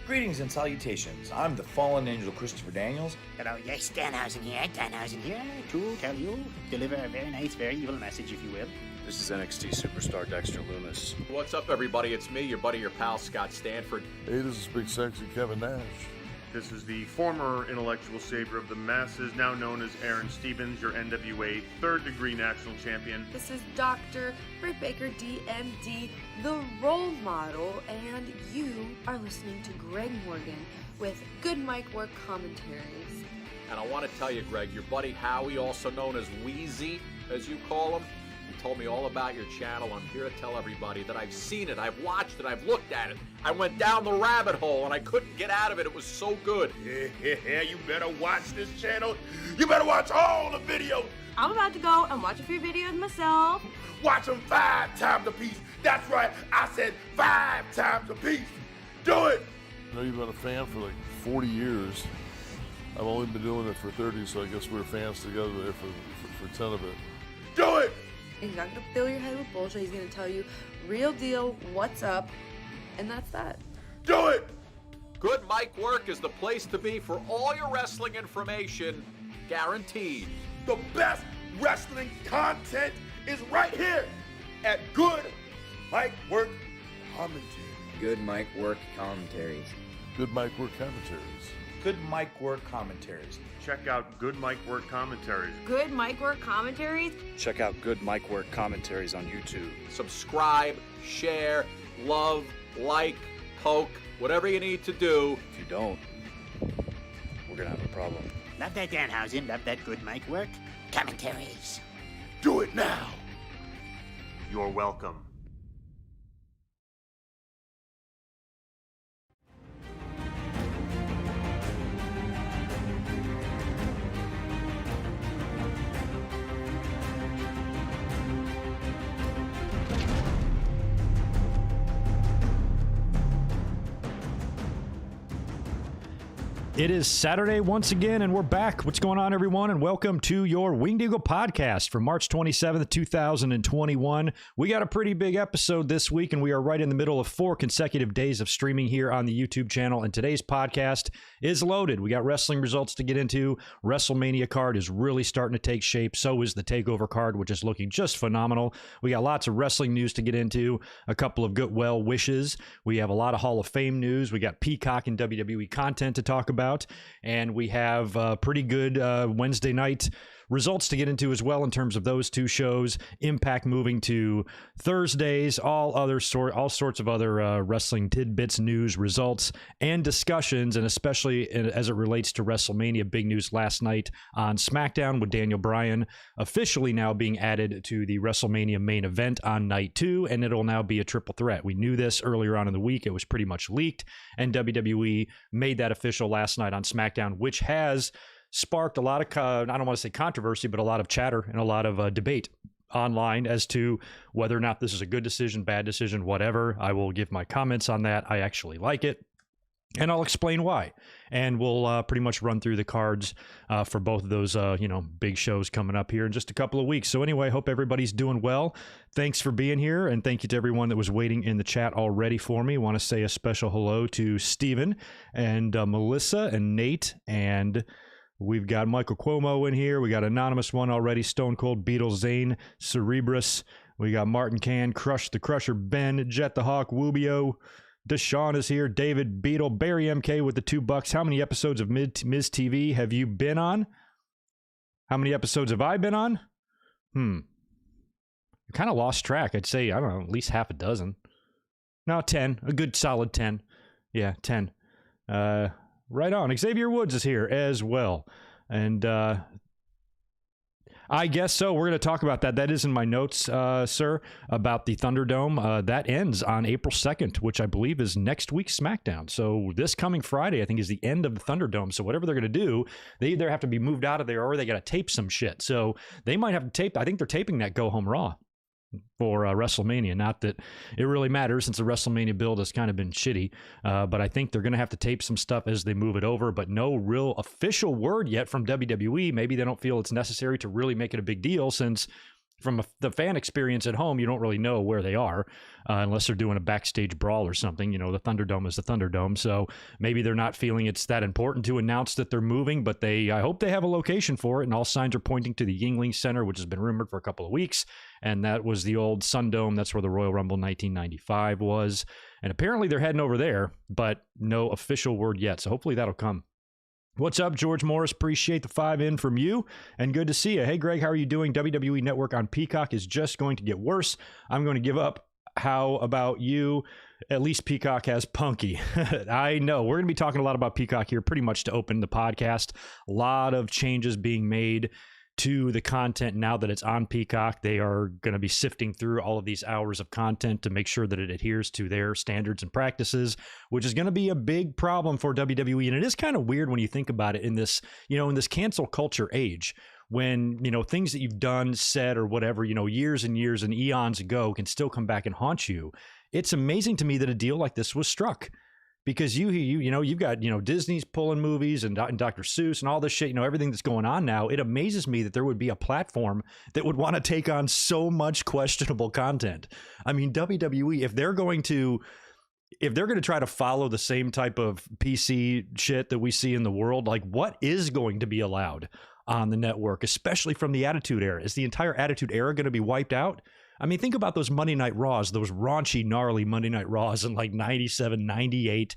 Greetings and salutations. I'm the fallen angel Christopher Daniels. Hello, yes, Danhausen here to tell you, deliver a very nice, very evil message, if you will. This is NXT superstar Dexter Lumis. What's up, everybody? It's me, your buddy, your pal, Scott Stanford. Hey, this is Big Sexy Kevin Nash. This is the former intellectual savior of the masses, now known as Aaron Stevens, your NWA third-degree national champion. This is Dr. Britt Baker, DMD, the role model, and you are listening to Greg Morgan with Good Mic Work Commentaries. And I want to tell you, Greg, your buddy Howie, also known as Wheezy, as you call him, he told me all about your channel. I'm here to tell everybody that I've seen it, I've watched it, I've looked at it. I went down the rabbit hole and I couldn't get out of it. It was so good. Yeah, you better watch this channel. You better watch all the videos. I'm about to go and watch a few videos myself. Watch them 5 times a piece. That's right, I said 5 times a piece. Do it. I know you've been a fan for like 40 years. I've only been doing it for 30, so I guess we're fans together there for 10 of it. Do it! He's not going to fill your head with bullshit. He's going to tell you real deal, what's up, and that's that. Do it! Good Mic Work is the place to be for all your wrestling information, guaranteed. The best wrestling content is right here at Good Mic Work Commentaries. Good Mic Work Commentaries. Good Mic Work Commentaries. Good Mic Work Commentaries. Check out Good Mic Work Commentaries. Good Mic Work Commentaries. Check out Good Mic Work Commentaries on YouTube. Subscribe, share, love, like, poke, whatever you need to do. If you don't, we're gonna have a problem. Love that, Danhausen. Love that Good Mic Work Commentaries. Do it now! You're welcome. It is Saturday once again, and we're back. What's going on, everyone? And welcome to your Winged Eagle podcast for March 27th, 2021. We got a pretty big episode this week, and we are right in the middle of 4 consecutive days of streaming here on the YouTube channel. And today's podcast is loaded. We got wrestling results to get into. WrestleMania card is really starting to take shape. So is the TakeOver card, which is looking just phenomenal. We got lots of wrestling news to get into, a couple of good well wishes. We have a lot of Hall of Fame news. We got Peacock and WWE content to talk about. And we have pretty good Wednesday night results to get into as well in terms of those 2 shows. Impact moving to Thursdays, all sorts of other wrestling tidbits, news, results, and discussions, and especially as it relates to WrestleMania. Big news last night on Smackdown with Daniel Bryan officially now being added to the WrestleMania main event on night 2, and it'll now be a triple threat. We knew this earlier on in the week. It was pretty much leaked, and WWE made that official last night on Smackdown, which has sparked a lot of, I don't want to say controversy, but a lot of chatter and a lot of debate online as to whether or not this is a good decision, bad decision, whatever. I will give my comments on that. I actually like it, and I'll explain why. And we'll pretty much run through the cards for both of those, big shows coming up here in just a couple of weeks. So anyway, hope everybody's doing well. Thanks for being here, and thank you to everyone that was waiting in the chat already for me. I want to say a special hello to Steven and Melissa and Nate, and we've got Michael Cuomo in here. We got Anonymous One already, Stone Cold, Beatles, Zane, Cerebrus. We got Martin Can, Crush the Crusher, Ben, Jet the Hawk, Wubio. Deshaun is here, David, Beetle, Barry MK with the $2. How many episodes of Miz TV have you been on? How many episodes have I been on? I kind of lost track. I'd say, I don't know, at least half a dozen. No, 10. A good solid 10. Yeah, 10. Right on. Xavier Woods is here as well. And I guess so. We're going to talk about that. That is in my notes, sir, about the Thunderdome. That ends on April 2nd, which I believe is next week's SmackDown. So this coming Friday, I think, is the end of the Thunderdome. So whatever they're going to do, they either have to be moved out of there or they got to tape some shit. So they might have to tape. I think they're taping that Go Home Raw for WrestleMania. Not that it really matters since the WrestleMania build has kind of been shitty, but I think they're going to have to tape some stuff as they move it over, but no real official word yet from WWE. Maybe they don't feel it's necessary to really make it a big deal since from the fan experience at home, you don't really know where they are unless they're doing a backstage brawl or something. You know, the Thunderdome is the Thunderdome, so maybe they're not feeling it's that important to announce that they're moving, but I hope they have a location for it, and all signs are pointing to the Yingling Center, which has been rumored for a couple of weeks, and that was the old Sundome. That's where the Royal Rumble 1995 was, and apparently they're heading over there, but no official word yet, so hopefully that'll come. What's up, George Morris? Appreciate the 5 in from you, and good to see you. Hey, Greg, how are you doing? WWE Network on Peacock is just going to get worse. I'm going to give up. How about you? At least Peacock has Punky. I know. We're going to be talking a lot about Peacock here pretty much to open the podcast. A lot of changes being made to the content now that it's on Peacock. They are going to be sifting through all of these hours of content to make sure that it adheres to their standards and practices, which is going to be a big problem for WWE. And it is kind of weird when you think about it in this, in this cancel culture age, when, things that you've done, said, or whatever, years and years and eons ago can still come back and haunt you. It's amazing to me that a deal like this was struck. Because you've got, Disney's pulling movies and Dr. Seuss and all this shit, everything that's going on now. It amazes me that there would be a platform that would want to take on so much questionable content. I mean, WWE, if they're going to try to follow the same type of PC shit that we see in the world, like what is going to be allowed on the network, especially from the Attitude Era? Is the entire Attitude Era going to be wiped out? I mean, think about those Monday Night Raws, those raunchy, gnarly Monday Night Raws in like 97, 98.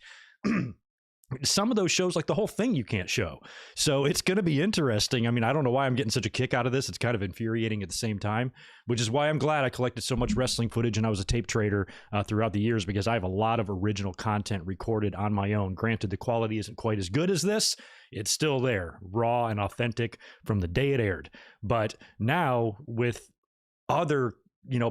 Some of those shows, like the whole thing, you can't show. So it's going to be interesting. I mean, I don't know why I'm getting such a kick out of this. It's kind of infuriating at the same time, which is why I'm glad I collected so much wrestling footage and I was a tape trader throughout the years, because I have a lot of original content recorded on my own. Granted, the quality isn't quite as good as this. It's still there, raw and authentic from the day it aired. But now with other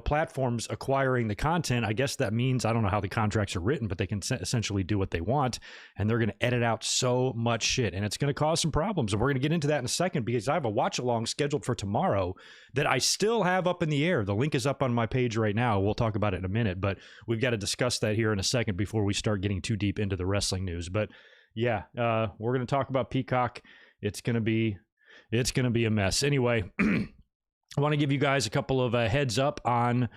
platforms acquiring the content, I guess that means, I don't know how the contracts are written, but they can essentially do what they want, and they're going to edit out so much shit, and it's going to cause some problems. And we're going to get into that in a second, because I have a watch along scheduled for tomorrow that I still have up in the air. The link is up on my page right now. We'll talk about it in a minute, but we've got to discuss that here in a second before we start getting too deep into the wrestling news. But yeah, we're going to talk about Peacock. It's going to be a mess. Anyway, I want to give you guys a couple of heads up on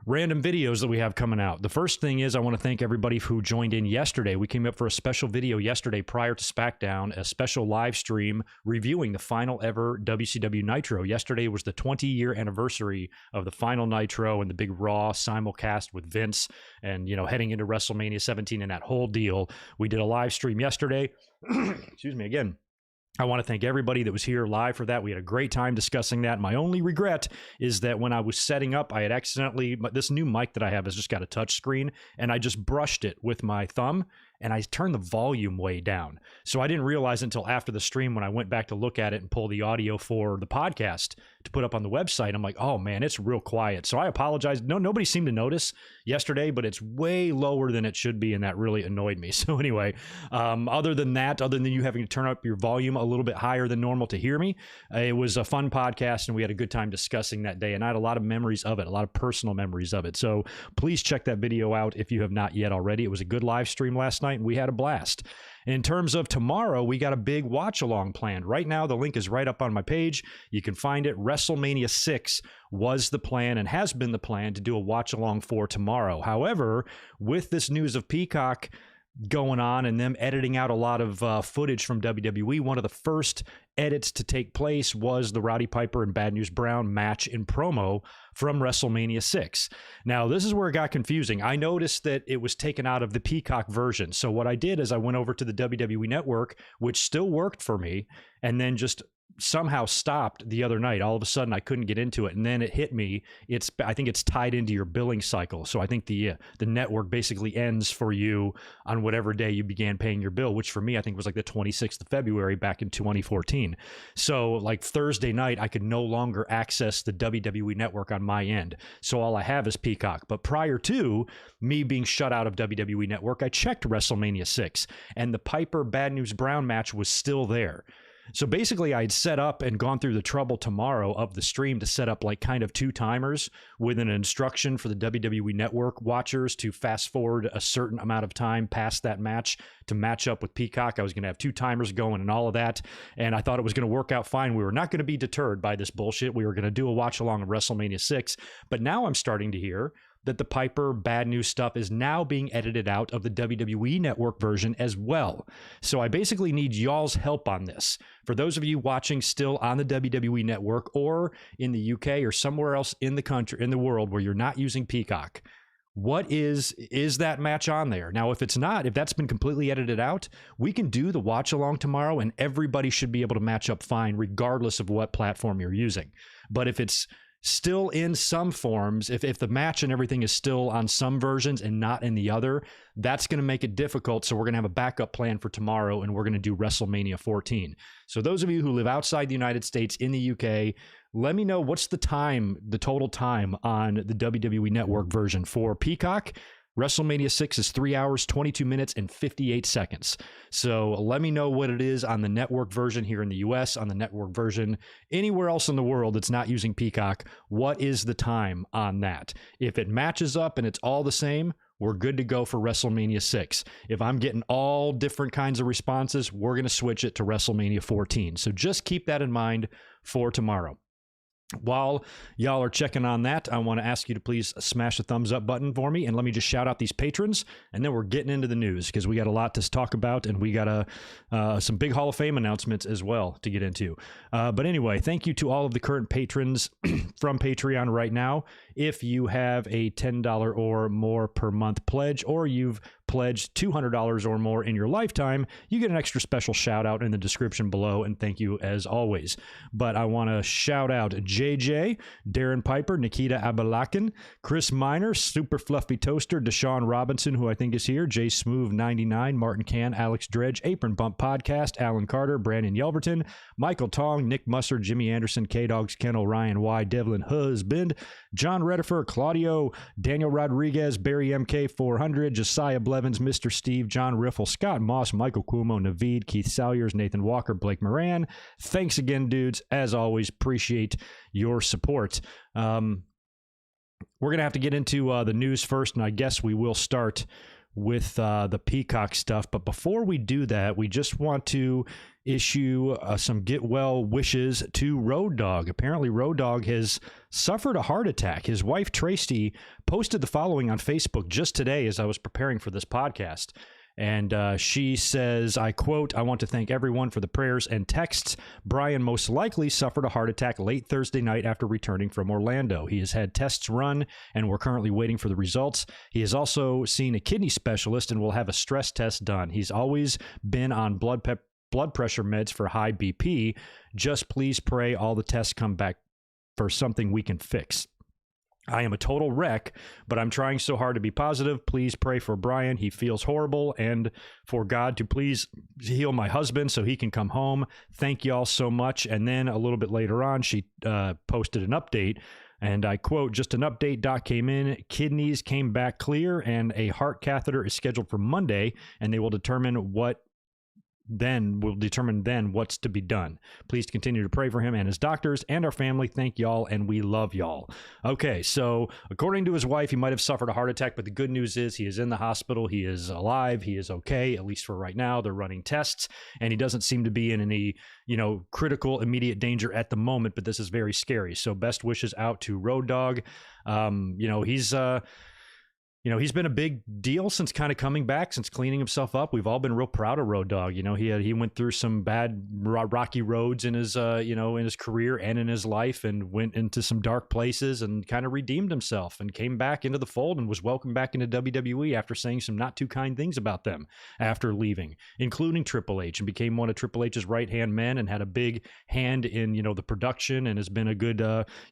random videos that we have coming out. The first thing is I want to thank everybody who joined in yesterday. We came up for a special video yesterday prior to Smackdown, a special live stream reviewing the final ever WCW Nitro. Yesterday was the 20-year anniversary of the final Nitro and the big Raw simulcast with Vince and, heading into WrestleMania 17 and that whole deal. We did a live stream yesterday. Excuse me again. I want to thank everybody that was here live for that. We had a great time discussing that. My only regret is that when I was setting up, I had accidentally, this new mic that I have has just got a touch screen, and I just brushed it with my thumb, and I turned the volume way down. So I didn't realize until after the stream when I went back to look at it and pull the audio for the podcast to put up on the website. I'm like, oh man, it's real quiet. So I apologize. Nobody seemed to notice yesterday, but it's way lower than it should be, and that really annoyed me. So anyway, other than you having to turn up your volume a little bit higher than normal to hear me, it was a fun podcast, and we had a good time discussing that day, and I had a lot of memories of it, a lot of personal memories of it. So please check that video out if you have not yet already. It was a good live stream last night, and we had a blast. In terms of tomorrow, we got a big watch along planned. Right now, the link is right up on my page. You can find it. WrestleMania 6 was the plan and has been the plan to do a watch along for tomorrow. However, with this news of Peacock going on and them editing out a lot of footage from WWE, one of the first edits to take place was the Roddy Piper and Bad News Brown match in promo from WrestleMania 6. Now, this is where it got confusing. I noticed that it was taken out of the Peacock version. So what I did is I went over to the WWE Network, which still worked for me, and then just somehow stopped the other night. All of a sudden, I couldn't get into it, and then it hit me. I think it's tied into your billing cycle. So I think the network basically ends for you on whatever day you began paying your bill, which for me, I think was like the 26th of February back in 2014. So like Thursday night, I could no longer access the WWE Network on my end. So all I have is Peacock. But prior to me being shut out of WWE Network, I checked WrestleMania 6, and the Piper Bad News Brown match was still there. So basically, I had set up and gone through the trouble tomorrow of the stream to set up like kind of 2 timers with an instruction for the WWE Network watchers to fast forward a certain amount of time past that match to match up with Peacock. I was going to have 2 timers going and all of that. And I thought it was going to work out fine. We were not going to be deterred by this bullshit. We were going to do a watch along of WrestleMania 6. But now I'm starting to hear that the Piper bad news stuff is now being edited out of the WWE Network version as well. So I basically need y'all's help on this. For those of you watching still on the WWE Network or in the UK or somewhere else in the country, in the world where you're not using Peacock, what is that match on there? Now, if it's not, if that's been completely edited out, we can do the watch along tomorrow and everybody should be able to match up fine regardless of what platform you're using. But if it's still in some forms, if the match and everything is still on some versions and not in the other, that's going to make it difficult. So we're going to have a backup plan for tomorrow, and we're going to do WrestleMania 14. So those of you who live outside the United States, in the UK, let me know what's the time, the total time on the WWE Network version for Peacock. WrestleMania 6 is 3 hours, 22 minutes, and 58 seconds. So let me know what it is on the network version here in the US, on the network version anywhere else in the world that's not using Peacock. What is the time on that? If it matches up and it's all the same, we're good to go for WrestleMania 6. If I'm getting all different kinds of responses, we're going to switch it to WrestleMania 14. So just keep that in mind for tomorrow. While y'all are checking on that, I want to ask you to please smash the thumbs up button for me, and let me just shout out these patrons, and then we're getting into the news because we got a lot to talk about, and we got some big Hall of Fame announcements as well to get into. But anyway, thank you to all of the current patrons from Patreon right now. If you have a $10 or more per month pledge, or you've pledged $200 or more in your lifetime, you get an extra special shout out in the description below, and thank you as always. But I want to shout out JJ, Darren Piper, Nikita Abalakin, Chris Miner, Super Fluffy Toaster, Deshaun Robinson, who I think is here, Jay Smooth 99, Martin Can, Alex Dredge, Apron Bump Podcast, Alan Carter, Brandon Yelverton, Michael Tong, Nick Musser, Jimmy Anderson, K-Dogs, Ken O'Ryan, Y. Devlin Husband, John Redifer, Claudio, Daniel Rodriguez, Barry MK 400, Josiah Blevins, Mr. Steve, John Riffle, Scott Moss, Michael Cuomo, Naveed, Keith Salyers, Nathan Walker, Blake Moran. Thanks again, dudes. As always, appreciate your support. We're going to have to get into the news first, and I guess we will start with the Peacock stuff. But before we do that, we just want to issue some get well wishes to Road Dogg. Apparently, Road Dogg has suffered a heart attack. His wife, Tracy, posted the following on Facebook just today as I was preparing for this podcast. And she says, I quote, "I want to thank everyone for the prayers and texts. Brian most likely suffered a heart attack late Thursday night after returning from Orlando. He has had tests run, and we're currently waiting for the results. He has also seen a kidney specialist and will have a stress test done. He's always been on blood pressure meds for high BP. Just please pray all the tests come back for something we can fix. I am a total wreck, but I'm trying so hard to be positive. Please pray for Brian. He feels horrible, and for God to please heal my husband so he can come home. Thank you all so much." And then a little bit later on, she posted an update, and I quote, "Just an update. Doc came in. Kidneys came back clear, and a heart catheter is scheduled for Monday, and they will determine what's to be done. Please continue to pray for him and his doctors and our family. Thank y'all, and we love y'all." Okay, so according to his wife, he might have suffered a heart attack, but the good news is he is in the hospital. He is alive. He is okay, at least for right now. They're running tests, and he doesn't seem to be in any, critical, immediate danger at the moment, but this is very scary. So best wishes out to Road Dogg. He's been a big deal since kind of coming back, since cleaning himself up. We've all been real proud of Road Dogg. He went through some bad rocky roads in his in his career and in his life, and went into some dark places and kind of redeemed himself and came back into the fold and was welcomed back into WWE after saying some not too kind things about them after leaving, including Triple H, and became one of Triple H's right-hand men and had a big hand in, the production, and has been a good,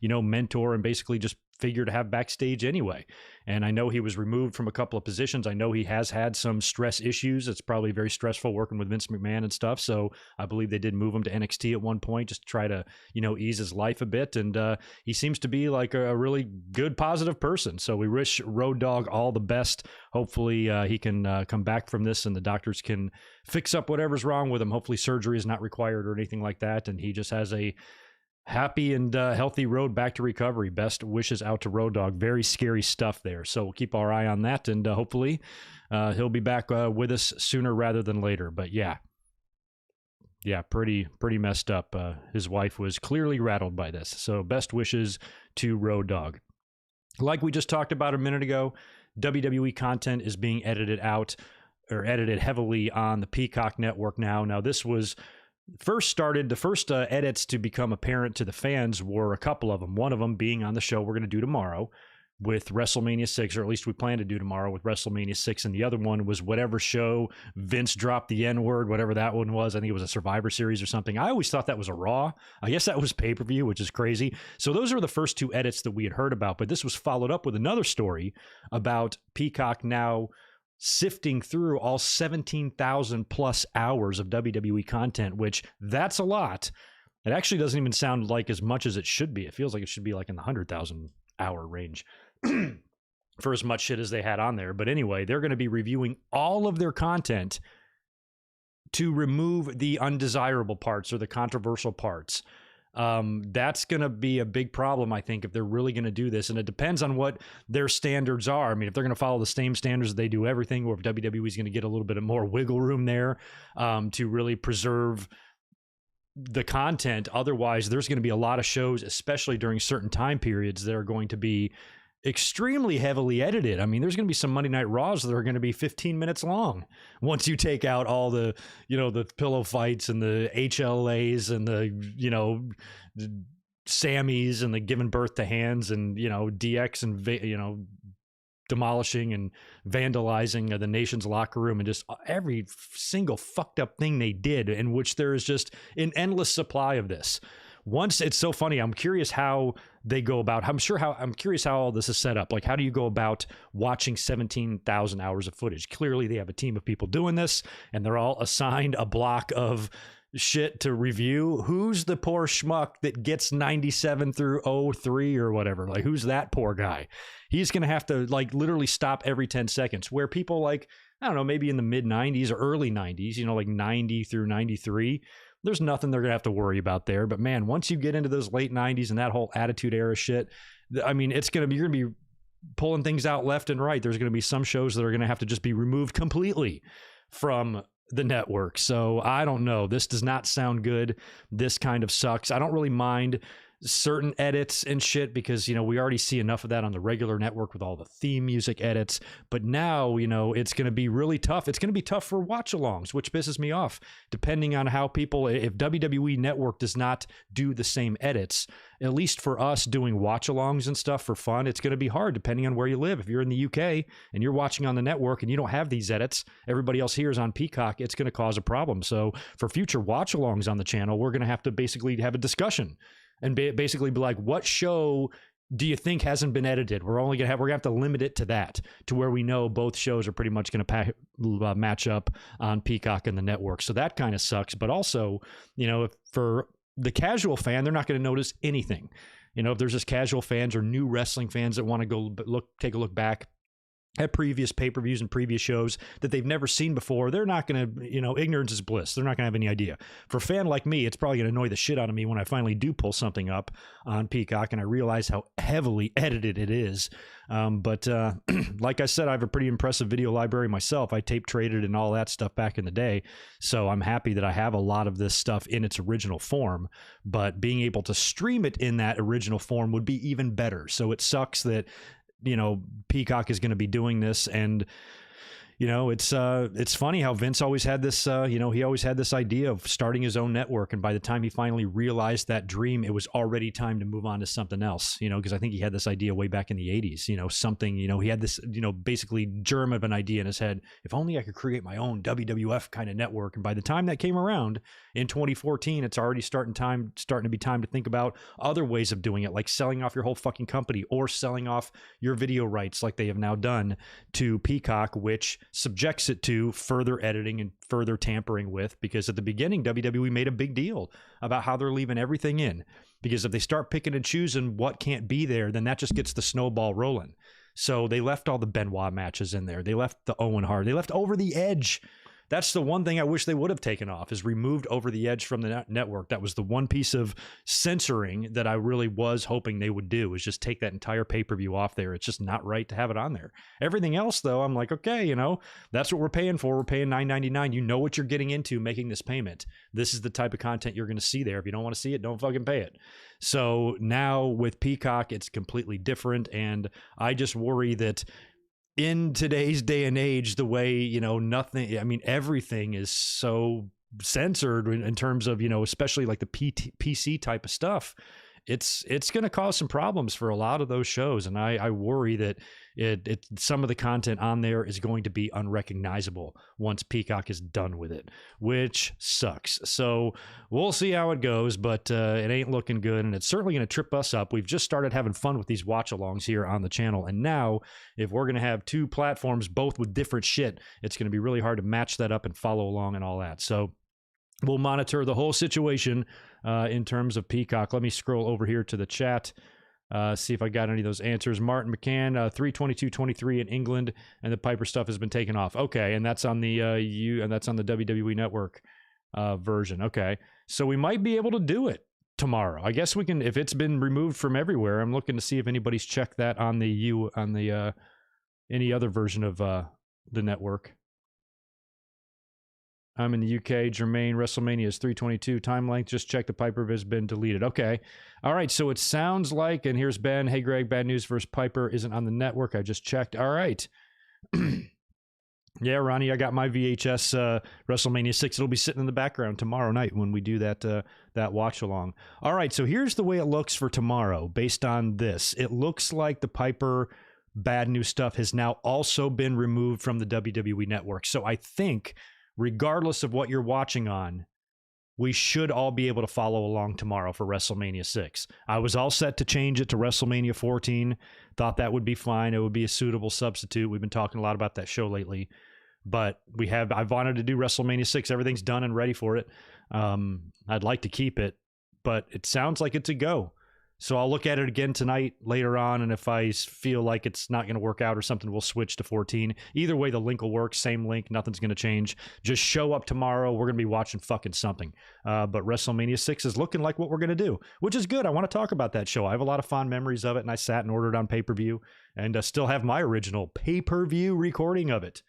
mentor, and basically just figure to have backstage anyway. And I know he was removed from a couple of positions. I know he has had some stress issues. It's probably very stressful working with Vince McMahon and stuff. So I believe they did move him to NXT at one point just to try to, ease his life a bit. And he seems to be like a really good, positive person. So we wish Road Dogg all the best. Hopefully he can come back from this and the doctors can fix up whatever's wrong with him. Hopefully surgery is not required or anything like that. And he just has a happy and healthy road back to recovery. Best wishes out to Road Dogg. Very scary stuff there. So we'll keep our eye on that, and hopefully he'll be back with us sooner rather than later. But yeah, pretty messed up. His wife was clearly rattled by this. So best wishes to Road Dogg. Like we just talked about a minute ago, WWE content is being edited out or edited heavily on the Peacock network now. Now this was the first edits to become apparent to the fans were a couple of them. One of them being on the show we're going to do tomorrow with WrestleMania 6, or at least we plan to do tomorrow with WrestleMania 6. And the other one was whatever show Vince dropped the N-word, whatever that one was. I think it was a Survivor Series or something. I always thought that was a Raw. I guess that was pay-per-view, which is crazy. So those are the first two edits that we had heard about. But this was followed up with another story about Peacock now sifting through all 17,000 plus hours of WWE content, which that's a lot. It actually doesn't even sound like as much as it should be. It feels like it should be like in the 100,000 hour range for as much shit as they had on there. But anyway, they're going to be reviewing all of their content to remove the undesirable parts or the controversial parts. That's going to be a big problem, I think, if they're really going to do this. And it depends on what their standards are. I mean, if they're going to follow the same standards that they do everything, or if WWE is going to get a little bit of more wiggle room there to really preserve the content. Otherwise, there's going to be a lot of shows, especially during certain time periods, that are going to be extremely heavily edited. I mean, there's going to be some Monday Night Raws that are going to be 15 minutes long once you take out all the, the pillow fights and the HLAs and the, Sammys and the giving birth to hands and, DX and, demolishing and vandalizing the nation's locker room and just every single fucked up thing they did, in which there is just an endless supply of this. Once it's so funny, I'm curious how they go about. I'm curious how all this is set up. Like, how do you go about watching 17,000 hours of footage? Clearly, they have a team of people doing this, and they're all assigned a block of shit to review. Who's the poor schmuck that gets 97 through 03 or whatever? Like, who's that poor guy? He's going to have to literally stop every 10 seconds, where people I don't know, maybe in the mid 90s or early 90s, like 90 through 93, there's nothing they're going to have to worry about there. But man, once you get into those late 90s and that whole Attitude Era shit, I mean, you're going to be pulling things out left and right. There's going to be some shows that are going to have to just be removed completely from the network. So I don't know. This does not sound good. This kind of sucks. I don't really mind certain edits and shit because, we already see enough of that on the regular network with all the theme music edits. But now, it's going to be really tough. It's going to be tough for watch-alongs, which pisses me off, depending on how people, if WWE Network does not do the same edits, at least for us doing watch-alongs and stuff for fun, it's going to be hard depending on where you live. If you're in the UK and you're watching on the network and you don't have these edits, everybody else here is on Peacock, it's going to cause a problem. So for future watch-alongs on the channel, we're going to have to basically have a discussion and basically be like, what show do you think hasn't been edited? We're going to have to limit it to that, to where we know both shows are pretty much going to match up on Peacock and the network. So that kind of sucks. But also, for the casual fan, they're not going to notice anything. If there's just casual fans or new wrestling fans that want to go take a look back at previous pay-per-views and previous shows that they've never seen before, they're not going to, ignorance is bliss. They're not going to have any idea. For a fan like me, it's probably going to annoy the shit out of me when I finally do pull something up on Peacock and I realize how heavily edited it is. But like I said, I have a pretty impressive video library myself. I tape traded and all that stuff back in the day. So I'm happy that I have a lot of this stuff in its original form, but being able to stream it in that original form would be even better. So it sucks that Peacock is going to be doing this. And, it's funny how Vince always had this, he always had this idea of starting his own network. And by the time he finally realized that dream, it was already time to move on to something else, because I think he had this idea way back in the 80s, he had this, basically germ of an idea in his head. If only I could create my own WWF kind of network. And by the time that came around in 2014, it's already starting to be time to think about other ways of doing it, like selling off your whole fucking company or selling off your video rights like they have now done to Peacock, which subjects it to further editing and further tampering with, because at the beginning, WWE made a big deal about how they're leaving everything in, because if they start picking and choosing what can't be there, then that just gets the snowball rolling. So they left all the Benoit matches in there. They left the Owen Hart. They left Over the Edge. That's the one thing I wish they would have taken off, is removed Over the Edge from the network. That was the one piece of censoring that I really was hoping they would do, is just take that entire pay-per-view off there. It's just not right to have it on there. Everything else, though, I'm like, okay, that's what we're paying for. We're paying $9.99. You know what you're getting into making this payment. This is the type of content you're going to see there. If you don't want to see it, don't fucking pay it. So now with Peacock, it's completely different, and I just worry that in today's day and age, the way, everything is so censored in terms of, especially like the PC type of stuff. It's going to cause some problems for a lot of those shows. And I worry that some of the content on there is going to be unrecognizable once Peacock is done with it, which sucks. So we'll see how it goes, but it ain't looking good. And it's certainly going to trip us up. We've just started having fun with these watch alongs here on the channel. And now if we're going to have two platforms, both with different shit, it's going to be really hard to match that up and follow along and all that. So we'll monitor the whole situation in terms of Peacock. Let me scroll over here to the chat, see if I got any of those answers. Martin McCann, 322.23 in England, and the Piper stuff has been taken off. Okay, and that's on the WWE Network version. Okay, so we might be able to do it tomorrow. I guess we can, if it's been removed from everywhere. I'm looking to see if anybody's checked that on the any other version of the network. I'm in the UK. Jermaine, WrestleMania is 322. Time length, just check the Piper has been deleted. Okay. All right. So it sounds like, and here's Ben. Hey, Greg, bad news versus Piper isn't on the network. I just checked. All right. Yeah, Ronnie, I got my VHS WrestleMania 6. It'll be sitting in the background tomorrow night when we do that watch along. All right. So here's the way it looks for tomorrow based on this. It looks like the Piper bad news stuff has now also been removed from the WWE Network. So I think, regardless of what you're watching on, we should all be able to follow along tomorrow for WrestleMania 6. I was all set to change it to WrestleMania 14. Thought that would be fine. It would be a suitable substitute. We've been talking a lot about that show lately. But I've wanted to do WrestleMania 6. Everything's done and ready for it. I'd like to keep it, but it sounds like it's a go. So I'll look at it again tonight later on, and if I feel like it's not going to work out or something, we'll switch to 14. Either way, the link will work. Same link. Nothing's going to change. Just show up tomorrow. We're going to be watching fucking something. But WrestleMania 6 is looking like what we're going to do, which is good. I want to talk about that show. I have a lot of fond memories of it, and I sat and ordered on pay-per-view, and still have my original pay-per-view recording of it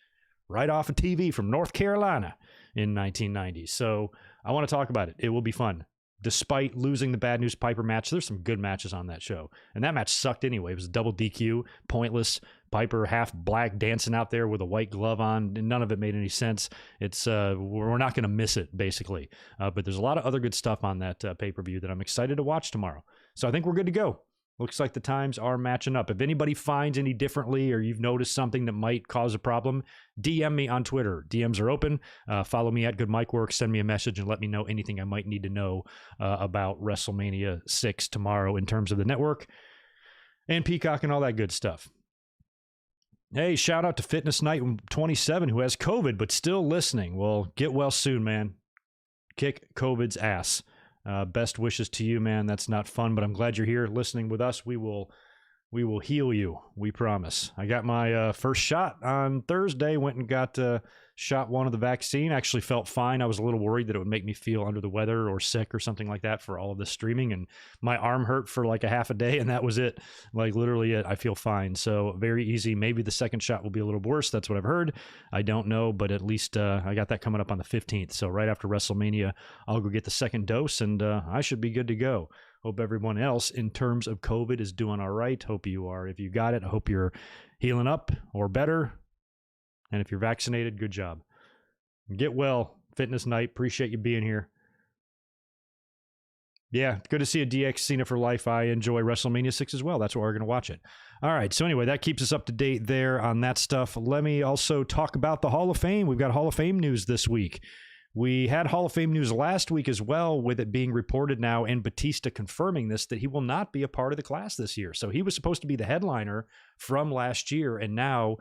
right off of TV from North Carolina in 1990. So I want to talk about it. It will be fun. Despite losing the Bad News Piper match, there's some good matches on that show. And that match sucked anyway. It was a double DQ, pointless. Piper half black dancing out there with a white glove on. None of it made any sense. It's we're not going to miss it, basically. But there's a lot of other good stuff on that pay-per-view that I'm excited to watch tomorrow. So I think we're good to go. Looks like the times are matching up. If anybody finds any differently or you've noticed something that might cause a problem, DM me on Twitter. DMs are open. Follow me at GoodMikeWorks. Send me a message and let me know anything I might need to know about WrestleMania 6 tomorrow in terms of the network and Peacock and all that good stuff. Hey, shout out to Fitness Night 27 who has COVID but still listening. Well, get well soon, man. Kick COVID's ass. Best wishes to you, man. That's not fun, but I'm glad you're here listening with us. We will heal you. We promise. I got my first shot on Thursday. Went and got shot 1 of the vaccine. Actually felt fine. I was a little worried that it would make me feel under the weather or sick or something like that for all of this streaming. And my arm hurt for like a half a day, and that was it. Like literally it. I feel fine. So very easy. Maybe the second shot will be a little worse. That's what I've heard. I don't know, but at least I got that coming up on the 15th. So right after WrestleMania, I'll go get the second dose, and I should be good to go. Hope everyone else in terms of COVID is doing all right. Hope you are. If you got it, I hope you're healing up or better. And if you're vaccinated, good job. Get well, Fitness Night. Appreciate you being here. Yeah, good to see a DX Cena for life. I enjoy WrestleMania 6 as well. That's why we're going to watch it. All right, so anyway, that keeps us up to date there on that stuff. Let me also talk about the Hall of Fame. We've got Hall of Fame news this week. We had Hall of Fame news last week as well, with it being reported now and Batista confirming this, that he will not be a part of the class this year. So he was supposed to be the headliner from last year, and now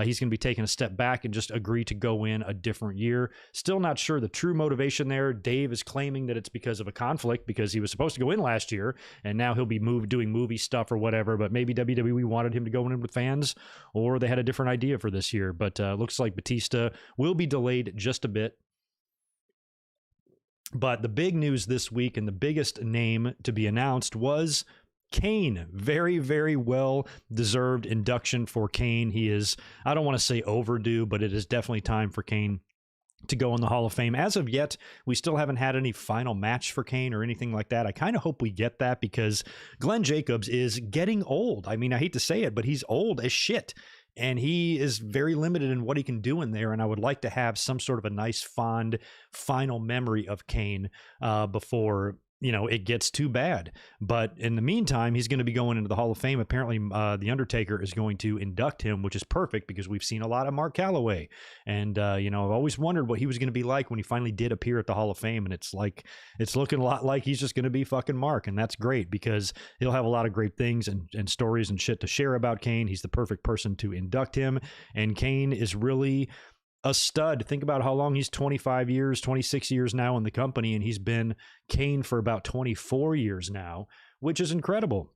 he's going to be taking a step back and just agree to go in a different year. Still not sure the true motivation there. Dave is claiming that it's because of a conflict, because he was supposed to go in last year, and now he'll be doing movie stuff or whatever, but maybe WWE wanted him to go in with fans, or they had a different idea for this year. But looks like Batista will be delayed just a bit. But the big news this week, and the biggest name to be announced, was Kane. Very, very well-deserved induction for Kane. He is, I don't want to say overdue, but it is definitely time for Kane to go in the Hall of Fame. As of yet, we still haven't had any final match for Kane or anything like that. I kind of hope we get that, because Glenn Jacobs is getting old. I mean, I hate to say it, but he's old as shit. And he is very limited in what he can do in there. And I would like to have some sort of a nice, fond final memory of Kane before, you know, it gets too bad. But in the meantime, he's going to be going into the Hall of Fame. Apparently, the Undertaker is going to induct him, which is perfect, because we've seen a lot of Mark Calloway. And, you know, I've always wondered what he was going to be like when he finally did appear at the Hall of Fame. And it's looking a lot like he's just going to be fucking Mark. And that's great, because he'll have a lot of great things and stories and shit to share about Kane. He's the perfect person to induct him. And Kane is really a stud. Think about how long he's 25 years, 26 years now in the company, and he's been Kane for about 24 years now, which is incredible.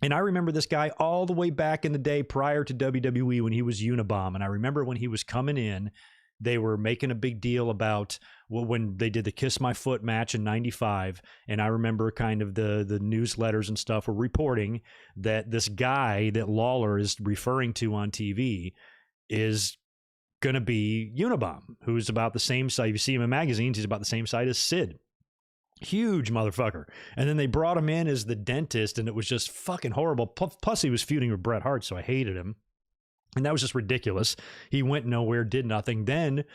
And I remember this guy all the way back in the day prior to WWE when he was Unabomb. And I remember when he was coming in, they were making a big deal about, well, when they did the Kiss My Foot match in 95. And I remember kind of the newsletters and stuff were reporting that this guy that Lawler is referring to on TV is going to be Unabomb, who's about the same size. You see him in magazines, he's about the same size as Sid. Huge motherfucker. And then they brought him in as the dentist, and it was just fucking horrible. Plus, he was feuding with Bret Hart, so I hated him. And that was just ridiculous. He went nowhere, did nothing. Then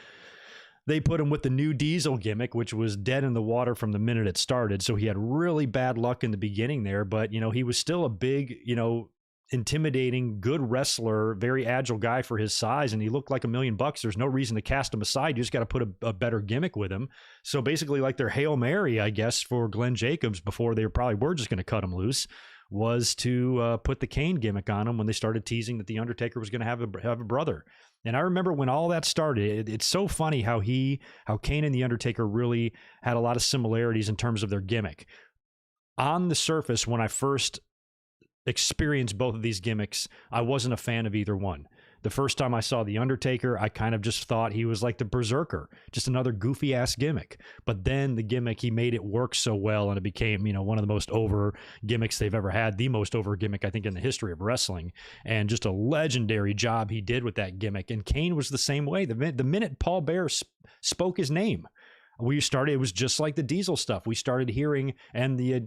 they put him with the new Diesel gimmick, which was dead in the water from the minute it started. So he had really bad luck in the beginning there, but, you know, he was still a big, you know, intimidating, good wrestler, very agile guy for his size, and he looked like $1 million. There's no reason to cast him aside. You just got to put a better gimmick with him. So basically, like their Hail Mary, I guess, for Glenn Jacobs before they probably were just going to cut him loose, was to put the Kane gimmick on him when they started teasing that the Undertaker was going to have a brother. And I remember when all that started, it's so funny how Kane and the Undertaker really had a lot of similarities in terms of their gimmick. On the surface, when I first experienced both of these gimmicks, I wasn't a fan of either one. The first time I saw The Undertaker, I kind of just thought he was like the Berserker, just another goofy ass gimmick. But then the gimmick, he made it work so well, and it became, you know, one of the most over gimmicks they've ever had, the most over gimmick, I think, in the history of wrestling, and just a legendary job he did with that gimmick. And Kane was the same way. The minute Paul Bearer spoke his name, it was just like the Diesel stuff. We started hearing, and the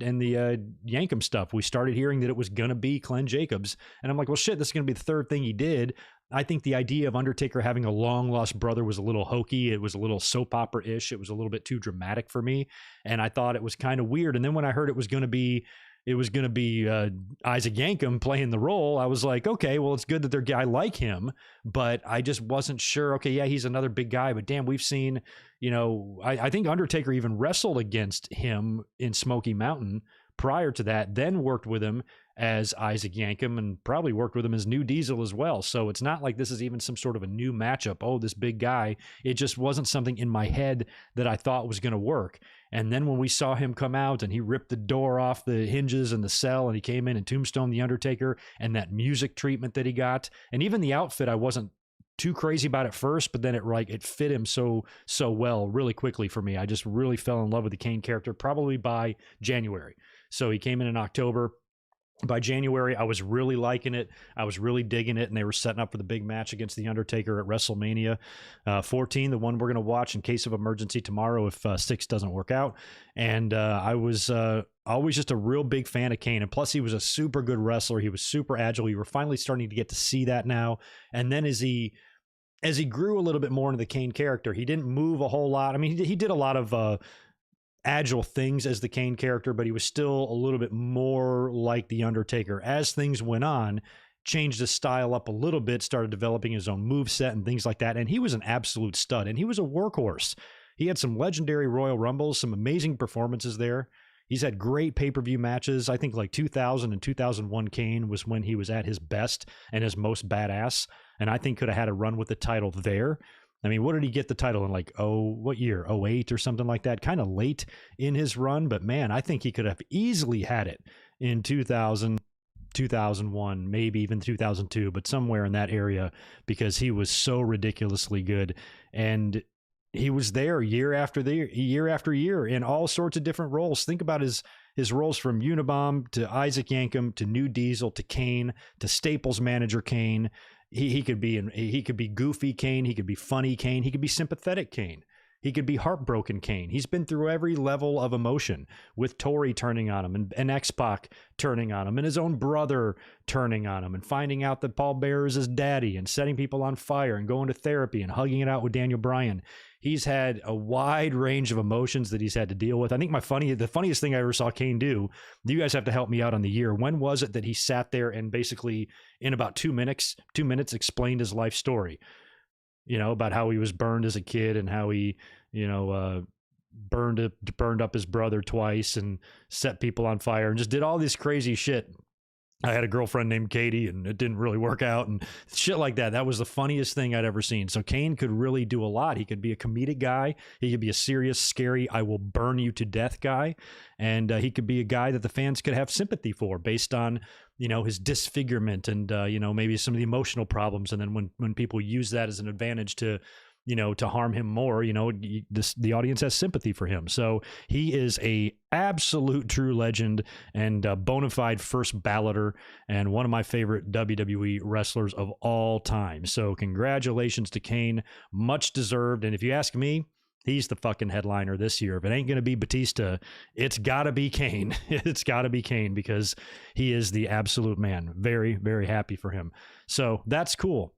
Yankum stuff, we started hearing that it was going to be Glenn Jacobs. And I'm like, well, shit, this is going to be the third thing he did. I think the idea of Undertaker having a long-lost brother was a little hokey. It was a little soap opera-ish. It was a little bit too dramatic for me. And I thought it was kind of weird. And then when I heard it was going to be Isaac Yankum playing the role, I was like, okay, well, it's good that I like him, but I just wasn't sure. Okay, yeah, he's another big guy, but damn, we've seen, you know, I think Undertaker even wrestled against him in Smoky Mountain prior to that, then worked with him as Isaac Yankum, and probably worked with him as New Diesel as well. So it's not like this is even some sort of a new matchup. Oh, this big guy. It just wasn't something in my head that I thought was going to work. And then when we saw him come out and he ripped the door off the hinges and the cell, and he came in and tombstoned the Undertaker, and that music treatment that he got, and even the outfit, I wasn't too crazy about it first, but then it fit him so well really quickly for me. I just really fell in love with the Kane character probably by January. So he came in October. By January, I was really liking it. I was really digging it, and they were setting up for the big match against The Undertaker at WrestleMania 14, the one we're going to watch in case of emergency tomorrow if 6 doesn't work out. And I was always just a real big fan of Kane. And plus, he was a super good wrestler. He was super agile. You were finally starting to get to see that now. And then as he as he grew a little bit more into the Kane character, he didn't move a whole lot. I mean, he did a lot of agile things as the Kane character, but he was still a little bit more like the Undertaker. As things went on, changed his style up a little bit, started developing his own moveset and things like that. And he was an absolute stud, and he was a workhorse. He had some legendary Royal Rumbles, some amazing performances there. He's had great pay-per-view matches. I think like 2000 and 2001 Kane was when he was at his best and his most badass. And I think could have had a run with the title there. I mean, what did he get the title in, like, what year? 08 or something like that? Kind of late in his run, but man, I think he could have easily had it in 2000, 2001, maybe even 2002, but somewhere in that area, because he was so ridiculously good. And he was there year after year in all sorts of different roles. Think about his roles from Unabomb to Isaac Yankem to New Diesel to Kane to Staples manager Kane. He could be goofy Kane. He could be funny Kane. He could be sympathetic Kane. He could be heartbroken Kane. He's been through every level of emotion, with Tori turning on him and X-Pac turning on him and his own brother turning on him and finding out that Paul Bearer is his daddy and setting people on fire and going to therapy and hugging it out with Daniel Bryan. He's had a wide range of emotions that he's had to deal with. I think the funniest thing I ever saw Kane do, you guys have to help me out on the year. When was it that he sat there and basically in about 2 minutes explained his life story? You know, about how he was burned as a kid and how he, burned up his brother twice and set people on fire and just did all this crazy shit. I had a girlfriend named Katie and it didn't really work out and shit like that. That was the funniest thing I'd ever seen. So Kane could really do a lot. He could be a comedic guy. He could be a serious, scary, I will burn you to death guy. And he could be a guy that the fans could have sympathy for based on, his disfigurement and, maybe some of the emotional problems. And then when people use that as an advantage to harm him more, the audience has sympathy for him. So he is a absolute true legend and a bona fide first balloter and one of my favorite WWE wrestlers of all time. So congratulations to Kane, much deserved. And if you ask me, he's the fucking headliner this year. If it ain't going to be Batista, it's got to be Kane. It's got to be Kane because he is the absolute man. Very, very happy for him. So that's cool.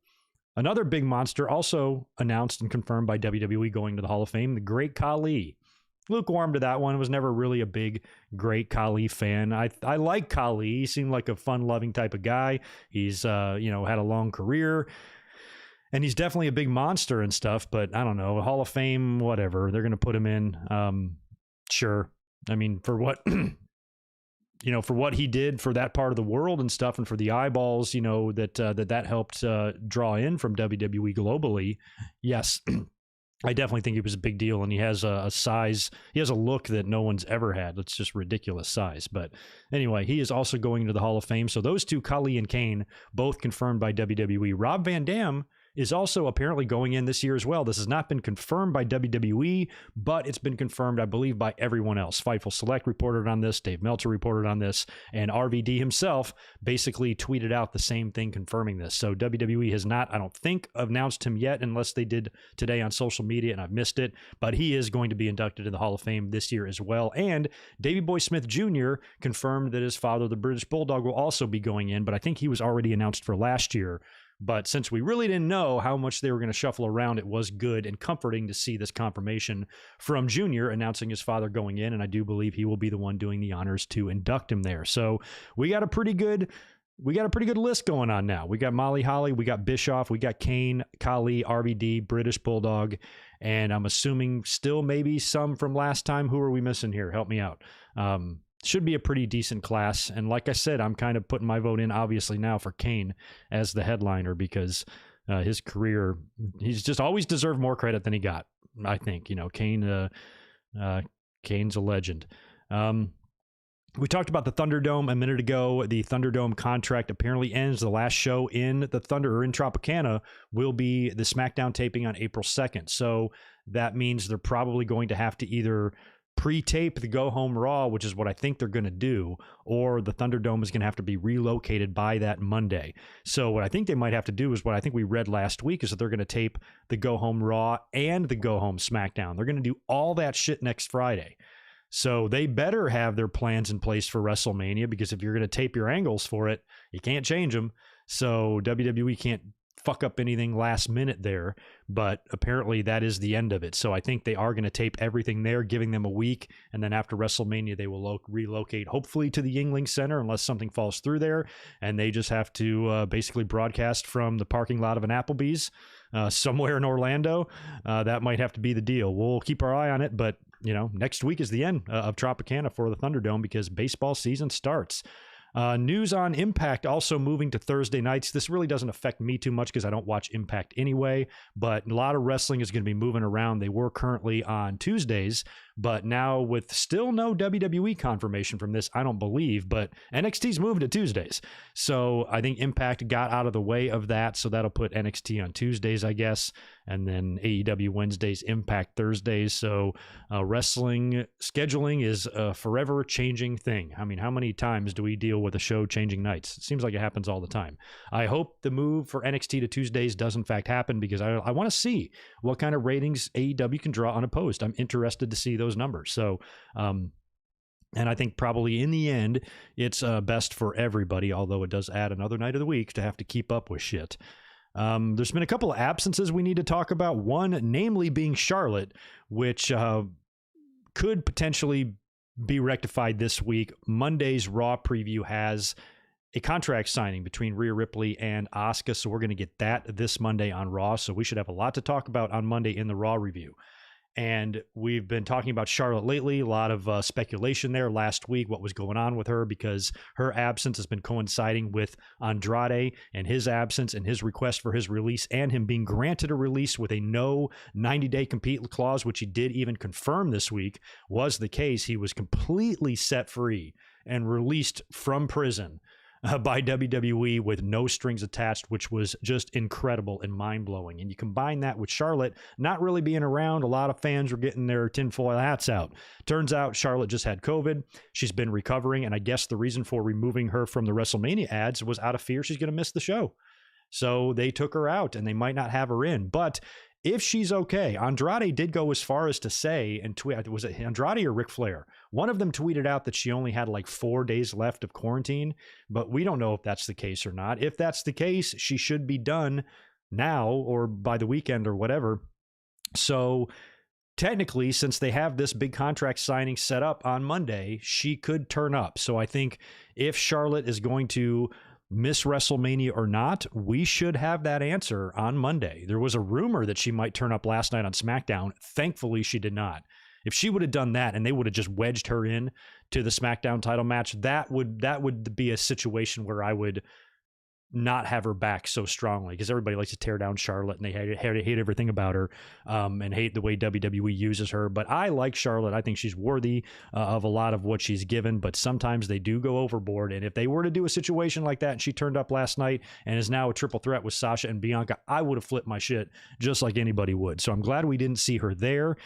Another big monster also announced and confirmed by WWE going to the Hall of Fame, the great Khali. Lukewarm to that one. Was never really a big, great Khali fan. I like Khali. He seemed like a fun-loving type of guy. He's, had a long career. And he's definitely a big monster and stuff, but I don't know. Hall of Fame, whatever. They're going to put him in. Sure. I mean, for what... for what he did for that part of the world and stuff, and for the eyeballs, that helped draw in from WWE globally. Yes, I definitely think he was a big deal, and he has a size, he has a look that no one's ever had. It's just ridiculous size. But anyway, he is also going to the Hall of Fame. So those two, Khali and Kane, both confirmed by WWE. Rob Van Dam is also apparently going in this year as well. This has not been confirmed by WWE, but it's been confirmed, I believe, by everyone else. Fightful Select reported on this, Dave Meltzer reported on this, and RVD himself basically tweeted out the same thing confirming this. So WWE has not, I don't think, announced him yet, unless they did today on social media and I've missed it, but he is going to be inducted in the Hall of Fame this year as well. And Davey Boy Smith Jr. confirmed that his father, the British Bulldog, will also be going in, but I think he was already announced for last year. But since we really didn't know how much they were going to shuffle around, it was good and comforting to see this confirmation from Junior announcing his father going in. And I do believe he will be the one doing the honors to induct him there. So we got a pretty good list going on now. We got Molly Holly, we got Bischoff, we got Kane, Khali, RVD, British Bulldog, and I'm assuming still maybe some from last time. Who are we missing here? Help me out. Should be a pretty decent class. And like I said, I'm kind of putting my vote in, obviously, now for Kane as the headliner because his career, he's just always deserved more credit than he got, I think. Kane's a legend. We talked about the Thunderdome a minute ago. The Thunderdome contract apparently ends. The last show in the in Tropicana will be the Smackdown taping on April 2nd. So that means they're probably going to have to either pre-tape the Go Home Raw, which is what I think they're going to do, or the Thunderdome is going to have to be relocated by that Monday. So what I think they might have to do is what I think we read last week is that they're going to tape the Go Home Raw and the Go Home Smackdown. They're going to do all that shit next Friday. So they better have their plans in place for WrestleMania, because if you're going to tape your angles for it, you can't change them. So WWE can't fuck up anything last minute there, but apparently that is the end of it. So I think they are going to tape everything there, giving them a week, and then after WrestleMania they will relocate hopefully to the Yuengling Center unless something falls through there, and they just have to basically broadcast from the parking lot of an Applebee's somewhere in Orlando. That might have to be the deal. We'll keep our eye on it, but next week is the end of Tropicana for the Thunderdome because baseball season starts. News on Impact also moving to Thursday nights. This really doesn't affect me too much because I don't watch Impact anyway, but a lot of wrestling is going to be moving around. They were currently on Tuesdays, but now with still no WWE confirmation from this, I don't believe, but NXT's moved to Tuesdays. So I think Impact got out of the way of that, so that'll put NXT on Tuesdays, I guess, and then AEW Wednesdays, Impact Thursdays. So wrestling scheduling is a forever changing thing. I mean, how many times do we deal with a show changing nights? It seems like it happens all the time. I hope the move for NXT to Tuesdays does in fact happen because I want to see what kind of ratings AEW can draw unopposed. I'm interested to see those numbers. So, and I think probably in the end, it's best for everybody, although it does add another night of the week to have to keep up with shit. There's been a couple of absences we need to talk about. One, namely being Charlotte, which could potentially be rectified this week. Monday's Raw preview has a contract signing between Rhea Ripley and Asuka, so we're going to get that this Monday on Raw, so we should have a lot to talk about on Monday in the Raw review. And we've been talking about Charlotte lately, a lot of speculation there last week, what was going on with her, because her absence has been coinciding with Andrade and his absence and his request for his release and him being granted a release with a no 90-day compete clause, which he did even confirm this week was the case. He was completely set free and released from prison by WWE with no strings attached, which was just incredible and mind-blowing. And you combine that with Charlotte not really being around, a lot of fans were getting their tinfoil hats out. Turns out Charlotte just had COVID. She's been recovering, and I guess the reason for removing her from the WrestleMania ads was out of fear she's going to miss the show. So they took her out, and they might not have her in. But if she's okay, Andrade did go as far as to say, and tweet, was it Andrade or Ric Flair? One of them tweeted out that she only had like 4 days left of quarantine, but we don't know if that's the case or not. If that's the case, she should be done now or by the weekend or whatever. So technically, since they have this big contract signing set up on Monday, she could turn up. So I think if Charlotte is going to miss WrestleMania or not, we should have that answer on Monday. There was a rumor that she might turn up last night on Smackdown. Thankfully, she did not. If she would have done that and they would have just wedged her in to the Smackdown title match, that would be a situation where I would not have her back so strongly, because everybody likes to tear down Charlotte and they hate everything about her and hate the way WWE uses her. But I like Charlotte. I think she's worthy of a lot of what she's given, but sometimes they do go overboard. And if they were to do a situation like that and she turned up last night and is now a triple threat with Sasha and Bianca, I would have flipped my shit just like anybody would. So I'm glad we didn't see her there.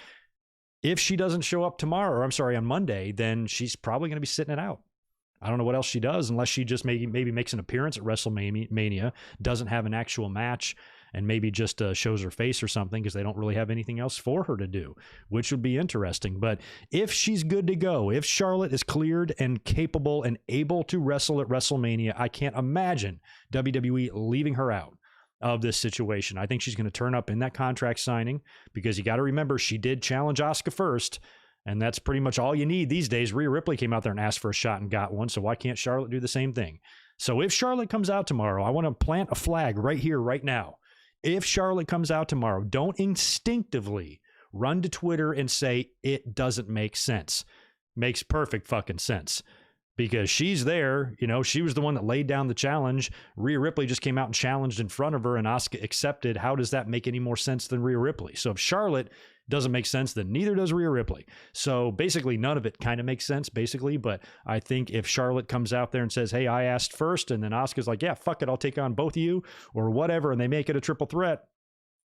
If she doesn't show up tomorrow, or I'm sorry, on Monday, then she's probably going to be sitting it out. I don't know what else she does unless she just maybe makes an appearance at WrestleMania, doesn't have an actual match, and maybe just shows her face or something because they don't really have anything else for her to do, which would be interesting. But if she's good to go, if Charlotte is cleared and capable and able to wrestle at WrestleMania, I can't imagine WWE leaving her out of this situation. I think she's going to turn up in that contract signing because you got to remember she did challenge Asuka first. And that's pretty much all you need these days. Rhea Ripley came out there and asked for a shot and got one. So why can't Charlotte do the same thing? So if Charlotte comes out tomorrow, I want to plant a flag right here, right now. If Charlotte comes out tomorrow, don't instinctively run to Twitter and say it doesn't make sense. Makes perfect fucking sense. Because she's there, she was the one that laid down the challenge. Rhea Ripley just came out and challenged in front of her and Asuka accepted. How does that make any more sense than Rhea Ripley? So if Charlotte doesn't make sense, then neither does Rhea Ripley. So basically none of it kind of makes sense, basically. But I think if Charlotte comes out there and says, hey, I asked first, and then Asuka's like, yeah, fuck it, I'll take on both of you or whatever, and they make it a triple threat,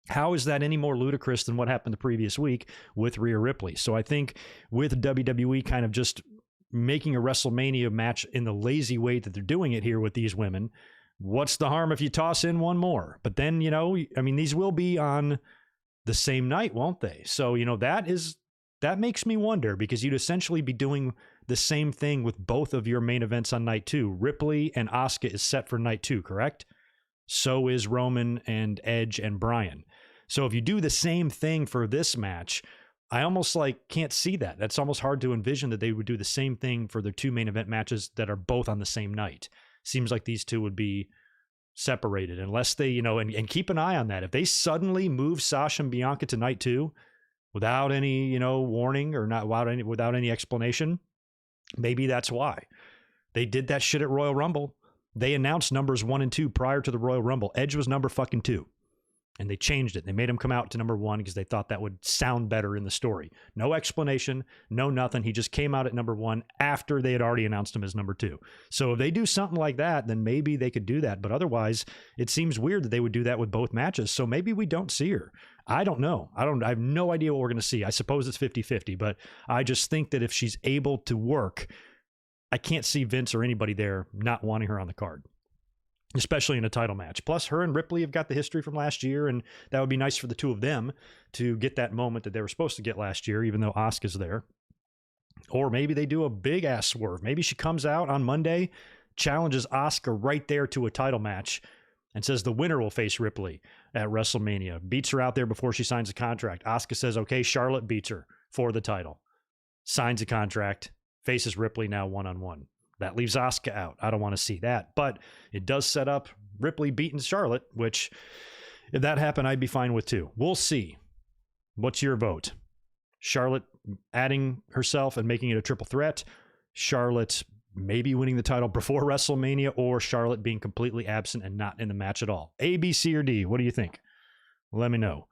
how is that any more ludicrous than what happened the previous week with Rhea Ripley? So I think with WWE kind of just making a WrestleMania match in the lazy way that they're doing it here with these women, what's the harm if you toss in one more? But then, these will be on the same night, won't they? So, that makes me wonder, because you'd essentially be doing the same thing with both of your main events on night 2. Ripley and Asuka is set for night 2, correct? So is Roman and Edge and Bryan. So if you do the same thing for this match, I almost like can't see that. That's almost hard to envision that they would do the same thing for their two main event matches that are both on the same night. Seems like these two would be separated unless they, you know, and keep an eye on that. If they suddenly move Sasha and Bianca to night 2 without any, you know, warning or not without any explanation, maybe that's why. They did that shit at Royal Rumble. They announced numbers 1 and 2 prior to the Royal Rumble. Edge was number fucking 2. And they changed it. They made him come out to number 1 because they thought that would sound better in the story. No explanation, no nothing. He just came out at number 1 after they had already announced him as number 2. So if they do something like that, then maybe they could do that. But otherwise, it seems weird that they would do that with both matches. So maybe we don't see her. I don't know. I have no idea what we're going to see. I suppose it's 50-50, but I just think that if she's able to work, I can't see Vince or anybody there not wanting her on the card, especially in a title match. Plus, her and Ripley have got the history from last year, and that would be nice for the two of them to get that moment that they were supposed to get last year, even though Asuka's there. Or maybe they do a big-ass swerve. Maybe she comes out on Monday, challenges Asuka right there to a title match, and says the winner will face Ripley at WrestleMania. Beats her out there before she signs a contract. Asuka says, okay, Charlotte beats her for the title. Signs a contract, faces Ripley now one-on-one. That leaves Asuka out. I don't want to see that. But it does set up Ripley beating Charlotte, which, if that happened, I'd be fine with too. We'll see. What's your vote? Charlotte adding herself and making it a triple threat. Charlotte maybe winning the title before WrestleMania, or Charlotte being completely absent and not in the match at all. A, B, C, or D? What do you think? Let me know.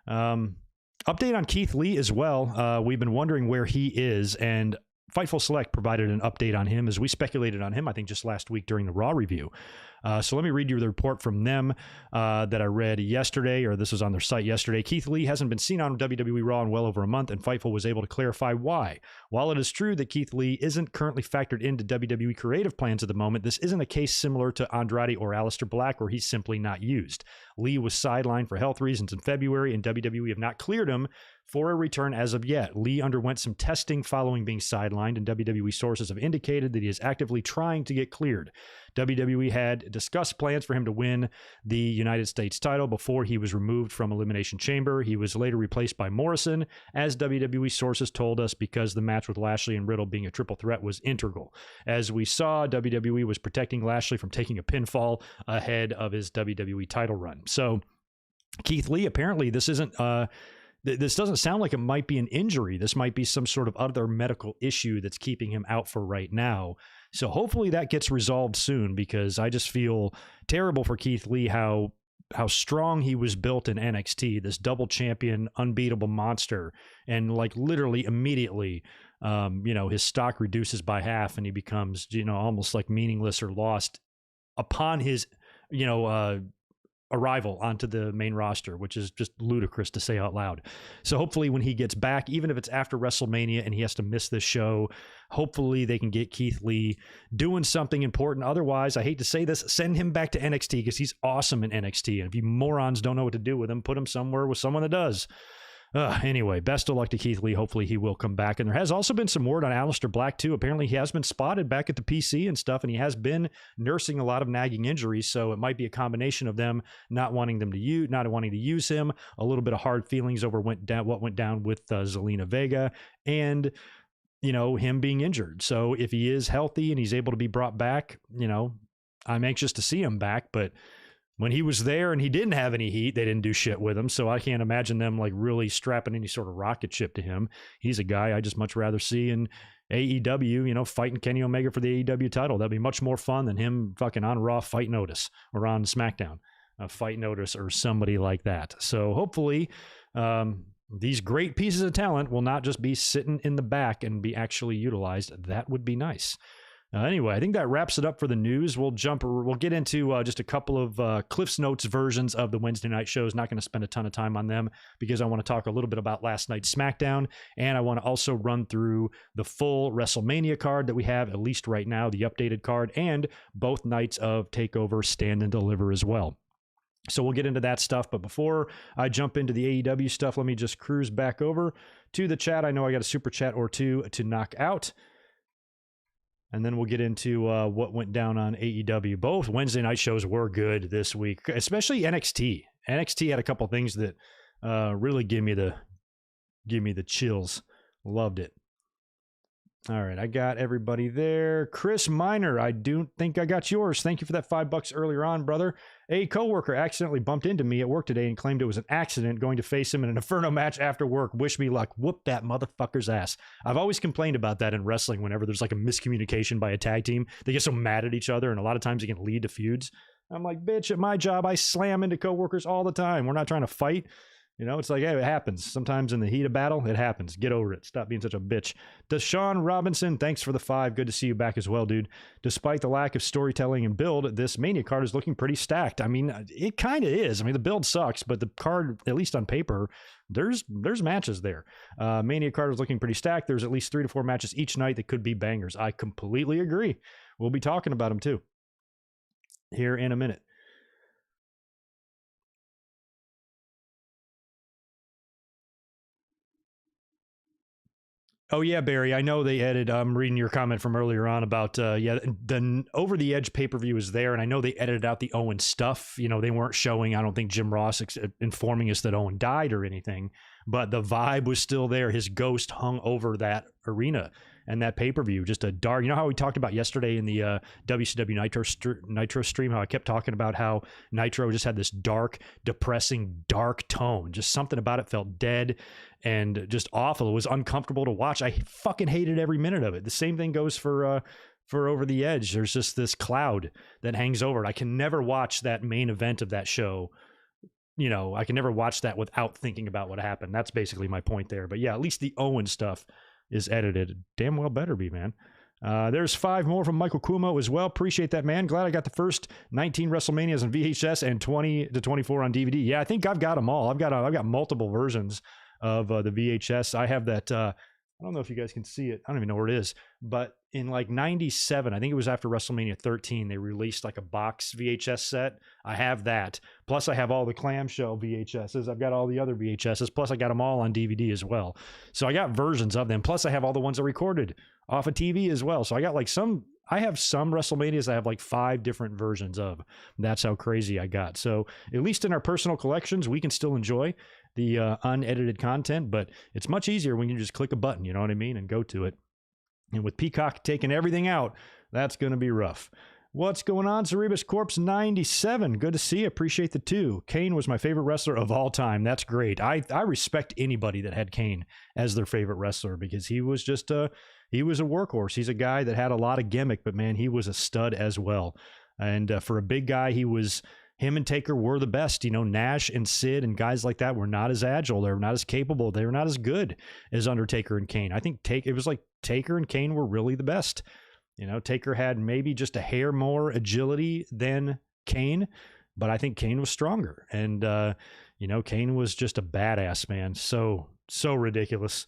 Update on Keith Lee as well. We've been wondering where he is, and Fightful Select provided an update on him as we speculated on him, I think, just last week during the Raw review. So let me read you the report from them that I read yesterday, or this was on their site yesterday. Keith Lee hasn't been seen on WWE Raw in well over a month, and Fightful was able to clarify why. While it is true that Keith Lee isn't currently factored into WWE creative plans at the moment, this isn't a case similar to Andrade or Aleister Black, where he's simply not used. Lee was sidelined for health reasons in February, and WWE have not cleared him for a return as of yet. Lee underwent some testing following being sidelined, and WWE sources have indicated that he is actively trying to get cleared. WWE had discussed plans for him to win the United States title before he was removed from Elimination Chamber. He was later replaced by Morrison, as WWE sources told us, because the match with Lashley and Riddle being a triple threat was integral. As we saw, WWE was protecting Lashley from taking a pinfall ahead of his WWE title run. So Keith Lee, apparently this isn't... This doesn't sound like it might be an injury. This might be some sort of other medical issue that's keeping him out for right now. So hopefully that gets resolved soon, because I just feel terrible for Keith Lee, how strong he was built in NXT, this double champion, unbeatable monster. And like literally immediately, his stock reduces by half and he becomes, almost like meaningless or lost upon his, arrival onto the main roster, which is just ludicrous to say out loud. So hopefully when he gets back, even if it's after WrestleMania and he has to miss this show, hopefully they can get Keith Lee doing something important. Otherwise, I hate to say this, send him back to NXT, because he's awesome in NXT. And if you morons don't know what to do with him, put him somewhere with someone that does. Anyway, best of luck to Keith Lee. Hopefully he will come back. And there has also been some word on Aleister Black too. Apparently he has been spotted back at the PC and stuff, and he has been nursing a lot of nagging injuries. So it might be a combination of them not wanting to use him, a little bit of hard feelings over what went down with Zelina Vega, and him being injured. So if he is healthy and he's able to be brought back, I'm anxious to see him back. But when he was there and he didn't have any heat, they didn't do shit with him. So I can't imagine them like really strapping any sort of rocket ship to him. He's a guy I just much rather see in AEW, fighting Kenny Omega for the AEW title. That'd be much more fun than him fucking on Raw fighting Otis, or on SmackDown fighting Otis, or somebody like that. So hopefully these great pieces of talent will not just be sitting in the back and be actually utilized. That would be nice. Anyway, I think that wraps it up for the news. We'll get into just a couple of Cliff's Notes versions of the Wednesday night shows. Not going to spend a ton of time on them, because I want to talk a little bit about last night's SmackDown, and I want to also run through the full WrestleMania card that we have, at least right now, the updated card, and both nights of TakeOver Stand and Deliver as well. So we'll get into that stuff. But before I jump into the AEW stuff, let me just cruise back over to the chat. I know I got a super chat or two to knock out. and then we'll get into what went down on AEW. Both Wednesday night shows were good this week, especially NXT. NXT had a couple things that really give me the chills. Loved it. All right, I got everybody there. Chris Miner, I do think I got yours. Thank you for that $5 earlier on, brother. A coworker accidentally bumped into me at work today and claimed it was an accident going to face him in an Inferno match after work. Wish me luck. Whoop that motherfucker's ass. I've always complained about that in wrestling whenever there's like a miscommunication by a tag team. They get so mad at each other, and a lot of times it can lead to feuds. I'm like, bitch, at my job, I slam into coworkers all the time. We're not trying to fight. You know, it's like, hey, it happens. Sometimes in the heat of battle, it happens. Get over it. Stop being such a bitch. Deshaun Robinson, thanks for the 5. Good to see you back as well, dude. Despite the lack of storytelling and build, this Mania card is looking pretty stacked. I mean, it kind of is. I mean, the build sucks, but the card, at least on paper, there's matches there. Mania card is looking pretty stacked. There's at least 3 to 4 matches each night that could be bangers. I completely agree. We'll be talking about them too here in a minute. Oh, yeah, Barry, I know they edited. I'm reading your comment from earlier on about, the Over the Edge pay-per-view is there, and I know they edited out the Owen stuff. You know, they weren't showing, I don't think, Jim Ross informing us that Owen died or anything, but the vibe was still there. His ghost hung over that arena and that pay-per-view, just a dark, you know how we talked about yesterday in the WCW Nitro stream, how I kept talking about how Nitro just had this dark, depressing, dark tone. Just something about it felt dead and just awful. It was uncomfortable to watch. I fucking hated every minute of it. The same thing goes for Over the Edge. There's just this cloud that hangs over it. I can never watch that main event of that show. You know, I can never watch that without thinking about what happened. That's basically my point there. But yeah, at least the Owen stuff is edited. Damn well better be, man. There's 5 more from Michael Kumo as well. Appreciate that, man. Glad I got the first 19 WrestleManias on VHS and 20 to 24 on DVD. Yeah, I think I've got them all. I've got multiple versions of the VHS. I have that. I don't know if you guys can see it. I don't even know where it is. But in like 97, I think it was after WrestleMania 13, they released like a box VHS set. I have that. Plus I have all the clamshell VHSs. I've got all the other VHSs. Plus I got them all on DVD as well. So I got versions of them. Plus I have all the ones I recorded off of TV as well. So I got I have some WrestleManias I have like 5 different versions of. That's how crazy I got. So at least in our personal collections, we can still enjoy the unedited content, but it's much easier when you just click a button, you know what I mean, and go to it. And with Peacock taking everything out, that's going to be rough. What's going on, Cerebus Corpse 97? Good to see you. Appreciate the 2. Kane was my favorite wrestler of all time. That's great. I respect anybody that had Kane as their favorite wrestler because he was just he was a workhorse. He's a guy that had a lot of gimmick, but man, he was a stud as well. And for a big guy, him and Taker were the best. You know, Nash and Sid and guys like that were not as agile. They were not as capable. They were not as good as Undertaker and Kane. I think it was like Taker and Kane were really the best. You know, Taker had maybe just a hair more agility than Kane, but I think Kane was stronger. And, you know, Kane was just a badass, man. So ridiculous.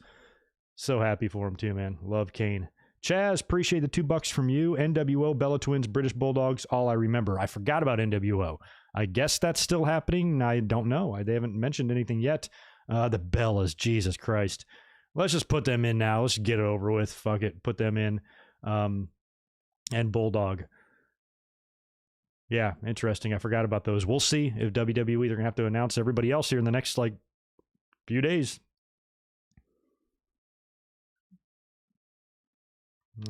So happy for him too, man. Love Kane. Chaz, appreciate the $2 from you. NWO, Bella Twins, British Bulldogs, all I remember. I forgot about NWO. I guess that's still happening. I don't know. They haven't mentioned anything yet. The Bellas, Jesus Christ. Let's just put them in now. Let's get it over with. Fuck it. Put them in. And Bulldog. Yeah, interesting. I forgot about those. We'll see if WWE, they're going to have to announce everybody else here in the next, few days.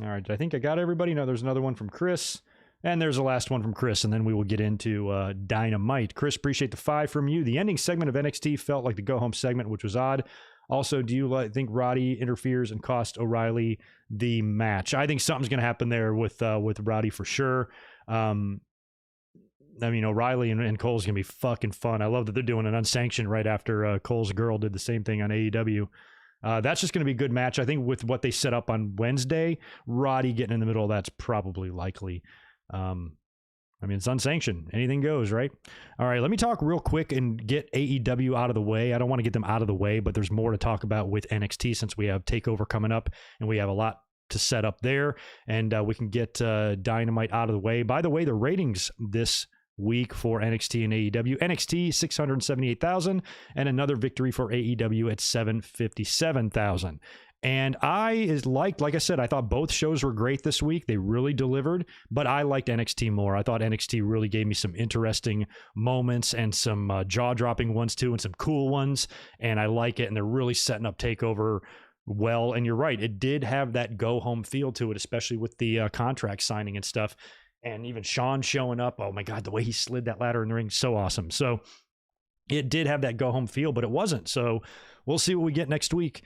All right, I think I got everybody. No, there's another one from Chris. And there's the last one from Chris, and then we will get into Dynamite. Chris, appreciate the 5 from you. The ending segment of NXT felt like the go-home segment, which was odd. Also, do you think Roddy interferes and cost O'Reilly the match? I think something's going to happen there with Roddy for sure. I mean, O'Reilly and Cole's going to be fucking fun. I love that they're doing an unsanctioned right after Cole's girl did the same thing on AEW. That's just going to be a good match. I think with what they set up on Wednesday, Roddy getting in the middle, that's probably likely. I mean, it's unsanctioned. Anything goes, right? All right, let me talk real quick and get AEW out of the way. I don't want to get them out of the way, but there's more to talk about with NXT since we have TakeOver coming up, and we have a lot to set up there, and we can get Dynamite out of the way. By the way, the ratings this week for NXT and AEW. NXT, 678,000, and another victory for AEW at 757,000. And like I said, I thought both shows were great this week. They really delivered, but I liked NXT more. I thought NXT really gave me some interesting moments and some jaw-dropping ones too, and some cool ones. And I like it. And they're really setting up TakeOver well. And you're right, it did have that go-home feel to it, especially with the contract signing and stuff. And even Sean showing up. Oh my God, the way he slid that ladder in the ring, so awesome. So it did have that go-home feel, but it wasn't. So we'll see what we get next week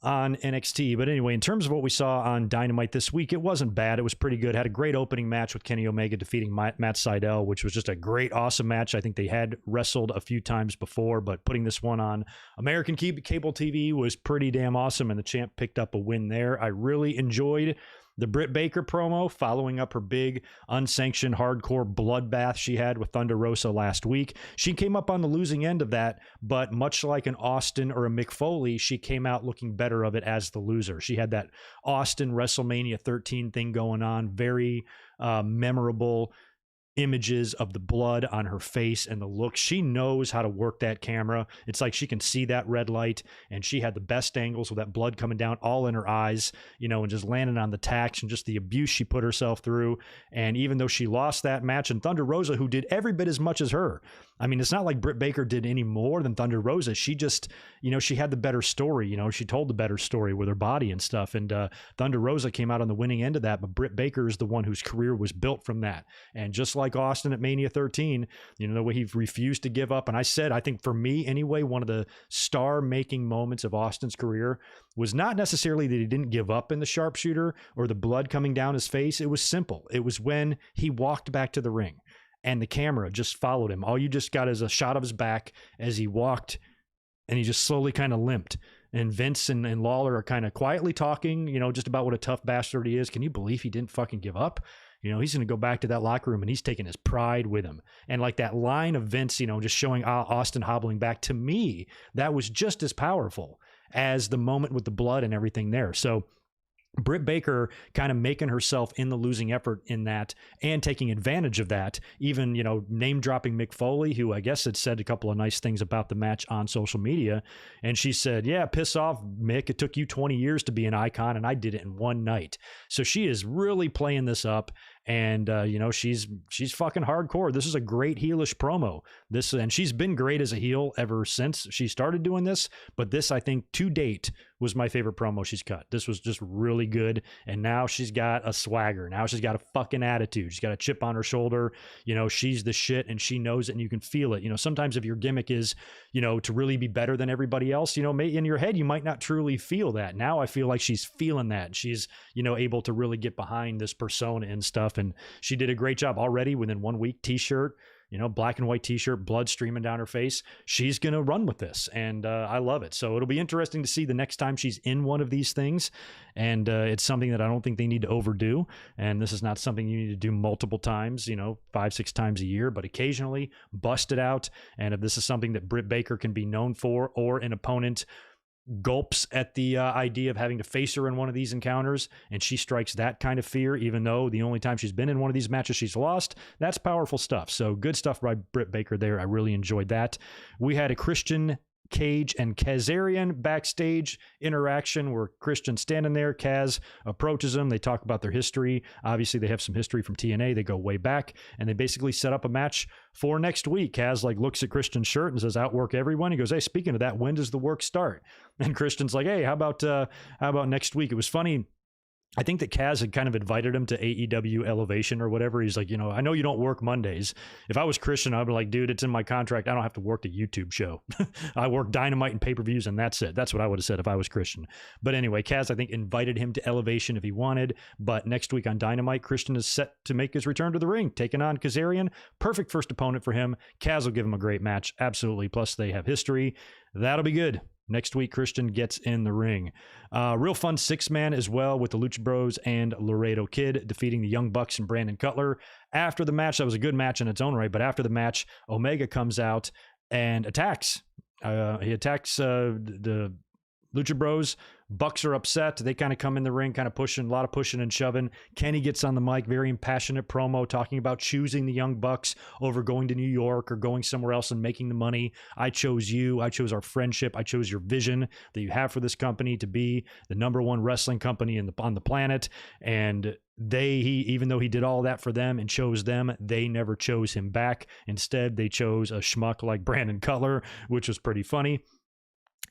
on NXT. But anyway, in terms of what we saw on Dynamite this week, it wasn't bad. It was pretty good. Had a great opening match with Kenny Omega defeating Matt Sydal, which was just a great, awesome match. I think they had wrestled a few times before, but putting this one on American cable TV was pretty damn awesome, and the champ picked up a win there. I really enjoyed the Britt Baker promo following up her big unsanctioned hardcore bloodbath she had with Thunder Rosa last week. She came up on the losing end of that, but much like an Austin or a Mick Foley, she came out looking better of it as the loser. She had that Austin WrestleMania 13 thing going on, very memorable images of the blood on her face and the look. She knows how to work that camera. It's like she can see that red light, and she had the best angles with that blood coming down all in her eyes, and just landing on the tacks and just the abuse she put herself through. And even though she lost that match, and Thunder Rosa, who did every bit as much as her, I mean, it's not like Britt Baker did any more than Thunder Rosa. She just, she had the better story. She told the better story with her body and stuff. And Thunder Rosa came out on the winning end of that, but Britt Baker is the one whose career was built from that. And just like Austin at Mania 13, the way he refused to give up. And I said, I think for me anyway, one of the star-making moments of Austin's career was not necessarily that he didn't give up in the sharpshooter or the blood coming down his face. It was simple. It was when he walked back to the ring and the camera just followed him. All you just got is a shot of his back as he walked, and he just slowly kind of limped. And Vince and Lawler are kind of quietly talking, just about what a tough bastard he is. Can you believe he didn't fucking give up? He's going to go back to that locker room, and he's taking his pride with him. And like that line of Vince, just showing Austin hobbling back, to me, that was just as powerful as the moment with the blood and everything there. So Britt Baker kind of making herself in the losing effort in that and taking advantage of that, even, name dropping Mick Foley, who I guess had said a couple of nice things about the match on social media. And she said, yeah, piss off, Mick. It took you 20 years to be an icon, and I did it in one night. So she is really playing this up. And, she's fucking hardcore. This is a great heelish promo. And she's been great as a heel ever since she started doing this. But this, I think, to date, was my favorite promo she's cut. This was just really good. And now she's got a swagger. Now she's got a fucking attitude. She's got a chip on her shoulder. She's the shit, and she knows it, and you can feel it. Sometimes if your gimmick is, to really be better than everybody else, in your head, you might not truly feel that. Now I feel like she's feeling that. She's, able to really get behind this persona and stuff. And she did a great job already within 1 week. T-shirt, black and white T-shirt, blood streaming down her face. She's going to run with this, and I love it. So it'll be interesting to see the next time she's in one of these things. And it's something that I don't think they need to overdo. And this is not something you need to do multiple times, 5-6 times a year, but occasionally bust it out. And if this is something that Britt Baker can be known for, or an opponent gulps at the idea of having to face her in one of these encounters, and she strikes that kind of fear, even though the only time she's been in one of these matches she's lost, that's powerful stuff. So good stuff by Britt Baker there. I really enjoyed that. We had a Christian Cage and Kazarian backstage interaction where Christian's standing there. Kaz approaches him. They talk about their history. Obviously, they have some history from TNA. They go way back, and they basically set up a match for next week. Kaz looks at Christian's shirt and says, "Outwork everyone." He goes, "Hey, speaking of that, when does the work start?" And Christian's like, "Hey, how about next week?" It was funny. I think that Kaz had kind of invited him to AEW Elevation or whatever. He's like, I know you don't work Mondays. If I was Christian, I'd be like, dude, it's in my contract. I don't have to work the YouTube show. I work Dynamite and pay-per-views, and that's it. That's what I would have said if I was Christian. But anyway, Kaz, I think, invited him to Elevation if he wanted. But next week on Dynamite, Christian is set to make his return to the ring, taking on Kazarian. Perfect first opponent for him. Kaz will give him a great match. Absolutely. Plus, they have history. That'll be good. Next week, Christian gets in the ring. Real fun 6-man as well with the Lucha Bros and Laredo Kid defeating the Young Bucks and Brandon Cutler. After the match, that was a good match in its own right, but after the match, Omega comes out and attacks. He attacks the Lucha Bros, Bucks are upset. They kind of come in the ring, kind of pushing, a lot of pushing and shoving. Kenny gets on the mic, very impassionate promo, talking about choosing the Young Bucks over going to New York or going somewhere else and making the money. I chose you. I chose our friendship. I chose your vision that you have for this company to be the #1 wrestling company on the planet. And even though he did all that for them and chose them, they never chose him back. Instead, they chose a schmuck like Brandon Cutler, which was pretty funny.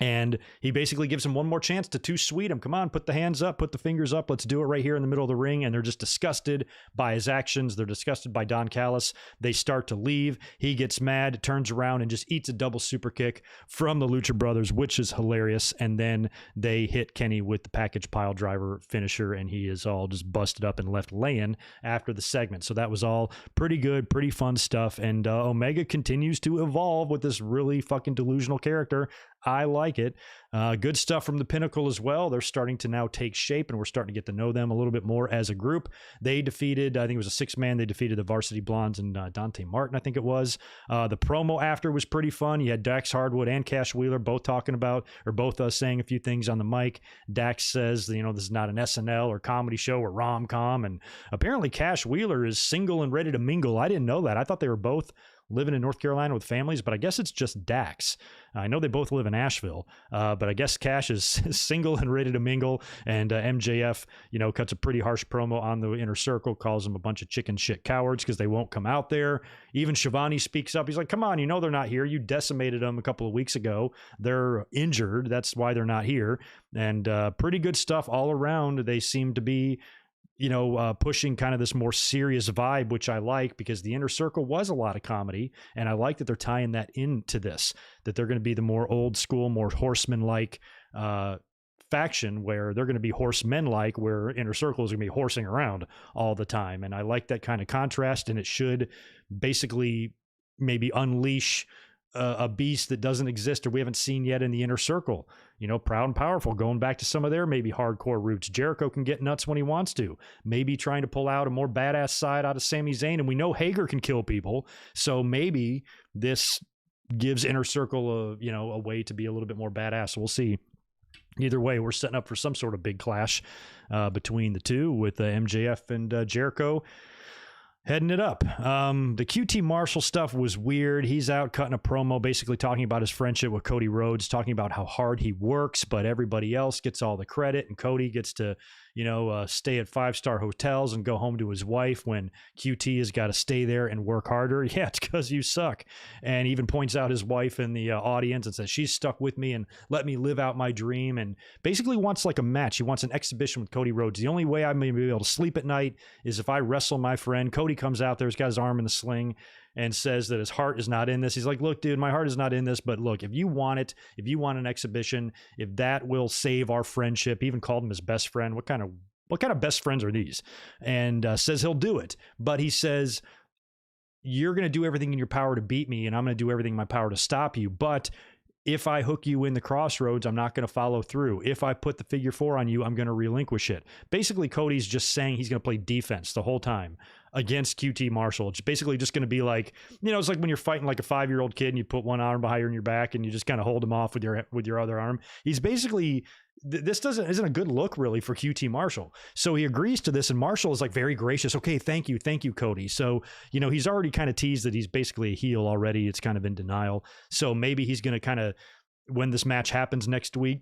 And he basically gives him one more chance to too sweet him. Come on, put the hands up, put the fingers up. Let's do it right here in the middle of the ring. And they're just disgusted by his actions. They're disgusted by Don Callis. They start to leave. He gets mad, turns around, and just eats a double super kick from the Lucha Brothers, which is hilarious. And then they hit Kenny with the package pile driver finisher, and he is all just busted up and left laying after the segment. So that was all pretty good, pretty fun stuff. And Omega continues to evolve with this really fucking delusional character. I like it. Good stuff from the Pinnacle as well. They're starting to now take shape, and we're starting to get to know them a little bit more as a group. They defeated, I think it was a 6-man, they defeated the Varsity Blondes and Dante Martin, I think it was. The promo after was pretty fun. You had Dax Hardwood and Cash Wheeler both talking about, or both saying a few things on the mic. Dax says, this is not an SNL or comedy show or rom-com, and apparently Cash Wheeler is single and ready to mingle. I didn't know that. I thought they were both living in North Carolina with families, but I guess it's just Dax. I know they both live in Asheville, but I guess Cash is single and ready to mingle. And MJF, cuts a pretty harsh promo on the Inner Circle, calls them a bunch of chicken shit cowards because they won't come out there. Even Shivani speaks up. He's like, come on, they're not here. You decimated them a couple of weeks ago. They're injured. That's why they're not here. And pretty good stuff all around. They seem to be pushing kind of this more serious vibe, which I like because the Inner Circle was a lot of comedy. And I like that they're tying that into this, that they're going to be the more old school, more horseman-like faction where they're going to be horsemen-like, where Inner Circle is going to be horsing around all the time. And I like that kind of contrast, and it should basically maybe unleash a beast that doesn't exist or we haven't seen yet in the Inner Circle. Proud and powerful, going back to some of their maybe hardcore roots. Jericho can get nuts when he wants to. Maybe trying to pull out a more badass side out of Sami Zayn. And we know Hager can kill people. So maybe this gives Inner Circle a way to be a little bit more badass. So we'll see. Either way, we're setting up for some sort of big clash between the two with MJF and Jericho heading it up. The QT Marshall stuff was weird. He's out cutting a promo, basically talking about his friendship with Cody Rhodes, talking about how hard he works, but everybody else gets all the credit, and Cody gets to, stay at 5-star hotels and go home to his wife when QT has got to stay there and work harder. Yeah, it's because you suck. And even points out his wife in the audience and says, she's stuck with me and let me live out my dream, and basically wants like a match. He wants an exhibition with Cody Rhodes. The only way I'm going to be able to sleep at night is if I wrestle my friend. Cody comes out there, he's got his arm in the sling and says that his heart is not in this. He's like, look, dude, my heart is not in this, but look, if you want it, if you want an exhibition, if that will save our friendship, he even called him his best friend. What kind of best friends are these? And says he'll do it. But he says, you're going to do everything in your power to beat me, and I'm going to do everything in my power to stop you. But if I hook you in the crossroads, I'm not going to follow through. If I put the figure 4 on you, I'm going to relinquish it. Basically, Cody's just saying he's going to play defense the whole time against QT Marshall. It's basically just going to be like, it's like when you're fighting like a 5-year-old kid and you put one arm behind your back and you just kind of hold him off with your other arm. He's basically, this isn't a good look really for QT Marshall. So he agrees to this, and Marshall is like very gracious. Okay, thank you, Cody. So, he's already kind of teased that he's basically a heel already. It's kind of in denial. So maybe he's going to kind of, when this match happens next week,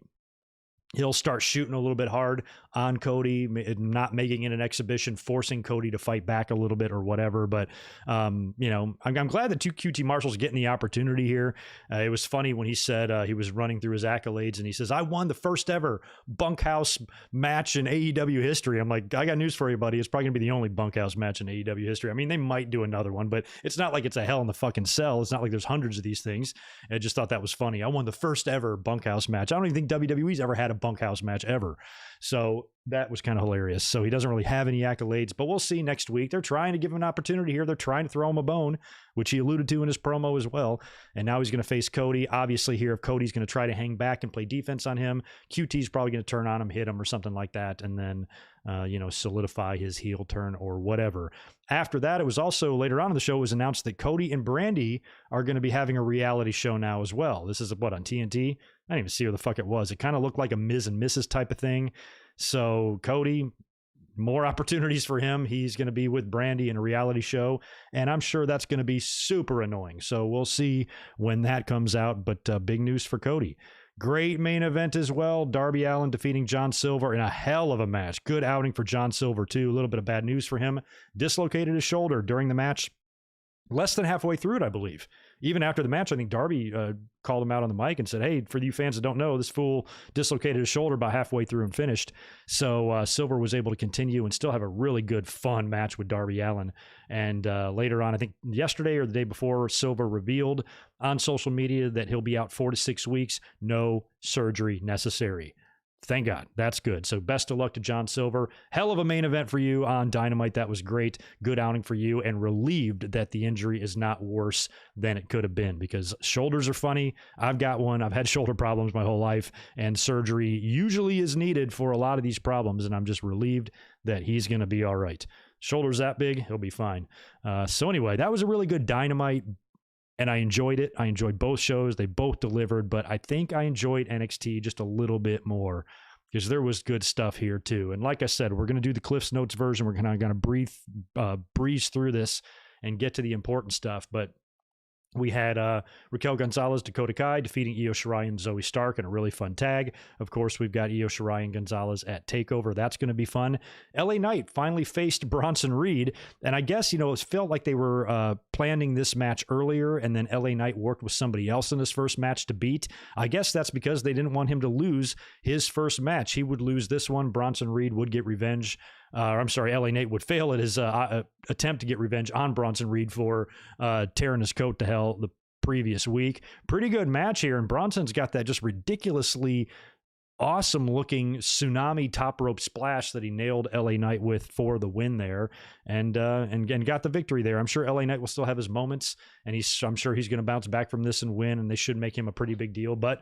he'll start shooting a little bit hard on Cody, not making it an exhibition, forcing Cody to fight back a little bit or whatever. But, I'm glad that QT Marshall's getting the opportunity here. It was funny when he said he was running through his accolades and he says, I won the first ever bunkhouse match in AEW history. I'm like, I got news for you, buddy. It's probably gonna be the only bunkhouse match in AEW history. I mean, they might do another one, but it's not like it's a Hell in the fucking Cell. It's not like there's hundreds of these things. I just thought that was funny. I won the first ever bunkhouse match. I don't even think WWE's ever had a bunkhouse match ever. So That was kind of hilarious. So he doesn't really have any accolades, but we'll see next week. They're trying to give him an opportunity here. They're trying to throw him a bone, which he alluded to in his promo as well. And now he's going to face Cody. Obviously here, if Cody's going to try to hang back and play defense on him, QT's probably going to turn on him, hit him or something like that. And then, solidify his heel turn or whatever. After that, it was also later on in the show, it was announced that Cody and Brandy are going to be having a reality show now as well. This is what, on TNT? I didn't even see where the fuck it was. It kind of looked like a Ms. and Mrs. type of thing. So Cody, more opportunities for him. He's going to be with Brandy in a reality show, and I'm sure that's going to be super annoying. So we'll see when that comes out, but big news for Cody. Great main event as well. Darby Allin defeating John Silver in a hell of a match. Good outing for John Silver, too. A little bit of bad news for him. Dislocated his shoulder during the match. Less than halfway through it, I believe. Even after the match, I think Darby called him out on the mic and said, hey, for you fans that don't know, this fool dislocated his shoulder about halfway through and finished. So Silver was able to continue and still have a really good, fun match with Darby Allin. And later on, I think yesterday or the day before, Silver revealed on social media that he'll be out 4 to 6 weeks, no surgery necessary. Thank God. That's good. So best of luck to John Silver. Hell of a main event for you on Dynamite. That was great. Good outing for you, and relieved that the injury is not worse than it could have been, because shoulders are funny. I've got one. I've had shoulder problems my whole life, and surgery usually is needed for a lot of these problems, and I'm just relieved that he's going to be all right. Shoulders that big, he'll be fine. So anyway, that was a really good Dynamite, and I enjoyed it. I enjoyed both shows. They both delivered, but I think I enjoyed NXT just a little bit more because there was good stuff here too. And like I said, we're going to do the Cliff's Notes version. We're going to breeze through this and get to the important stuff. But we had Raquel Gonzalez, Dakota Kai defeating Io Shirai and Zoe Stark in a really fun tag. Of course, we've got Io Shirai and Gonzalez at TakeOver. That's going to be fun. LA Knight finally faced Bronson Reed. And I guess, it felt like they were planning this match earlier, and then LA Knight worked with somebody else in his first match to beat. I guess that's because they didn't want him to lose his first match. He would lose this one. Bronson Reed would get revenge. LA Knight would fail at his attempt to get revenge on Bronson Reed for tearing his coat to hell the previous week. Pretty good match here, and Bronson's got that just ridiculously awesome looking tsunami top rope splash that he nailed LA Knight with for the win there, and got the victory there. I'm sure LA Knight will still have his moments, and I'm sure he's going to bounce back from this and win, and they should make him a pretty big deal. But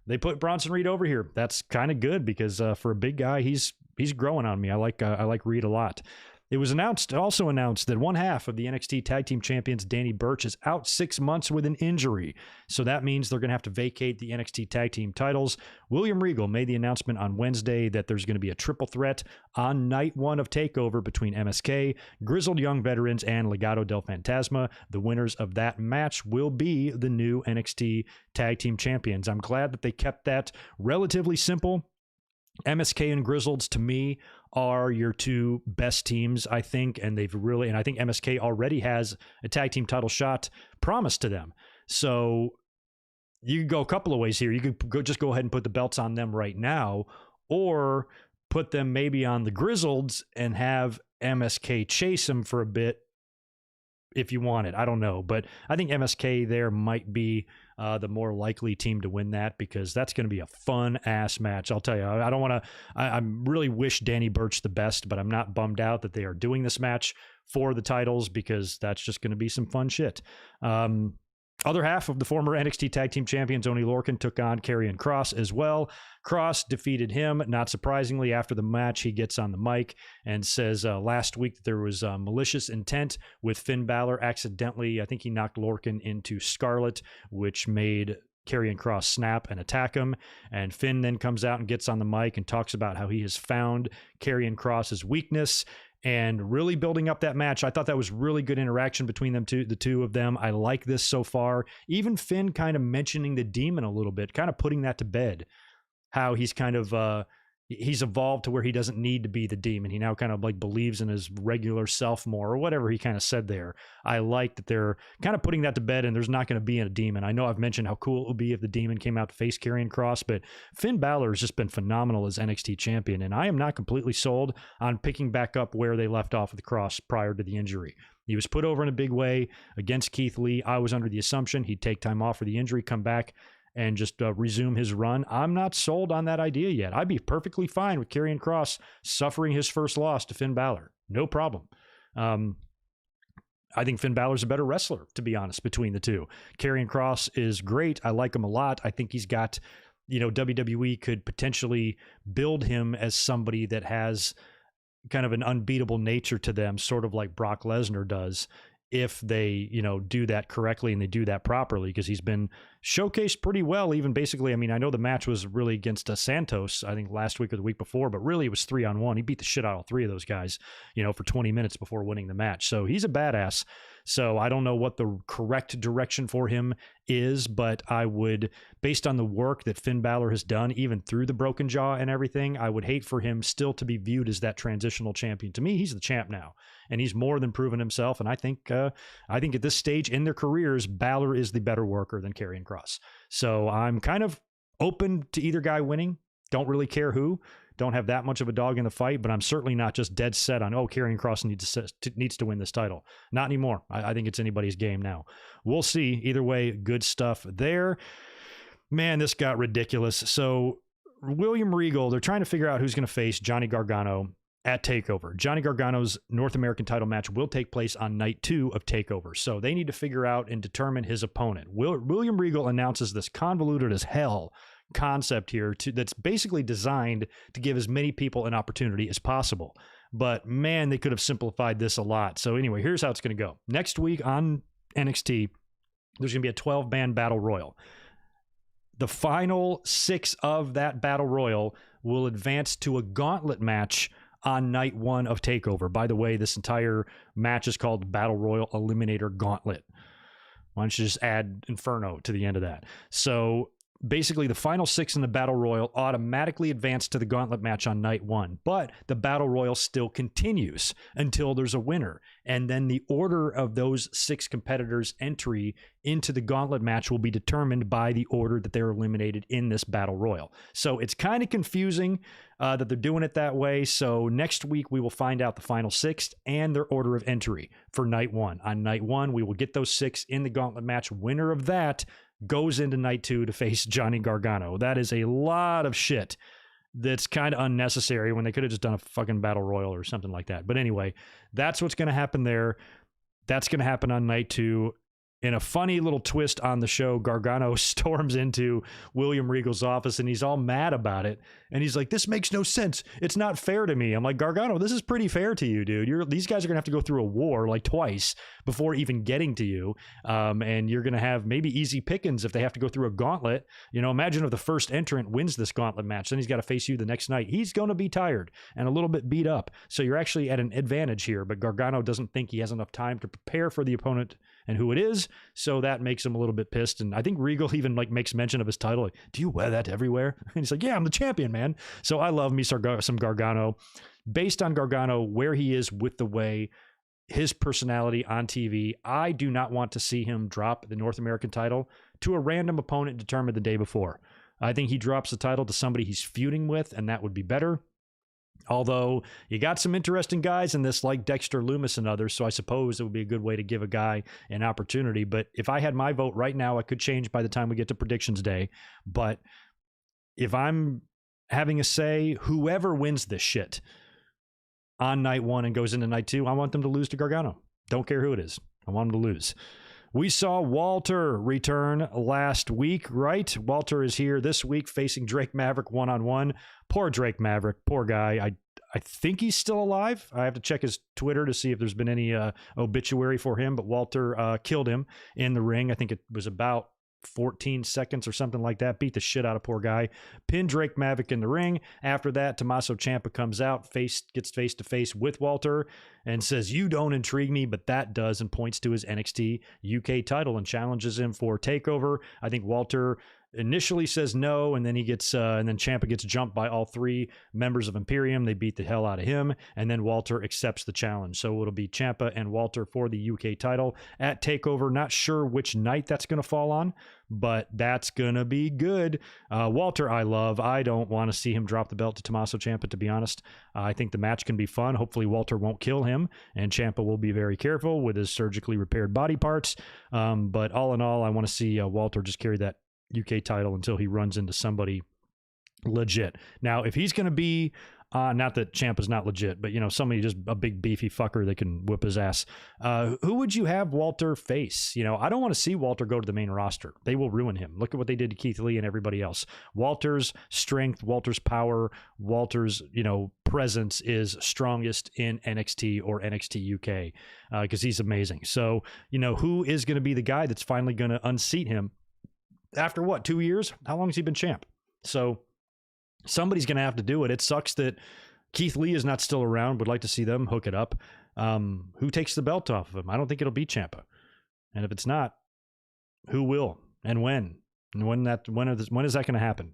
they put Bronson Reed over here. That's kind of good because for a big guy, he's growing on me. I like Reed a lot. It was also announced that one half of the NXT Tag Team Champions, Danny Burch, is out 6 months with an injury. So that means they're going to have to vacate the NXT Tag Team titles. William Regal made the announcement on Wednesday that there's going to be a triple threat on night one of TakeOver between MSK, Grizzled Young Veterans, and Legado del Fantasma. The winners of that match will be the new NXT Tag Team Champions. I'm glad that they kept that relatively simple. MSK and Grizzleds, to me, are your two best teams, I think, and I think MSK already has a tag team title shot promised to them. So you could go a couple of ways here. You could just go ahead and put the belts on them right now, or put them maybe on the Grizzleds and have MSK chase them for a bit if you want it. I don't know, but I think MSK there might be the more likely team to win that, because that's going to be a fun ass match. I'll tell you, I really wish Danny Burch the best, but I'm not bummed out that they are doing this match for the titles, because that's just going to be some fun shit. Other half of the former NXT Tag Team Champions, Oney Lorcan, took on Karrion Kross as well. Kross defeated him. Not surprisingly, after the match, he gets on the mic and says last week that there was malicious intent with Finn Balor accidentally. I think he knocked Lorcan into Scarlet, which made Karrion Kross snap and attack him. And Finn then comes out and gets on the mic and talks about how he has found Karrion Kross's weakness, and really building up that match. I thought that was really good interaction between them two, the two of them. I like this so far. Even Finn kind of mentioning the demon a little bit, kind of putting that to bed, how he's kind of he's evolved to where he doesn't need to be the demon. He now kind of like believes in his regular self more, or whatever he kind of said there. I like that they're kind of putting that to bed, and there's not going to be a demon. I know I've mentioned how cool it would be if the demon came out to face Karrion Kross, but Finn Balor has just been phenomenal as NXT champion, and I am not completely sold on picking back up where they left off with Kross prior to the injury. He was put over in a big way against Keith Lee. I was under the assumption he'd take time off for the injury, come back and just resume his run. I'm not sold on that idea yet. I'd be perfectly fine with Karrion Kross suffering his first loss to Finn Balor. No problem. I think Finn Balor's a better wrestler, to be honest, between the two. Karrion Kross is great. I like him a lot. I think he's got, WWE could potentially build him as somebody that has kind of an unbeatable nature to them, sort of like Brock Lesnar does, if they, do that correctly and they do that properly, because he's been showcased pretty well, even basically. I mean, I know the match was really against Santos, I think last week or the week before, but really it was 3-on-1. He beat the shit out of all three of those guys, for 20 minutes before winning the match. So he's a badass. So I don't know what the correct direction for him is, but I would, based on the work that Finn Balor has done, even through the broken jaw and everything, I would hate for him still to be viewed as that transitional champion. To me, he's the champ now, and he's more than proven himself. And I think at this stage in their careers, Balor is the better worker than Karrion Kross. So I'm kind of open to either guy winning. Don't really care who. Don't have that much of a dog in the fight, but I'm certainly not just dead set on, Karrion Kross needs to win this title. Not anymore. I think it's anybody's game now. We'll see. Either way, good stuff there. Man, this got ridiculous. So William Regal, they're trying to figure out who's going to face Johnny Gargano at TakeOver. Johnny Gargano's North American title match will take place on night 2 of TakeOver. So they need to figure out and determine his opponent. William Regal announces this convoluted as hell concept here that's basically designed to give as many people an opportunity as possible. But man, they could have simplified this a lot. So anyway, here's how it's going to go. Next week on NXT, there's going to be a 12-man battle royal. The final 6 of that battle royal will advance to a gauntlet match on night 1 of TakeOver. By the way, this entire match is called Battle Royal Eliminator Gauntlet. Why don't you just add Inferno to the end of that? So basically, the final 6 in the Battle Royal automatically advance to the gauntlet match on night 1, but the Battle Royal still continues until there's a winner. And then the order of those 6 competitors' entry into the gauntlet match will be determined by the order that they're eliminated in this Battle Royal. So it's kind of confusing that they're doing it that way. So next week, we will find out the final 6 and their order of entry for night 1. On night 1, we will get those 6 in the gauntlet match. Winner of that goes into night 2 to face Johnny Gargano. That is a lot of shit that's kind of unnecessary when they could have just done a fucking battle royal or something like that. But anyway, that's what's going to happen there. That's going to happen on night 2. In a funny little twist on the show, Gargano storms into William Regal's office and he's all mad about it. And he's like, this makes no sense. It's not fair to me. I'm like, Gargano, this is pretty fair to you, dude. These guys are going to have to go through a war like twice before even getting to you. And you're going to have maybe easy pickings if they have to go through a gauntlet. Imagine if the first entrant wins this gauntlet match, then he's got to face you the next night. He's going to be tired and a little bit beat up. So you're actually at an advantage here, but Gargano doesn't think he has enough time to prepare for the opponent and who it is. So that makes him a little bit pissed. And I think Regal even makes mention of his title. Like, do you wear that everywhere? And he's like, yeah, I'm the champion, man. So I love me some Gargano. Based on Gargano, where he is with the way his personality on TV, I do not want to see him drop the North American title to a random opponent determined the day before. I think he drops the title to somebody he's feuding with, and that would be better. Although you got some interesting guys in this like Dexter Lumis and others, so I suppose it would be a good way to give a guy an opportunity. But if I had my vote right now, it could change by the time we get to predictions day. But if I'm having a say, whoever wins this shit on night 1 and goes into night 2, I want them to lose to Gargano. Don't care who it is. I want them to lose. We saw Walter return last week, right? Walter is here this week facing Drake Maverick one-on-one. Poor Drake Maverick. Poor guy. I think he's still alive. I have to check his Twitter to see if there's been any obituary for him, but Walter killed him in the ring. I think it was about 14 seconds or something like that. Beat the shit out of poor guy. Pinned Drake Maverick in the ring. After that, Tommaso Ciampa comes out, gets face to face with Walter and says, you don't intrigue me, but that does, and points to his NXT UK title and challenges him for TakeOver. I think Walter initially says no, and then Ciampa gets jumped by all 3 members of Imperium. They beat the hell out of him, and then Walter accepts the challenge. So it'll be Ciampa and Walter for the UK title at TakeOver. Not sure which night that's going to fall on, but that's going to be good. Walter, I love. I don't want to see him drop the belt to Tommaso Ciampa, to be honest. I think the match can be fun. Hopefully Walter won't kill him, and Ciampa will be very careful with his surgically repaired body parts. But all in all, I want to see Walter just carry that UK title until he runs into somebody legit. Now, if he's going to be, not that Ciampa's not legit, but, you know, somebody just a big beefy fucker that can whip his ass, who would you have Walter face? You know, I don't want to see Walter go to the main roster. They will ruin him. Look at what they did to Keith Lee and everybody else. Walter's strength, Walter's power, Walter's, you know, presence is strongest in NXT or NXT UK because he's amazing. So, you know, who is going to be the guy that's finally going to unseat him after what, 2 years? How long has he been champ? So somebody's going to have to do it. It sucks that Keith Lee is not still around. Would like to see them hook it up. Who takes the belt off of him? I don't think it'll be Ciampa. And if it's not, who will and when? And when is that going to happen?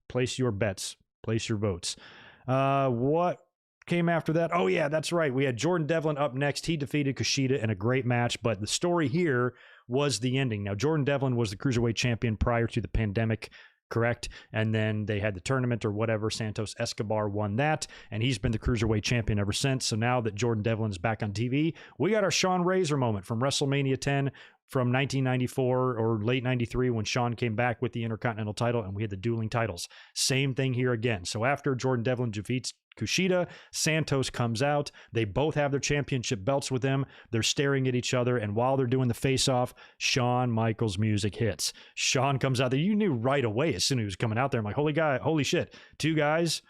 Place your bets. Place your votes. What came after that? Oh, yeah, that's right. We had Jordan Devlin up next. He defeated Kushida in a great match, but the story here was the ending. Now, Jordan Devlin was the Cruiserweight champion prior to the pandemic, correct? And then they had the tournament or whatever. Santos Escobar won that, and he's been the Cruiserweight champion ever since. So now that Jordan Devlin is back on TV, we got our Shawn Razor moment from WrestleMania 10 from 1994 or late 93 when Shawn came back with the Intercontinental title and we had the dueling titles. Same thing here again. So after Jordan Devlin defeats Kushida, Santos comes out. They both have their championship belts with them. They're staring at each other, and while they're doing the face-off, Shawn Michaels music hits. Shawn comes out there. You knew right away as soon as he was coming out there. I'm like, holy shit. Two guys.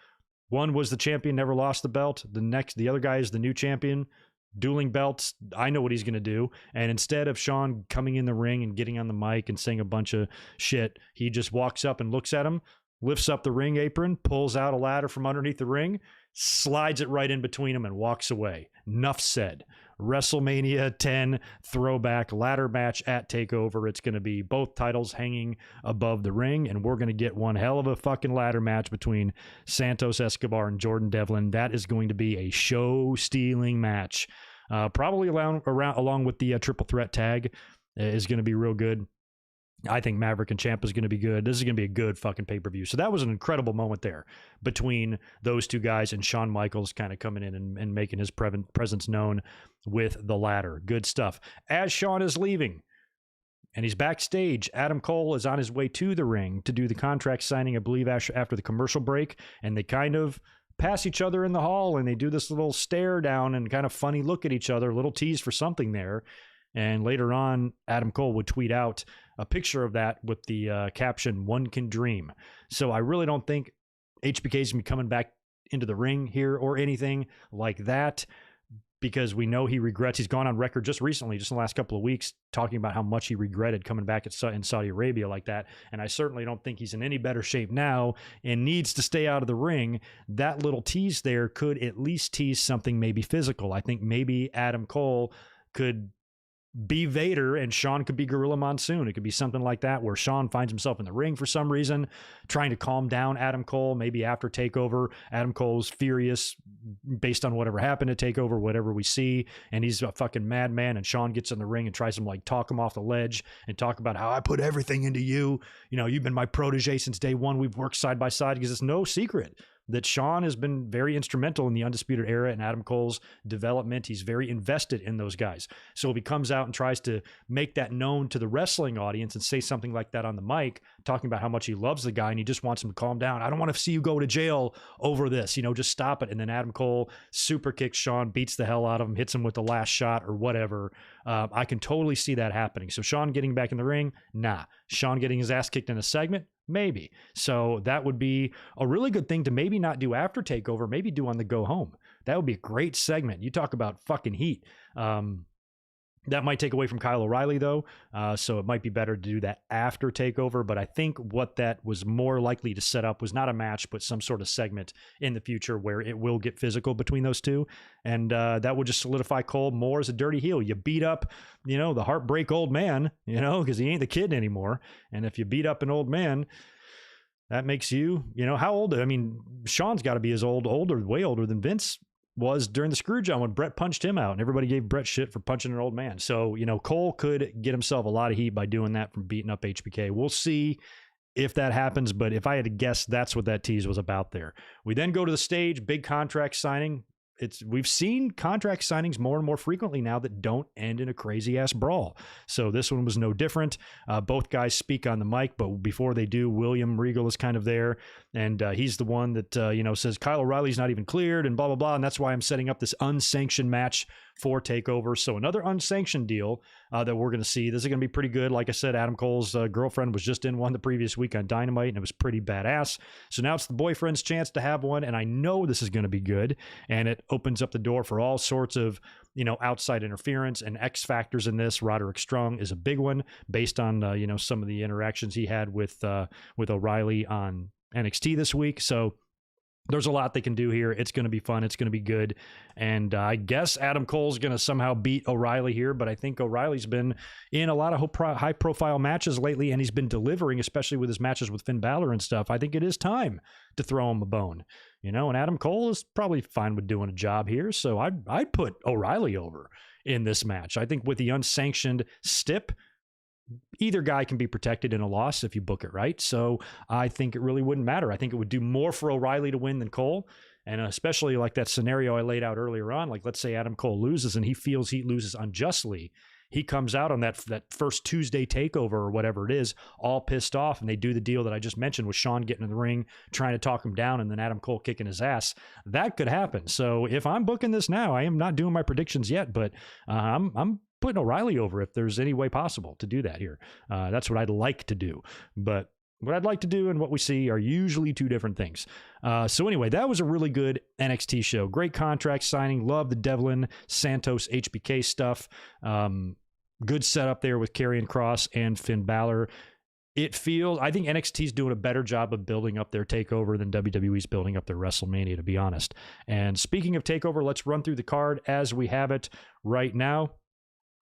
One was the champion, never lost the belt. The other guy is the new champion. Dueling belts, I know what he's going to do. And instead of Shawn coming in the ring and getting on the mic and saying a bunch of shit, he just walks up and looks at him, lifts up the ring apron, pulls out a ladder from underneath the ring, slides it right in between them and walks away. Nuff said. WrestleMania 10 throwback ladder match at TakeOver. It's going to be both titles hanging above the ring, and we're going to get one hell of a fucking ladder match between Santos Escobar and Jordan Devlin. That is going to be a show-stealing match. Probably along with the triple threat tag is going to be real good. I think Maverick and Ciampa is going to be good. This is going to be a good fucking pay-per-view. So that was an incredible moment there between those two guys and Shawn Michaels kind of coming in and making his presence known with the ladder. Good stuff. As Shawn is leaving and he's backstage, Adam Cole is on his way to the ring to do the contract signing, I believe, after the commercial break. And they kind of pass each other in the hall and they do this little stare down and kind of funny look at each other, a little tease for something there. And later on, Adam Cole would tweet out a picture of that with the caption, "One can dream." So I really don't think HBK is going to be coming back into the ring here or anything like that, because we know he regrets. He's gone on record just recently, just in the last couple of weeks, talking about how much he regretted coming back in Saudi Arabia like that. And I certainly don't think he's in any better shape now and needs to stay out of the ring. That little tease there could at least tease something maybe physical. I think maybe Adam Cole could be Vader and Shawn could be Gorilla Monsoon. It could be something like that where Shawn finds himself in the ring for some reason, trying to calm down Adam Cole. Maybe after TakeOver, Adam Cole's furious based on whatever happened at TakeOver, whatever we see, and he's a fucking madman, and Shawn gets in the ring and tries to like talk him off the ledge and talk about how I put everything into you. You know, you've been my protege since day one. We've worked side by side, because it's no secret that Shawn has been very instrumental in the Undisputed Era and Adam Cole's development. He's very invested in those guys. So if he comes out and tries to make that known to the wrestling audience and say something like that on the mic, talking about how much he loves the guy and he just wants him to calm down. I don't want to see you go to jail over this, you know, just stop it. And then Adam Cole super kicks Shawn, beats the hell out of him, hits him with the last shot or whatever. I can totally see that happening. So Shawn getting back in the ring, nah. Shawn getting his ass kicked in a segment, maybe. So that would be a really good thing to maybe not do after TakeOver, maybe do on the go home. That would be a great segment. You talk about fucking heat. That might take away from Kyle O'Reilly, though, so it might be better to do that after TakeOver. But I think what that was more likely to set up was not a match, but some sort of segment in the future where it will get physical between those two. And that would just solidify Cole more as a dirty heel. You beat up, you know, the heartbreak old man, you know, because he ain't the kid anymore. And if you beat up an old man, that makes you, you know, how old? I mean, Shawn's got to be as way older than Vince was during the Screwjob when Brett punched him out, and everybody gave Brett shit for punching an old man. So, you know, Cole could get himself a lot of heat by doing that from beating up HBK. We'll see if that happens, but if I had to guess, that's what that tease was about there. We then go to the stage, big contract signing. we've seen contract signings more and more frequently now that don't end in a crazy ass brawl. So this one was no different. Both guys speak on the mic, but before they do, William Regal is kind of there, and he's the one that says Kyle O'Reilly's not even cleared and blah blah blah, and that's why I'm setting up this unsanctioned match for TakeOver. So another unsanctioned deal that we're going to see. This is going to be pretty good. Like I said, Adam Cole's girlfriend was just in one the previous week on Dynamite, and it was pretty badass. So now it's the boyfriend's chance to have one, and I know this is going to be good, and it opens up the door for all sorts of outside interference and X factors in this. Roderick Strong is a big one based on some of the interactions he had with O'Reilly on NXT this week. So there's a lot they can do here. It's going to be fun. It's going to be good. And I guess Adam Cole's going to somehow beat O'Reilly here, but I think O'Reilly's been in a lot of high-profile matches lately, and he's been delivering, especially with his matches with Finn Balor and stuff. I think it is time to throw him a bone. And Adam Cole is probably fine with doing a job here, so I'd put O'Reilly over in this match. I think with the unsanctioned stip, either guy can be protected in a loss if you book it right. So I think it really wouldn't matter. I think it would do more for O'Reilly to win than Cole. And especially like that scenario I laid out earlier on, like let's say Adam Cole loses and he feels he loses unjustly. He comes out on that first Tuesday takeover or whatever it is, all pissed off, and they do the deal that I just mentioned with Shawn getting in the ring, trying to talk him down, and then Adam Cole kicking his ass. That could happen. So if I'm booking this now, I am not doing my predictions yet, but I'm putting O'Reilly over if there's any way possible to do that here. That's what I'd like to do. But what I'd like to do and what we see are usually two different things. So anyway, that was a really good NXT show. Great contract signing. Love the Devlin Santos HBK stuff. Good setup there with Karrion Kross and Finn Balor. I think NXT's doing a better job of building up their TakeOver than WWE's building up their WrestleMania, to be honest. And speaking of TakeOver, let's run through the card as we have it right now.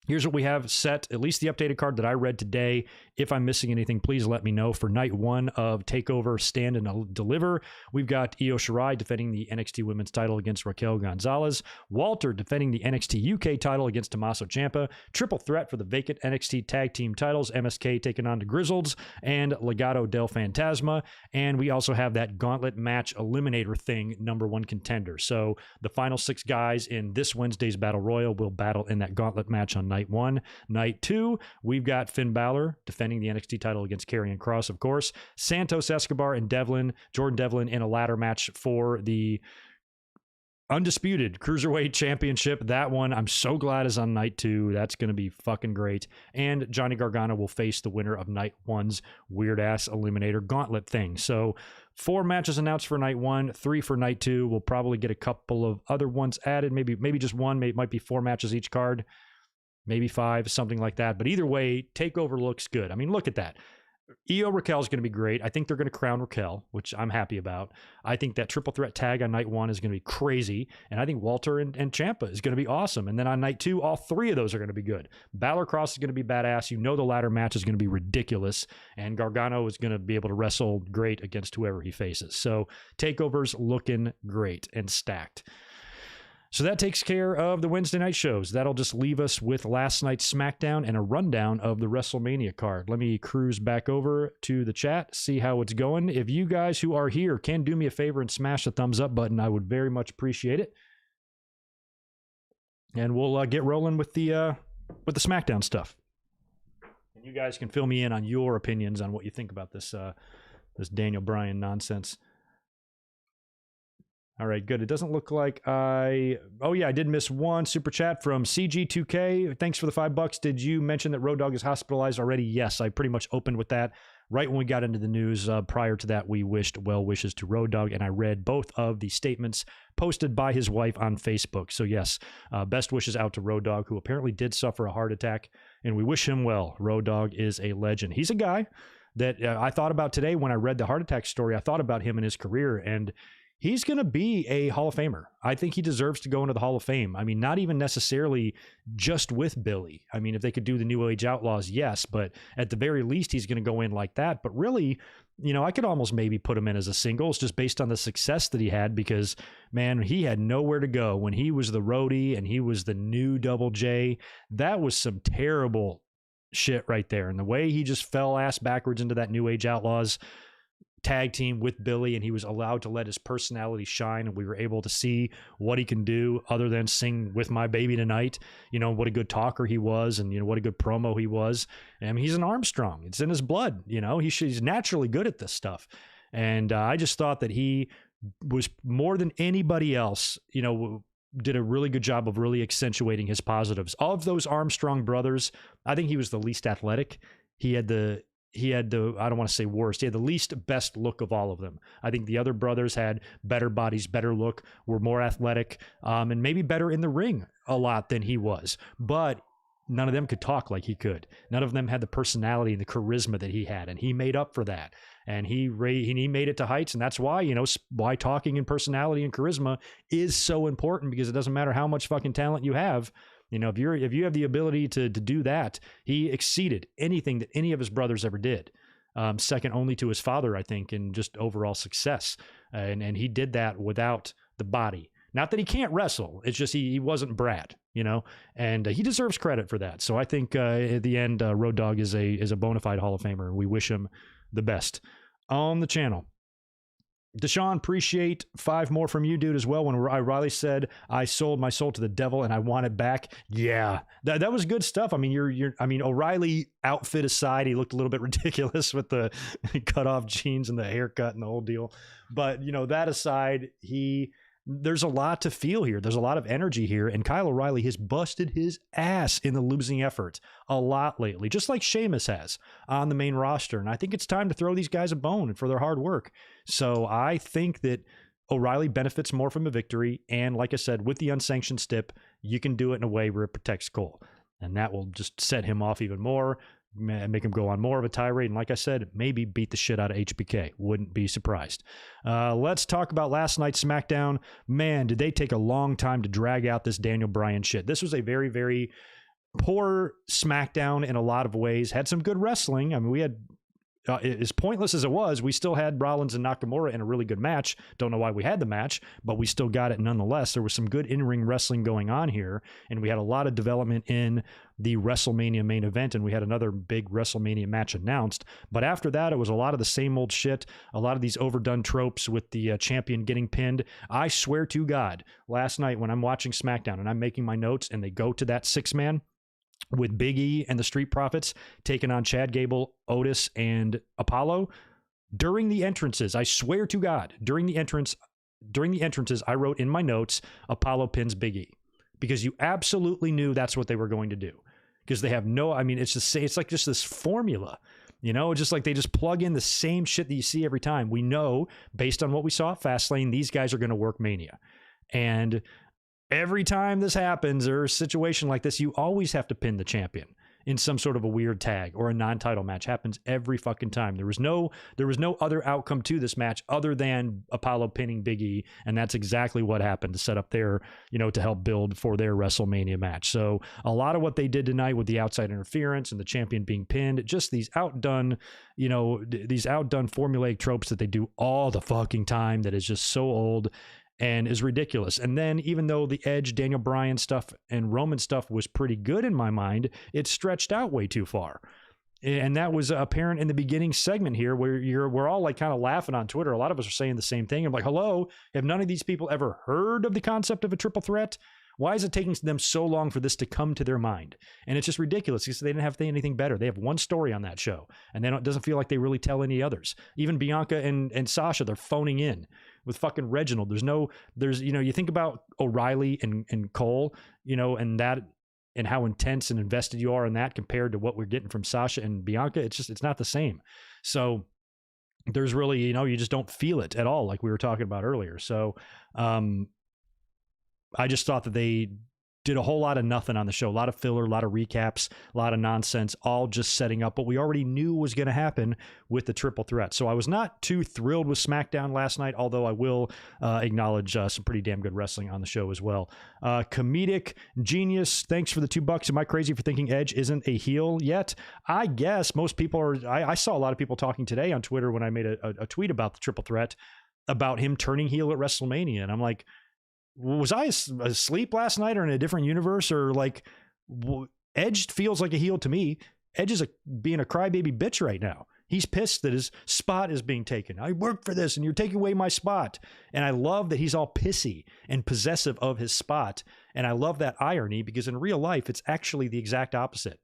Here's what we have set, at least the updated card that I read today. If I'm missing anything, please let me know. For night one of TakeOver Stand and Deliver, we've got Io Shirai defending the NXT Women's title against Raquel Gonzalez. Walter defending the NXT UK title against Tommaso Ciampa. Triple threat for the vacant NXT Tag Team titles. MSK taking on the Grizzleds and Legado del Fantasma. And we also have that gauntlet match eliminator thing, number one contender. So the final 6 guys in this Wednesday's Battle Royal will battle in that gauntlet match on night 1. Night 2, we've got Finn Balor defending the NXT title against Karrion Kross, of course. Santos Escobar and Jordan Devlin in a ladder match for the undisputed Cruiserweight Championship. That one, I'm so glad, is on night 2. That's going to be fucking great. And Johnny Gargano will face the winner of night 1's weird-ass eliminator gauntlet thing. So 4 matches announced for night 1, 3 for night 2. We'll probably get a couple of other ones added. Maybe just one. It might be 4 matches each card. Maybe 5, something like that. But either way, TakeOver looks good. I mean, look at that. Io Raquel is going to be great. I think they're going to crown Raquel, which I'm happy about. I think that triple threat tag on night 1 is going to be crazy. And I think Walter and Ciampa is going to be awesome. And then on night 2, all 3 of those are going to be good. Balor Cross is going to be badass. The ladder match is going to be ridiculous. And Gargano is going to be able to wrestle great against whoever he faces. So TakeOver's looking great and stacked. So that takes care of the Wednesday night shows. That'll just leave us with last night's Smackdown and a rundown of the WrestleMania card. Let me cruise back over to the chat, see how it's going. If you guys who are here can do me a favor and smash the thumbs up button, I would very much appreciate it. And we'll get rolling with the Smackdown stuff. And you guys can fill me in on your opinions on what you think about this Daniel Bryan nonsense. All right, good. It doesn't look like I did miss one super chat from CG2K. Thanks for the $5. Did you mention that Road Dogg is hospitalized already? Yes, I pretty much opened with that right when we got into the news. Prior to that, we wished well wishes to Road Dogg, and I read both of the statements posted by his wife on Facebook. So yes, best wishes out to Road Dogg, who apparently did suffer a heart attack, and we wish him well. Road Dogg is a legend. He's a guy that I thought about today when I read the heart attack story. I thought about him and his career, and he's going to be a Hall of Famer. I think he deserves to go into the Hall of Fame. I mean, not even necessarily just with Billy. I mean, if they could do the New Age Outlaws, yes, but at the very least, he's going to go in like that. But really, I could almost maybe put him in as a singles just based on the success that he had, because, man, he had nowhere to go. When he was the roadie and he was the new Double J, that was some terrible shit right there. And the way he just fell ass backwards into that New Age Outlaws, tag team with Billy, and he was allowed to let his personality shine, and we were able to see what he can do other than sing With My Baby Tonight. You know, what a good talker he was, and, you know, what a good promo he was. I mean, he's an Armstrong. It's in his blood, you know. He's naturally good at this stuff. And I just thought that he was, more than anybody else, you know, did a really good job of really accentuating his positives. Of those Armstrong brothers, I think he was the least athletic. He had the, I don't want to say worst, he had the least best look of all of them. I think the other brothers had better bodies, better look, were more athletic, and maybe better in the ring a lot than he was. But none of them could talk like he could. None of them had the personality and the charisma that he had, and he made up for that. And he made it to heights, and that's why, you know, why talking and personality and charisma is so important, because it doesn't matter how much fucking talent you have. You know, if you have the ability to do that, he exceeded anything that any of his brothers ever did. Second only to his father, I think, in just overall success. And he did that without the body. Not that he can't wrestle. It's just he wasn't Brad, you know, and he deserves credit for that. So I think at the end, Road Dogg is a bona fide Hall of Famer. We wish him the best on the channel. Deshaun, appreciate 5 more from you, dude, as well. When Riley said, I sold my soul to the devil and I want it back. Yeah, that was good stuff. I mean, I mean, O'Reilly outfit aside, he looked a little bit ridiculous with the cut off jeans and the haircut and the whole deal. But, you know, that aside, there's a lot to feel here. There's a lot of energy here. And Kyle O'Reilly has busted his ass in the losing effort a lot lately, just like Sheamus has on the main roster. And I think it's time to throw these guys a bone for their hard work. So I think that O'Reilly benefits more from a victory. And like I said, with the unsanctioned stip, you can do it in a way where it protects Cole. And that will just set him off even more, make him go on more of a tirade. And like I said, maybe beat the shit out of HBK. Wouldn't be surprised. Let's talk about last night's SmackDown. Man, did they take a long time to drag out this Daniel Bryan shit. This was a very, very poor SmackDown in a lot of ways. Had some good wrestling. I mean, we had, as pointless as it was, we still had Rollins and Nakamura in a really good match. Don't know why we had the match, but we still got it nonetheless. There was some good in-ring wrestling going on here, and we had a lot of development in the WrestleMania main event, and we had another big WrestleMania match announced. But after that, it was a lot of the same old shit, a lot of these overdone tropes with the champion getting pinned. I swear to God, last night when I'm watching SmackDown and I'm making my notes and they go to that 6-man, with Big E and the Street Profits taking on Chad Gable, Otis, and Apollo. During the entrances, I swear to God, during the entrances, I wrote in my notes, Apollo pins Big E. Because you absolutely knew that's what they were going to do. Because they have no, I mean, it's like just this formula. You know, just like they just plug in the same shit that you see every time. We know, based on what we saw at Fastlane, these guys are going to work Mania. And every time this happens or a situation like this, you always have to pin the champion in some sort of a weird tag or a non-title match. Happens every fucking time. There was no other outcome to this match other than Apollo pinning Big E, and that's exactly what happened to set up their, you know, to help build for their WrestleMania match. So a lot of what they did tonight with the outside interference and the champion being pinned, just these outdone, you know, these outdone formulaic tropes that they do all the fucking time that is just so old and is ridiculous. And then even though the Edge, Daniel Bryan stuff and Roman stuff was pretty good in my mind, it stretched out way too far. And that was apparent in the beginning segment here where we're all like kind of laughing on Twitter. A lot of us are saying the same thing. I'm like, hello, have none of these people ever heard of the concept of a triple threat? Why is it taking them so long for this to come to their mind? And it's just ridiculous because they didn't have anything better. They have one story on that show, and it doesn't feel like they really tell any others. Even Bianca and Sasha, they're phoning in with fucking Reginald. There's, you know, you think about O'Reilly and Cole, you know, and how intense and invested you are in that compared to what we're getting from Sasha and Bianca. It's not the same. So there's really, you know, you just don't feel it at all, like we were talking about earlier. So, I just thought that they did a whole lot of nothing on the show, a lot of filler, a lot of recaps, a lot of nonsense, all just setting up what we already knew was going to happen with the triple threat. So I was not too thrilled with SmackDown last night, although I will acknowledge some pretty damn good wrestling on the show as well. Comedic Genius, thanks for the $2. Am I crazy for thinking Edge isn't a heel yet? I guess most people are. I saw a lot of people talking today on Twitter when I made a tweet about the triple threat, about him turning heel at WrestleMania. And I'm like, was I asleep last night or in a different universe? Or like, Edge feels like a heel to me. Edge is being a crybaby bitch right now. He's pissed that his spot is being taken. I worked for this and you're taking away my spot. And I love that he's all pissy and possessive of his spot. And I love that irony because in real life, it's actually the exact opposite.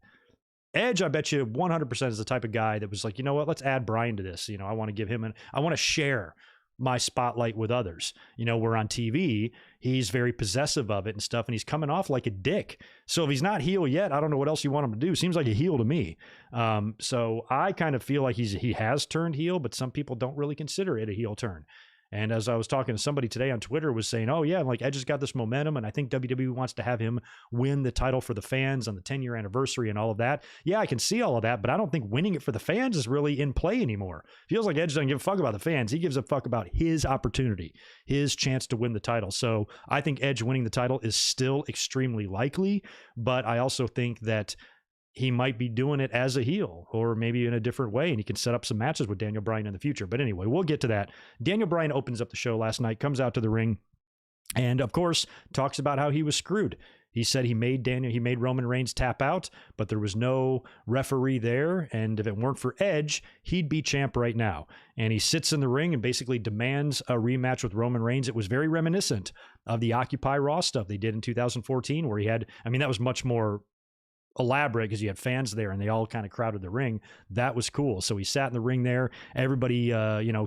Edge, I bet you 100% is the type of guy that was like, you know what, let's add Bryan to this. I want to give him I want to share my spotlight with others. We're on TV, he's very possessive of it and stuff, and he's coming off like a dick. So if he's not heel yet, I don't know what else you want him to do. Seems like a heel to me. So I kind of feel like he has turned heel, but some people don't really consider it a heel turn. And as I was talking to somebody today on Twitter was saying, oh yeah, like Edge has got this momentum and I think WWE wants to have him win the title for the fans on the 10-year anniversary and all of that. Yeah, I can see all of that, but I don't think winning it for the fans is really in play anymore. Feels like Edge doesn't give a fuck about the fans. He gives a fuck about his opportunity, his chance to win the title. So I think Edge winning the title is still extremely likely, but I also think that he might be doing it as a heel or maybe in a different way, and he can set up some matches with Daniel Bryan in the future. But anyway, we'll get to that. Daniel Bryan opens up the show last night, comes out to the ring, and of course, talks about how he was screwed. He said he made Roman Reigns tap out, but there was no referee there. And if it weren't for Edge, he'd be champ right now. And he sits in the ring and basically demands a rematch with Roman Reigns. It was very reminiscent of the Occupy Raw stuff they did in 2014, where that was much more elaborate because you had fans there and they all kind of crowded the ring. That was cool. So he sat in the ring there. Everybody,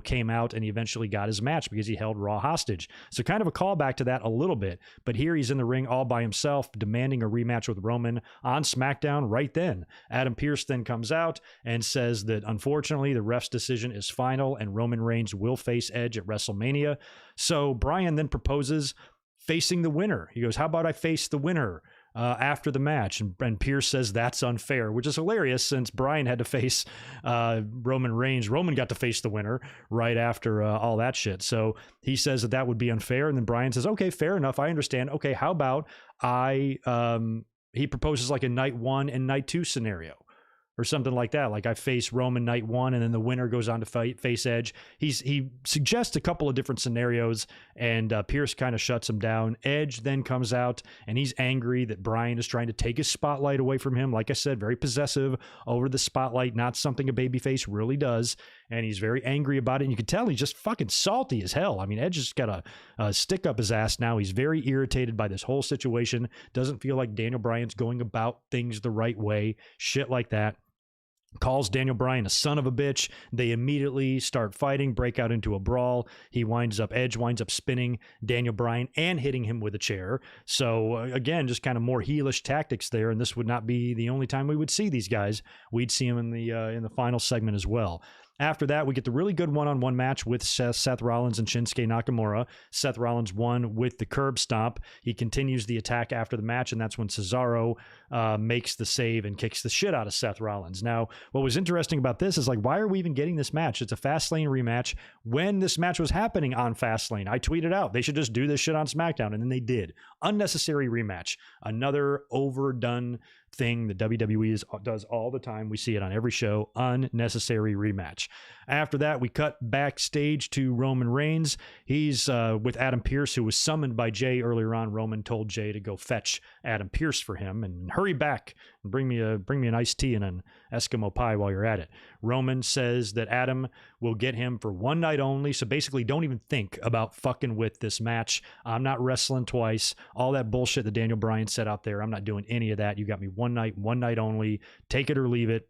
came out and he eventually got his match because he held Raw hostage. So kind of a callback to that a little bit. But here he's in the ring all by himself, demanding a rematch with Roman on SmackDown right then. Adam Pearce then comes out and says that unfortunately the ref's decision is final and Roman Reigns will face Edge at WrestleMania. So Bryan then proposes facing the winner. He goes, how about I face the winner after the match? And Pierce says that's unfair, which is hilarious since Bryan had to face Roman Reigns. Roman got to face the winner right after all that shit. So he says that would be unfair. And then Bryan says, okay, fair enough. I understand. Okay, how about he proposes like a night 1 and night 2 scenario or something like that. Like I face Roman night 1 and then the winner goes on to face Edge. He suggests a couple of different scenarios and Pierce kind of shuts him down. Edge then comes out and he's angry that Bryan is trying to take his spotlight away from him. Like I said, very possessive over the spotlight, not something a babyface really does. And he's very angry about it. And you can tell he's just fucking salty as hell. I mean, Edge has got a stick up his ass now. He's very irritated by this whole situation. Doesn't feel like Daniel Bryan's going about things the right way. Shit like that. Calls Daniel Bryan a son of a bitch. They immediately start fighting, break out into a brawl. Edge winds up spinning Daniel Bryan and hitting him with a chair. So again, just kind of more heelish tactics there. And this would not be the only time we would see these guys. We'd see them in the final segment as well. After that, we get the really good one-on-one match with Seth Rollins and Shinsuke Nakamura. Seth Rollins won with the curb stomp. He continues the attack after the match, and that's when Cesaro makes the save and kicks the shit out of Seth Rollins. Now, what was interesting about this is, like, why are we even getting this match? It's a Fastlane rematch. When this match was happening on Fastlane, I tweeted out, they should just do this shit on SmackDown, and then they did. Unnecessary rematch. Another overdone thing that WWE does all the time. We see it on every show. Unnecessary rematch. After that, we cut backstage to Roman Reigns. He's with Adam Pearce, who was summoned by Jay earlier on. Roman told Jay to go fetch Adam Pearce for him and hurry back and bring me an iced tea and an Eskimo pie while you're at it. Roman says that Adam will get him for one night only. So basically, don't even think about fucking with this match. I'm not wrestling twice. All that bullshit that Daniel Bryan said out there, I'm not doing any of that. You got me one night only. Take it or leave it.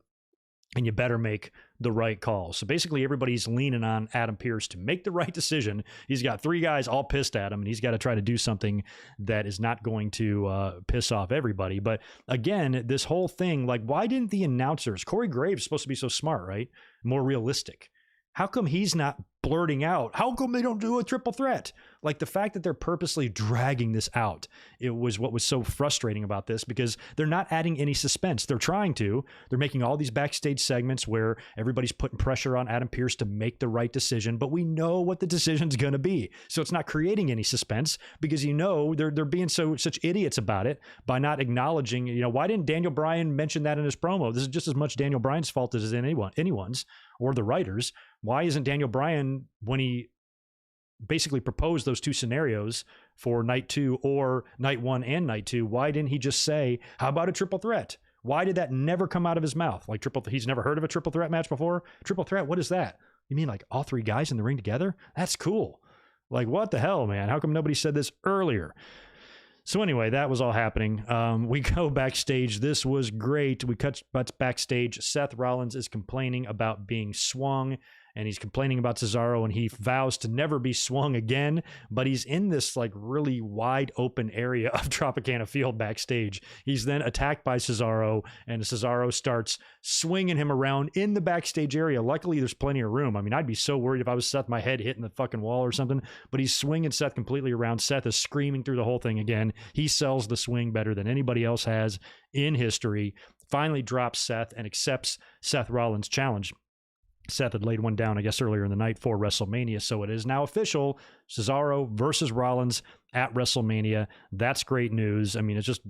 And you better make the right call. So basically everybody's leaning on Adam Pearce to make the right decision. He's got 3 guys all pissed at him, and he's got to try to do something that is not going to piss off everybody. But again, this whole thing, like, why didn't the announcers, Corey Graves is supposed to be so smart, right? More realistic. How come he's not blurting out? How come they don't do a triple threat? Like, the fact that they're purposely dragging this out, it was what was so frustrating about this, because they're not adding any suspense. They're trying to. They're making all these backstage segments where everybody's putting pressure on Adam Pearce to make the right decision, but we know what the decision's going to be. So it's not creating any suspense, because they're being such idiots about it by not acknowledging, why didn't Daniel Bryan mention that in his promo? This is just as much Daniel Bryan's fault as anyone's, or the writers. Why isn't Daniel Bryan, when he basically proposed those 2 scenarios for night 2 or night 1 and night 2, why didn't he just say, how about a triple threat? Why did that never come out of his mouth? Like he's never heard of a triple threat match before? Triple threat, what is that? You mean like all three guys in the ring together? That's cool. Like, what the hell, man? How come nobody said this earlier? So anyway, that was all happening. We go backstage. This was great. We cut backstage. Seth Rollins is complaining about being swung, and he's complaining about Cesaro, and he vows to never be swung again, but he's in this like really wide open area of Tropicana Field backstage. He's then attacked by Cesaro, and Cesaro starts swinging him around in the backstage area. Luckily, there's plenty of room. I mean, I'd be so worried if I was Seth, my head hitting the fucking wall or something, but he's swinging Seth completely around. Seth is screaming through the whole thing again. He sells the swing better than anybody else has in history. Finally drops Seth and accepts Seth Rollins' challenge. Seth had laid one down, I guess, earlier in the night for WrestleMania. So it is now official. Cesaro versus Rollins at WrestleMania. That's great news. I mean, it's just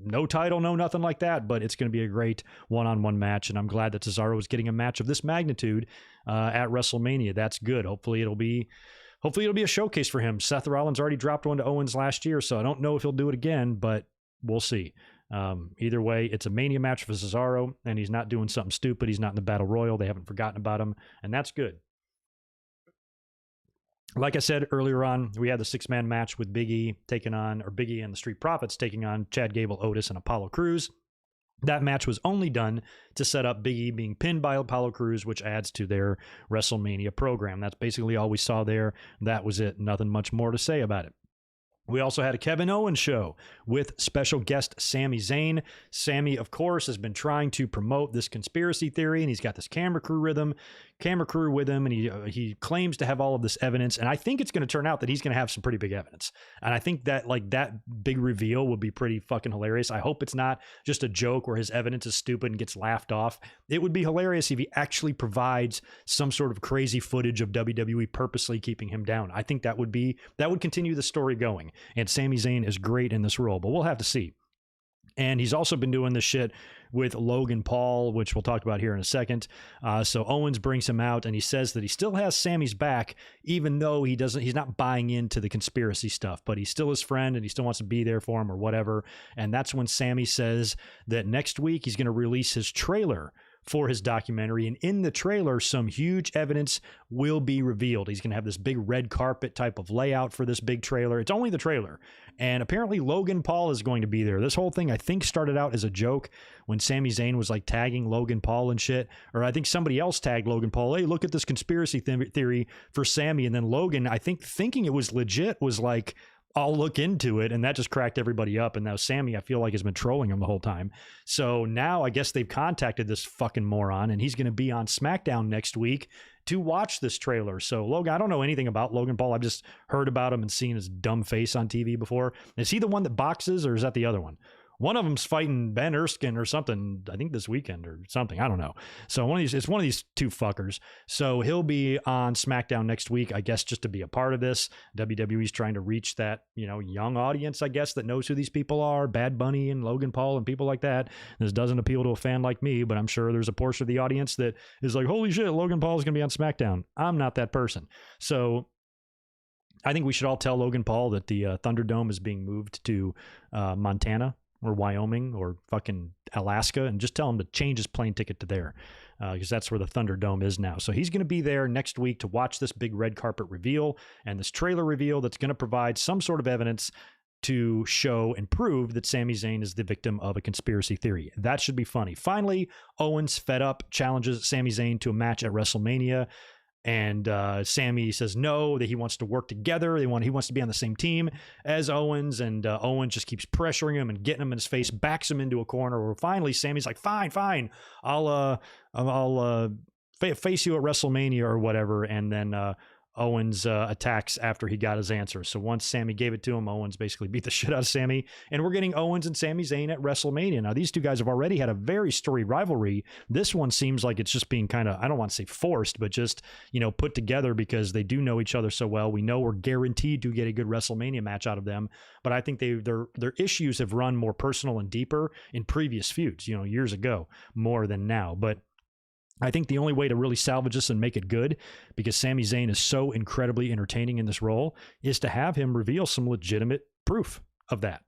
no title, no nothing like that, but it's going to be a great one-on-one match. And I'm glad that Cesaro is getting a match of this magnitude at WrestleMania. That's good. Hopefully it'll be a showcase for him. Seth Rollins already dropped one to Owens last year, so I don't know if he'll do it again, but we'll see. Either way, it's a Mania match for Cesaro, and he's not doing something stupid. He's not in the Battle Royal. They haven't forgotten about him, and that's good. Like I said earlier on, we had the six-man match with Big E and the Street Profits taking on Chad Gable, Otis, and Apollo Crews. That match was only done to set up Big E being pinned by Apollo Crews, which adds to their WrestleMania program. That's basically all we saw there. That was it. Nothing much more to say about it. We also had a Kevin Owens show with special guest Sami Zayn. Sami, of course, has been trying to promote this conspiracy theory, and he's got this camera crew with him, and he claims to have all of this evidence. And I think it's going to turn out that he's going to have some pretty big evidence. And I think that that big reveal would be pretty fucking hilarious. I hope it's not just a joke where his evidence is stupid and gets laughed off. It would be hilarious if he actually provides some sort of crazy footage of WWE purposely keeping him down. I think that would continue the story going. And Sami Zayn is great in this role, but we'll have to see. And he's also been doing this shit with Logan Paul, which we'll talk about here in a second. So Owens brings him out, and he says that he still has Sami's back, even though he's not buying into the conspiracy stuff, but he's still his friend and he still wants to be there for him or whatever. And that's when Sami says that next week he's going to release his trailer for his documentary, and in the trailer some huge evidence will be revealed. He's going to have this big red carpet type of layout for this big trailer. It's only the trailer, and apparently Logan Paul is going to be there. This whole thing I think started out as a joke when Sami Zayn was like tagging Logan Paul and shit, or I think somebody else tagged Logan Paul, hey, look at this conspiracy theory for Sami, and then Logan, I think thinking it was legit, was like, I'll look into it, and that just cracked everybody up. And now Sami, I feel like, has been trolling him the whole time. So now I guess they've contacted this fucking moron, and he's going to be on Smackdown next week to watch this trailer. So Logan, I don't know anything about Logan Paul. I've just heard about him and seen his dumb face on TV before. Is he the one that boxes, or is that the other one? One of them's fighting Ben Erskine or something, I think this weekend or something. I don't know. So it's one of these two fuckers. So he'll be on SmackDown next week, I guess, just to be a part of this. WWE's trying to reach that, young audience, I guess, that knows who these people are, Bad Bunny and Logan Paul and people like that. This doesn't appeal to a fan like me, but I'm sure there's a portion of the audience that is like, holy shit, Logan Paul is going to be on SmackDown. I'm not that person. So I think we should all tell Logan Paul that the Thunderdome is being moved to Montana or Wyoming or fucking Alaska, and just tell him to change his plane ticket to there, because that's where the Thunderdome is now. So he's going to be there next week to watch this big red carpet reveal and this trailer reveal that's going to provide some sort of evidence to show and prove that Sami Zayn is the victim of a conspiracy theory. That should be funny. Finally, Owens, fed up, challenges Sami Zayn to a match at WrestleMania. And Sami says no, that he wants to work together. He wants to be on the same team as Owens, and Owens just keeps pressuring him and getting him in his face, backs him into a corner. Where finally Sami's like, fine, I'll face you at WrestleMania or whatever. And then Owens attacks after he got his answer. So once Sami gave it to him, Owens basically beat the shit out of Sami. And we're getting Owens and Sami Zayn at WrestleMania. Now, these two guys have already had a very storied rivalry. This one seems like it's just being kind of, I don't want to say forced, but just, put together because they do know each other so well. We know we're guaranteed to get a good WrestleMania match out of them. But I think their issues have run more personal and deeper in previous feuds, years ago, more than now. But I think the only way to really salvage this and make it good, because Sami Zayn is so incredibly entertaining in this role, is to have him reveal some legitimate proof of that.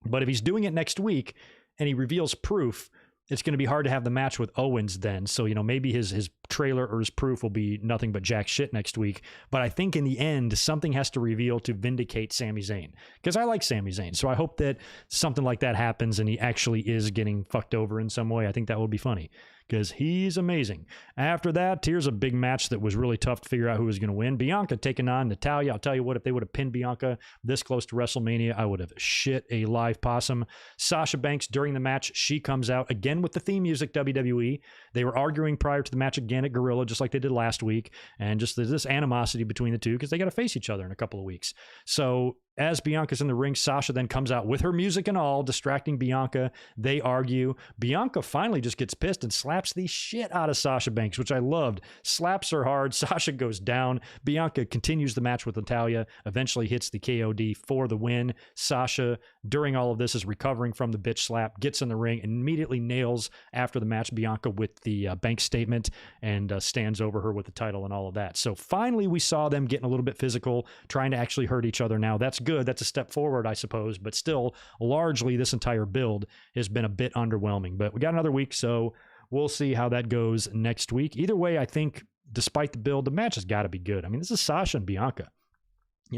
But if he's doing it next week and he reveals proof, it's going to be hard to have the match with Owens then. So, maybe his trailer or his proof will be nothing but jack shit next week. But I think in the end, something has to reveal to vindicate Sami Zayn, because I like Sami Zayn. So I hope that something like that happens and he actually is getting fucked over in some way. I think that would be funny, because he's amazing. After that, here's a big match that was really tough to figure out who was going to win. Bianca taking on Natalya. I'll tell you what, if they would have pinned Bianca this close to WrestleMania, I would have shit a live possum. Sasha Banks, during the match, she comes out again with the theme music, WWE. They were arguing prior to the match again at Gorilla, just like they did last week. And just there's this animosity between the two because they got to face each other in a couple of weeks. So as Bianca's in the ring, Sasha then comes out with her music and all, distracting Bianca. They argue. Bianca finally just gets pissed and slaps the shit out of Sasha Banks, which I loved. Slaps her hard. Sasha goes down. Bianca continues the match with Natalya, eventually hits the KOD for the win. Sasha, during all of this, is recovering from the bitch slap, gets in the ring, and immediately nails, after the match, Bianca with the Banks statement and stands over her with the title and all of that. So finally, we saw them getting a little bit physical, trying to actually hurt each other now. That's good. That's a step forward, I suppose, but still, largely, this entire build has been a bit underwhelming. But we got another week, so we'll see how that goes next week. Either way, I think, despite the build, the match has got to be good. I mean, this is Sasha and Bianca.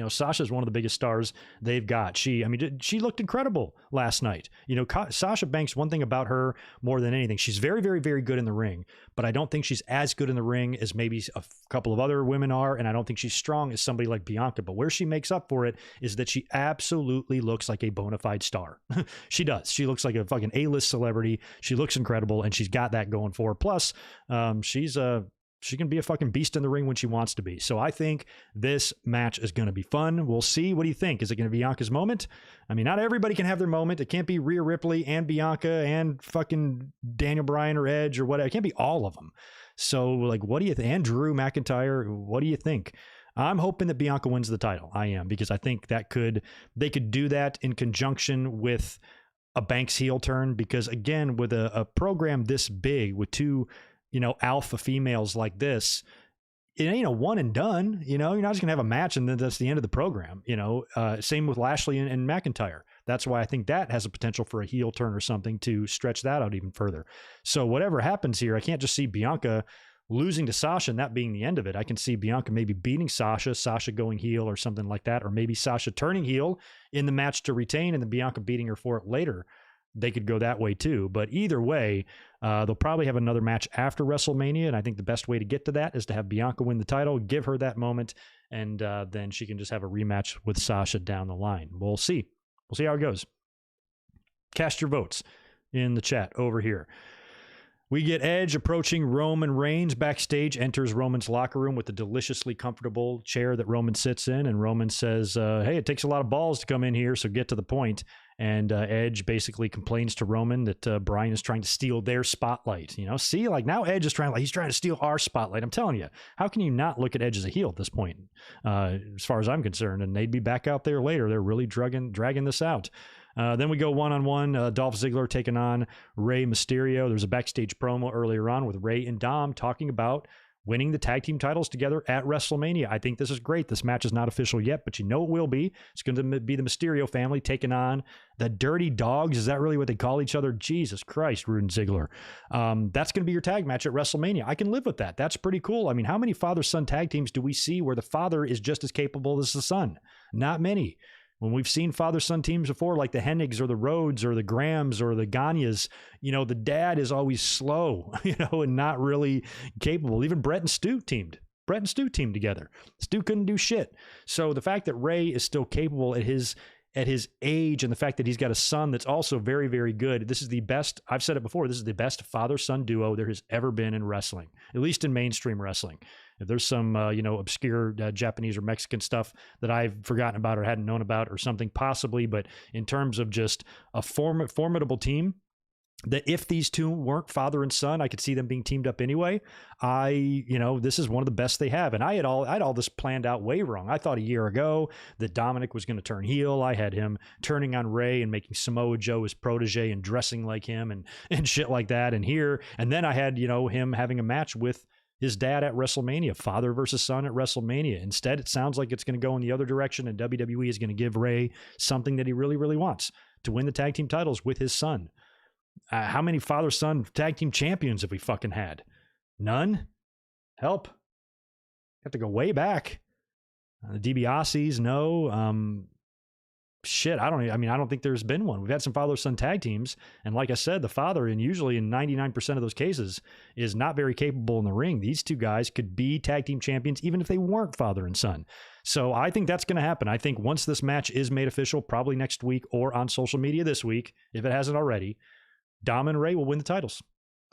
Sasha is one of the biggest stars they've got. She looked incredible last night. Sasha Banks, one thing about her more than anything, she's very, very, very good in the ring, but I don't think she's as good in the ring as maybe a couple of other women are, and I don't think she's strong as somebody like Bianca. But where she makes up for it is that she absolutely looks like a bona fide star. She does. She looks like a fucking A-list celebrity. She looks incredible, and she's got that going for her. Plus, she can be a fucking beast in the ring when she wants to be. So I think this match is going to be fun. We'll see. What do you think? Is it going to be Bianca's moment? I mean, not everybody can have their moment. It can't be Rhea Ripley and Bianca and fucking Daniel Bryan or Edge or whatever. It can't be all of them. So, what do you think? And Drew McIntyre, what do you think? I'm hoping that Bianca wins the title. I am, because I think they could do that in conjunction with a Banks heel turn, because again, with a program this big with two alpha females like this, it ain't a one and done. You're not just gonna have a match and then that's the end of the program. Same with Lashley and McIntyre. That's why I think that has a potential for a heel turn or something to stretch that out even further. So whatever happens here, I can't just see Bianca losing to Sasha and that being the end of it. I can see Bianca maybe beating Sasha going heel or something like that, or maybe Sasha turning heel in the match to retain and then Bianca beating her for it later. They could go that way too. But either way, they'll probably have another match after WrestleMania. And I think the best way to get to that is to have Bianca win the title, give her that moment, and then she can just have a rematch with Sasha down the line. We'll see. We'll see how it goes. Cast your votes in the chat over here. We get Edge approaching Roman Reigns backstage, enters Roman's locker room with the deliciously comfortable chair that Roman sits in. And Roman says, hey, it takes a lot of balls to come in here, so get to the point. And Edge basically complains to Roman that Bryan is trying to steal their spotlight. See, now Edge is he's trying to steal our spotlight. I'm telling you, how can you not look at Edge as a heel at this point, as far as I'm concerned? And they'd be back out there later. They're really dragging this out. Then we go one-on-one, Dolph Ziggler taking on Rey Mysterio. There's a backstage promo earlier on with Rey and Dom talking about winning the tag team titles together at WrestleMania. I think this is great. This match is not official yet, but it will be. It's going to be the Mysterio family taking on the Dirty Dogs. Is that really what they call each other? Jesus Christ, Rude and Ziggler. That's going to be your tag match at WrestleMania. I can live with that. That's pretty cool. I mean, how many father-son tag teams do we see where the father is just as capable as the son? Not many. When we've seen father-son teams before, like the Hennigs or the Rhodes or the Grahams or the Ganyas, the dad is always slow, and not really capable. Even Brett and Stu teamed together. Stu couldn't do shit. So the fact that Rey is still capable at his age, and the fact that he's got a son that's also very, very good. This is the best, I've said it before, this is the best father-son duo there has ever been in wrestling, at least in mainstream wrestling. If there's some, obscure Japanese or Mexican stuff that I've forgotten about or hadn't known about or something, possibly, but in terms of just a formidable team, that if these two weren't father and son, I could see them being teamed up anyway. This is one of the best they have. And I had all this planned out way wrong. I thought a year ago that Dominic was going to turn heel. I had him turning on Rey and making Samoa Joe his protege and dressing like him and shit like that. And then I had, him having a match with his dad at WrestleMania, father versus son at WrestleMania. Instead, it sounds like it's going to go in the other direction, and WWE is going to give Rey something that he really, really wants, to win the tag team titles with his son. How many father-son tag team champions have we fucking had? None? Help. Have to go way back. The DiBiase's, no. Shit, I don't think there's been one. We've had some father-son tag teams, and like I said, the father, and usually in 99% of those cases, is not very capable in the ring. These two guys could be tag team champions even if they weren't father and son. So I think that's going to happen. I think once this match is made official, probably next week or on social media this week, if it hasn't already, Dom and Ray will win the titles.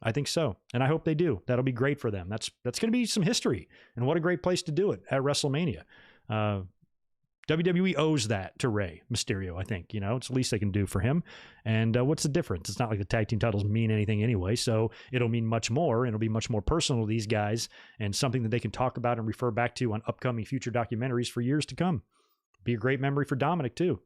I think so, and I hope they do. That'll be great for them. That's going to be some history, and what a great place to do it at WrestleMania. WWE owes that to Rey Mysterio, I think. It's the least they can do for him. And what's the difference? It's not like the tag team titles mean anything anyway, so it'll mean much more, and it'll be much more personal to these guys, and something that they can talk about and refer back to on upcoming future documentaries for years to come. Be a great memory for Dominic, too.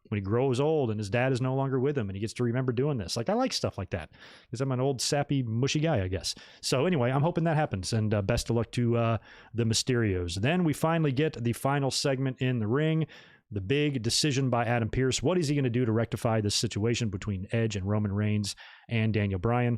When he grows old and his dad is no longer with him and he gets to remember doing this. Like, I like stuff like that because I'm an old, sappy, mushy guy, I guess. So anyway, I'm hoping that happens, and best of luck to the Mysterios. Then we finally get the final segment in the ring, the big decision by Adam Pearce. What is he going to do to rectify this situation between Edge and Roman Reigns and Daniel Bryan?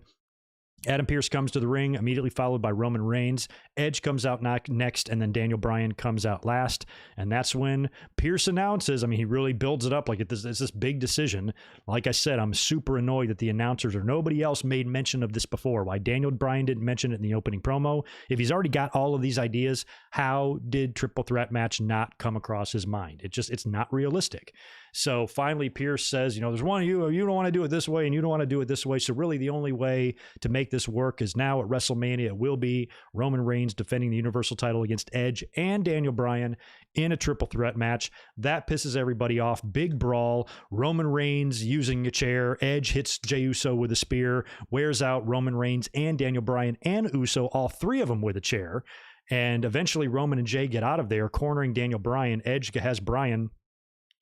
Adam Pearce comes to the ring, immediately followed by Roman Reigns. Edge comes out next, and then Daniel Bryan comes out last. And that's when Pearce announces, he really builds it up like it's this big decision. Like I said, I'm super annoyed that the announcers or nobody else made mention of this before. Why Daniel Bryan didn't mention it in the opening promo. If he's already got all of these ideas, how did triple threat match not come across his mind? It's not realistic. So finally, Pearce says, there's one of you, or you don't want to do it this way, and you don't want to do it this way. So really the only way to make this work is now at WrestleMania. It will be Roman Reigns defending the Universal title against Edge and Daniel Bryan in a triple threat match. That pisses everybody off. Big brawl. Roman Reigns using a chair. Edge hits Jey Uso with a spear, wears out Roman Reigns and Daniel Bryan and Uso, all three of them with a chair. And eventually Roman and Jey get out of there, cornering Daniel Bryan. Edge has Bryan,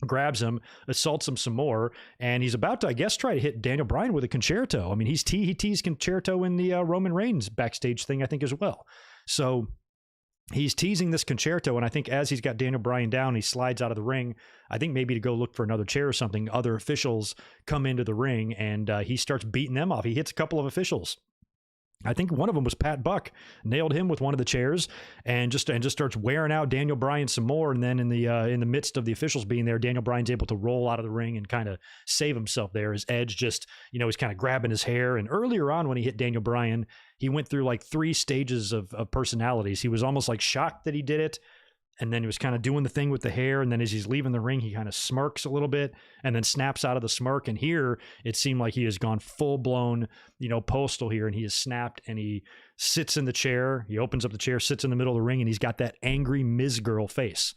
grabs him, assaults him some more, and he's about to, I guess, try to hit Daniel Bryan with a concerto. He teased concerto in the Roman Reigns backstage thing, I think, as well. So he's teasing this concerto, and I think as he's got Daniel Bryan down, he slides out of the ring, I think maybe to go look for another chair or something. Other officials come into the ring, and he starts beating them off. He hits a couple of officials. I think one of them was Pat Buck, nailed him with one of the chairs, and just starts wearing out Daniel Bryan some more. And then in the midst of the officials being there, Daniel Bryan's able to roll out of the ring and kind of save himself there. As Edge just, he's kind of grabbing his hair. And earlier on when he hit Daniel Bryan, he went through like 3 stages of personalities. He was almost like shocked that he did it. And then he was kind of doing the thing with the hair. And then as he's leaving the ring, he kind of smirks a little bit and then snaps out of the smirk. And here it seemed like he has gone full blown, postal here. And he has snapped and he sits in the chair. He opens up the chair, sits in the middle of the ring, and he's got that angry Miz girl face.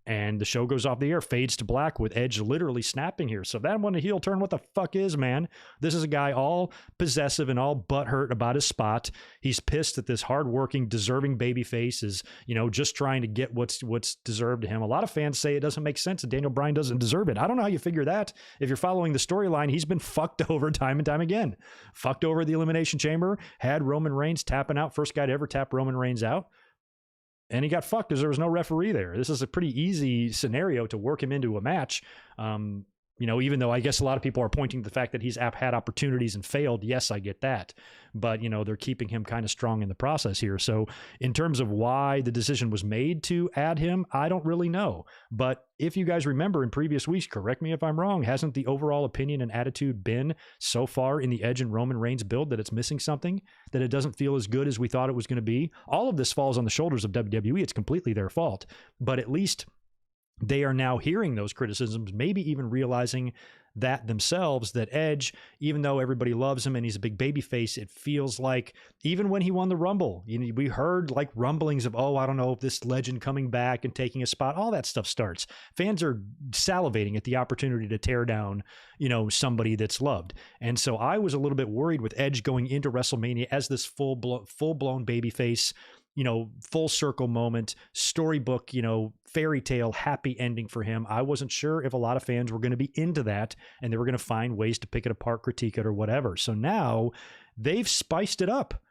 And the show goes off the air, fades to black with Edge literally snapping here. So that one, a heel turn, what the fuck is, man? This is a guy all possessive and all butthurt about his spot. He's pissed that this hardworking, deserving babyface is, just trying to get what's deserved to him. A lot of fans say it doesn't make sense and Daniel Bryan doesn't deserve it. I don't know how you figure that. If you're following the storyline, he's been fucked over time and time again. Fucked over at the Elimination Chamber, had Roman Reigns tapping out, first guy to ever tap Roman Reigns out. And he got fucked because there was no referee there. This is a pretty easy scenario to work him into a match. Even though I guess a lot of people are pointing to the fact that he's had opportunities and failed. Yes, I get that. But, they're keeping him kind of strong in the process here. So in terms of why the decision was made to add him, I don't really know. But if you guys remember in previous weeks, correct me if I'm wrong, hasn't the overall opinion and attitude been so far in the Edge and Roman Reigns build that it's missing something, that it doesn't feel as good as we thought it was going to be? All of this falls on the shoulders of WWE. It's completely their fault. But at least they are now hearing those criticisms, maybe even realizing that themselves, that Edge, even though everybody loves him and he's a big baby face, it feels like even when he won the Rumble, we heard like rumblings of, I don't know if this legend coming back and taking a spot, all that stuff starts. Fans are salivating at the opportunity to tear down, somebody that's loved. And so I was a little bit worried with Edge going into WrestleMania as this full-blown baby face, full circle moment, storybook, fairy tale, happy ending for him. I wasn't sure if a lot of fans were going to be into that and they were going to find ways to pick it apart, critique it, or whatever. So now they've spiced it up.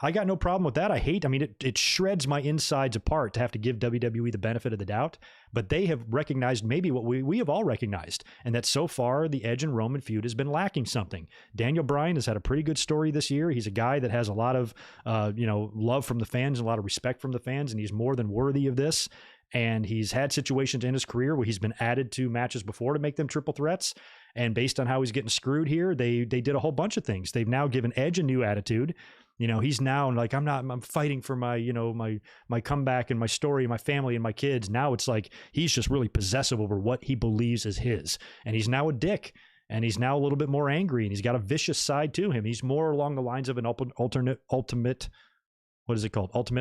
I got no problem with that. I mean, it shreds my insides apart to have to give WWE the benefit of the doubt, but they have recognized maybe what we have all recognized, and that so far the Edge and Roman feud has been lacking something. Daniel Bryan has had a pretty good story this year. He's a guy that has a lot of, love from the fans and a lot of respect from the fans, and he's more than worthy of this. And he's had situations in his career where he's been added to matches before to make them triple threats. And based on how he's getting screwed here, they did a whole bunch of things. They've now given Edge a new attitude. He's now like, I'm fighting for my, my comeback and my story and my family and my kids. Now it's like, he's just really possessive over what he believes is his. And he's now a dick. And he's now a little bit more angry, and he's got a vicious side to him. He's more along the lines of an ultimate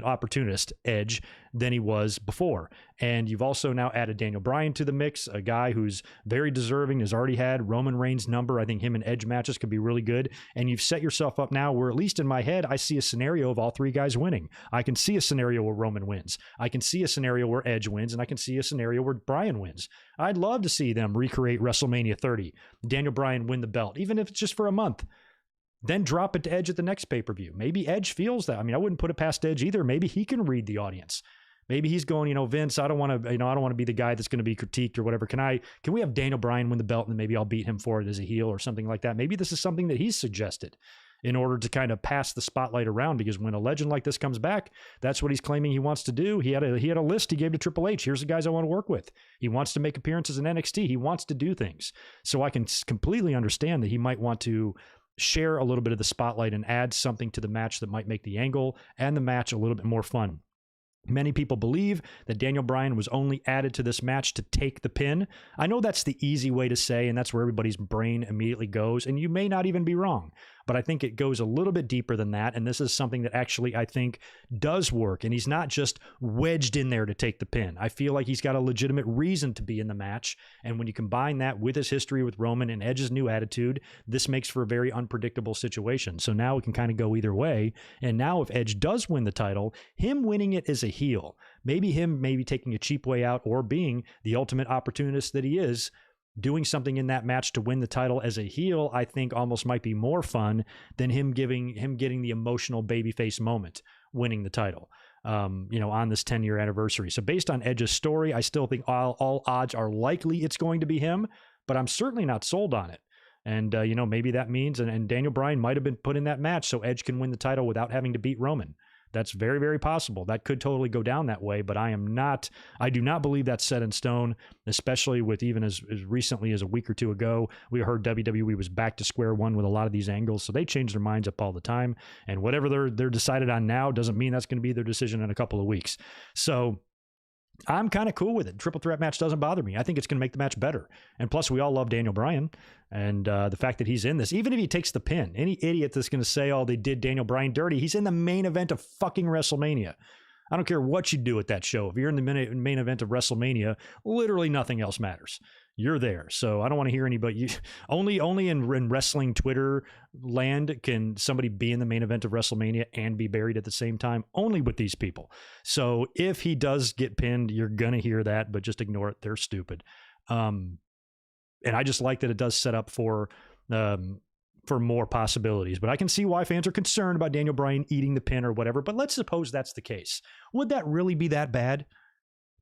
opportunist Edge than he was before. And you've also now added Daniel Bryan to the mix, a guy who's very deserving, has already had Roman Reigns' number. I think him and Edge matches could be really good. And you've set yourself up now where, at least in my head, I see a scenario of all three guys winning. I can see a scenario where Roman wins. I can see a scenario where Edge wins, and I can see a scenario where Bryan wins. I'd love to see them recreate WrestleMania 30. Daniel Bryan win the belt, even if it's just for a month. Then drop it to Edge at the next pay-per-view. Maybe Edge feels that. I mean, I wouldn't put it past Edge either. Maybe he can read the audience. Maybe he's going, Vince, I don't want to be the guy that's going to be critiqued or whatever. Can we have Daniel Bryan win the belt, and maybe I'll beat him for it as a heel or something like that? Maybe this is something that he's suggested in order to kind of pass the spotlight around, because when a legend like this comes back, that's what he's claiming he wants to do. He had a list he gave to Triple H. Here's the guys I want to work with. He wants to make appearances in NXT. He wants to do things. So I can completely understand that he might want to share a little bit of the spotlight and add something to the match that might make the angle and the match a little bit more fun. Many people believe that Daniel Bryan was only added to this match to take the pin. I know that's the easy way to say, and that's where everybody's brain immediately goes, and you may not even be wrong. But I think it goes a little bit deeper than that, and this is something that actually I think does work, and he's not just wedged in there to take the pin. I feel like he's got a legitimate reason to be in the match, and when you combine that with his history with Roman and Edge's new attitude, this makes for a very unpredictable situation. So now it can kind of go either way, and now if Edge does win the title, him winning it as a heel, maybe taking a cheap way out, or being the ultimate opportunist that he is, doing something in that match to win the title as a heel, I think almost might be more fun than him getting the emotional babyface moment, winning the title, on this 10-year anniversary. So based on Edge's story, I still think all odds are likely it's going to be him, but I'm certainly not sold on it. And, maybe that means, and Daniel Bryan might have been put in that match so Edge can win the title without having to beat Roman. That's very, very possible. That could totally go down that way, but I do not believe that's set in stone, especially with even as recently as a week or two ago, we heard WWE was back to square one with a lot of these angles. So they change their minds up all the time. And whatever they're decided on now doesn't mean that's going to be their decision in a couple of weeks. So I'm kind of cool with it. Triple threat match doesn't bother me. I think it's going to make the match better. And plus, we all love Daniel Bryan. And the fact that he's in this, even if he takes the pin, any idiot that's going to say, oh, they did Daniel Bryan dirty, he's in the main event of fucking WrestleMania. I don't care what you do at that show. If you're in the main event of WrestleMania, literally nothing else matters. You're there. So I don't want to hear anybody. Only in wrestling Twitter land can somebody be in the main event of WrestleMania and be buried at the same time. Only with these people. So if he does get pinned, you're going to hear that, but just ignore it. They're stupid. And I just like that it does set up for more possibilities. But I can see why fans are concerned about Daniel Bryan eating the pin or whatever. But let's suppose that's the case. Would that really be that bad?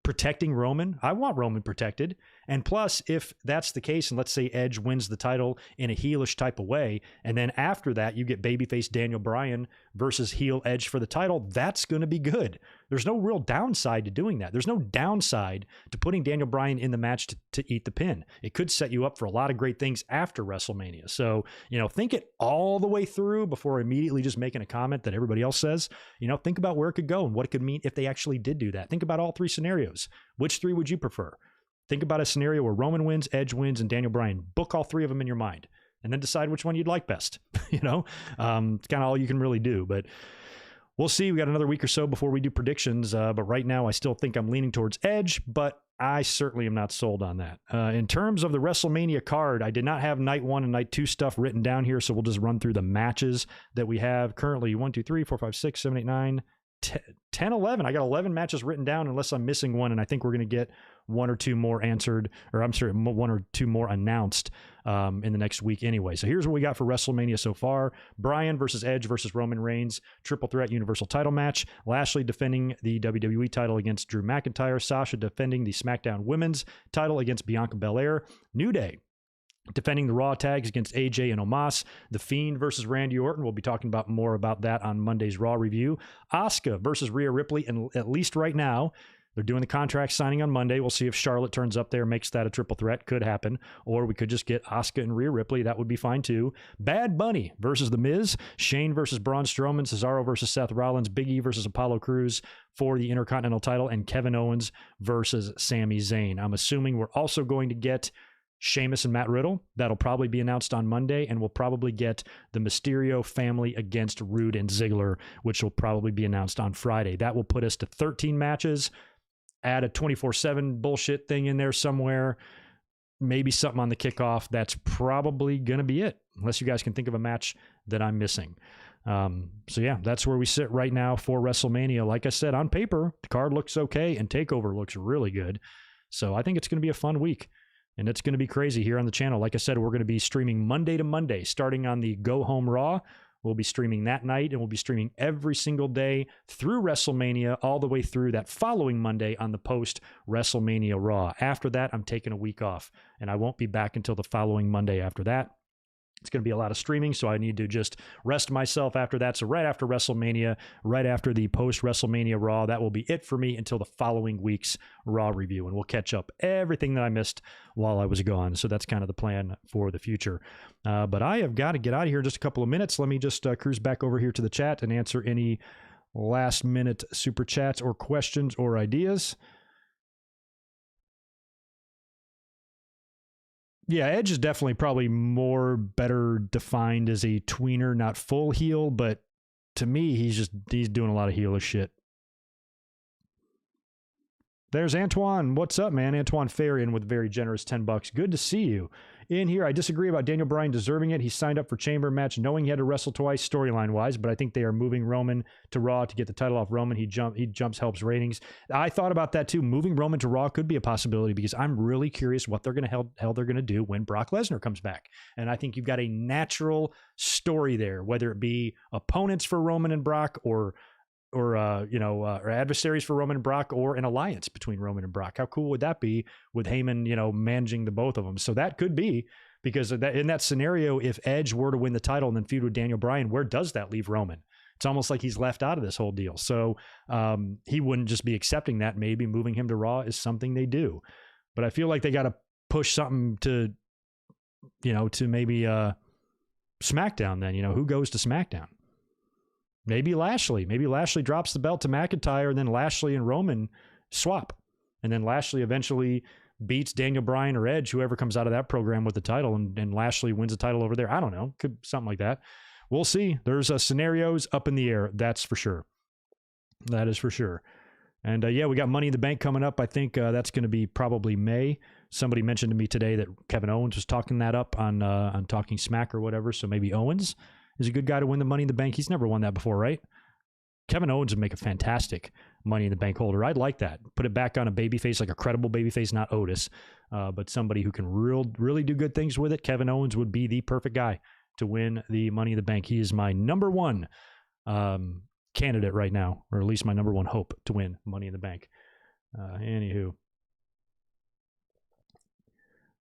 Protecting Roman? I want Roman protected. And plus, if that's the case, and let's say Edge wins the title in a heelish type of way, and then after that, you get babyface Daniel Bryan versus heel Edge for the title, that's going to be good. There's no real downside to doing that. There's no downside to putting Daniel Bryan in the match to eat the pin. It could set you up for a lot of great things after WrestleMania. So, think it all the way through before immediately just making a comment that everybody else says. Think about where it could go and what it could mean if they actually did do that. Think about all three scenarios. Which three would you prefer? Think about a scenario where Roman wins, Edge wins, and Daniel Bryan. Book all three of them in your mind and then decide which one you'd like best. It's kind of all you can really do, but we'll see. We got another week or so before we do predictions. But right now I still think I'm leaning towards Edge, but I certainly am not sold on that. In terms of the WrestleMania card, I did not have night 1 and night 2 stuff written down here. So we'll just run through the matches that we have currently. 1, 2, 3, 4, 5, 6, 7, 8, 9, 10, 11. I got 11 matches written down unless I'm missing one. And I think we're going to get one or two more one or two more announced in the next week anyway. So here's what we got for WrestleMania so far. Bryan versus Edge versus Roman Reigns, triple threat universal title match. Lashley defending the WWE title against Drew McIntyre. Sasha defending the SmackDown women's title against Bianca Belair. New Day defending the Raw tags against AJ and Omos. The Fiend versus Randy Orton. We'll be talking about more about that on Monday's Raw review. Asuka versus Rhea Ripley, and at least right now, they're doing the contract signing on Monday. We'll see if Charlotte turns up there, makes that a triple threat. Could happen. Or we could just get Asuka and Rhea Ripley. That would be fine too. Bad Bunny versus The Miz. Shane versus Braun Strowman. Cesaro versus Seth Rollins. Big E versus Apollo Crews for the Intercontinental title. And Kevin Owens versus Sami Zayn. I'm assuming we're also going to get Sheamus and Matt Riddle. That'll probably be announced on Monday, and we'll probably get the Mysterio family against Rude and Ziggler, which will probably be announced on Friday. That will put us to 13 matches. Add a 24/7 bullshit thing in there somewhere. Maybe something on the kickoff. That's probably going to be it, unless you guys can think of a match that I'm missing. So yeah, that's where we sit right now for WrestleMania. Like I said, on paper, the card looks okay, and TakeOver looks really good. So I think it's going to be a fun week. And it's going to be crazy here on the channel. Like I said, we're going to be streaming Monday to Monday, starting on the Go Home Raw. We'll be streaming that night, and we'll be streaming every single day through WrestleMania, all the way through that following Monday on the post-WrestleMania Raw. After that, I'm taking a week off, and I won't be back until the following Monday after that. It's going to be a lot of streaming, so I need to just rest myself after that. So right after WrestleMania, right after the post-WrestleMania Raw, that will be it for me until the following week's Raw review, and we'll catch up everything that I missed while I was gone. So that's kind of the plan for the future. But I have got to get out of here in just a couple of minutes. Let me just cruise back over here to the chat and answer any last-minute super chats or questions or ideas. Yeah, Edge is definitely probably better defined as a tweener, not full heel, but to me, he's doing a lot of heelish shit. There's Antoine. What's up, man? Antoine Farian with a very generous $10. Good to see you. In here, I disagree about Daniel Bryan deserving it. He signed up for Chamber match knowing he had to wrestle twice storyline-wise, but I think they are moving Roman to Raw to get the title off Roman. He jumps, helps ratings. I thought about that too. Moving Roman to Raw could be a possibility because I'm really curious what they're going to hell they're going to do when Brock Lesnar comes back. And I think you've got a natural story there, whether it be opponents for Roman and Brock or adversaries for Roman and Brock, or an alliance between Roman and Brock. How cool would that be with Heyman, managing the both of them? So that could be, because in that scenario, if Edge were to win the title and then feud with Daniel Bryan, where does that leave Roman? It's almost like he's left out of this whole deal. So he wouldn't just be accepting that. Maybe moving him to Raw is something they do. But I feel like they got to push something to maybe SmackDown then. Who goes to SmackDown? Maybe Lashley. Maybe Lashley drops the belt to McIntyre, and then Lashley and Roman swap. And then Lashley eventually beats Daniel Bryan or Edge, whoever comes out of that program with the title, and Lashley wins the title over there. I don't know. Could something like that. We'll see. There's scenarios up in the air. That's for sure. That is for sure. And we got Money in the Bank coming up. I think that's going to be probably May. Somebody mentioned to me today that Kevin Owens was talking that up on Talking Smack or whatever. So maybe Owens is a good guy to win the Money in the Bank. He's never won that before, right? Kevin Owens would make a fantastic Money in the Bank holder. I'd like that. Put it back on a babyface, like a credible babyface, not Otis, but somebody who can really do good things with it. Kevin Owens would be the perfect guy to win the Money in the Bank. He is my number one candidate right now, or at least my number one hope to win Money in the Bank. Anywho.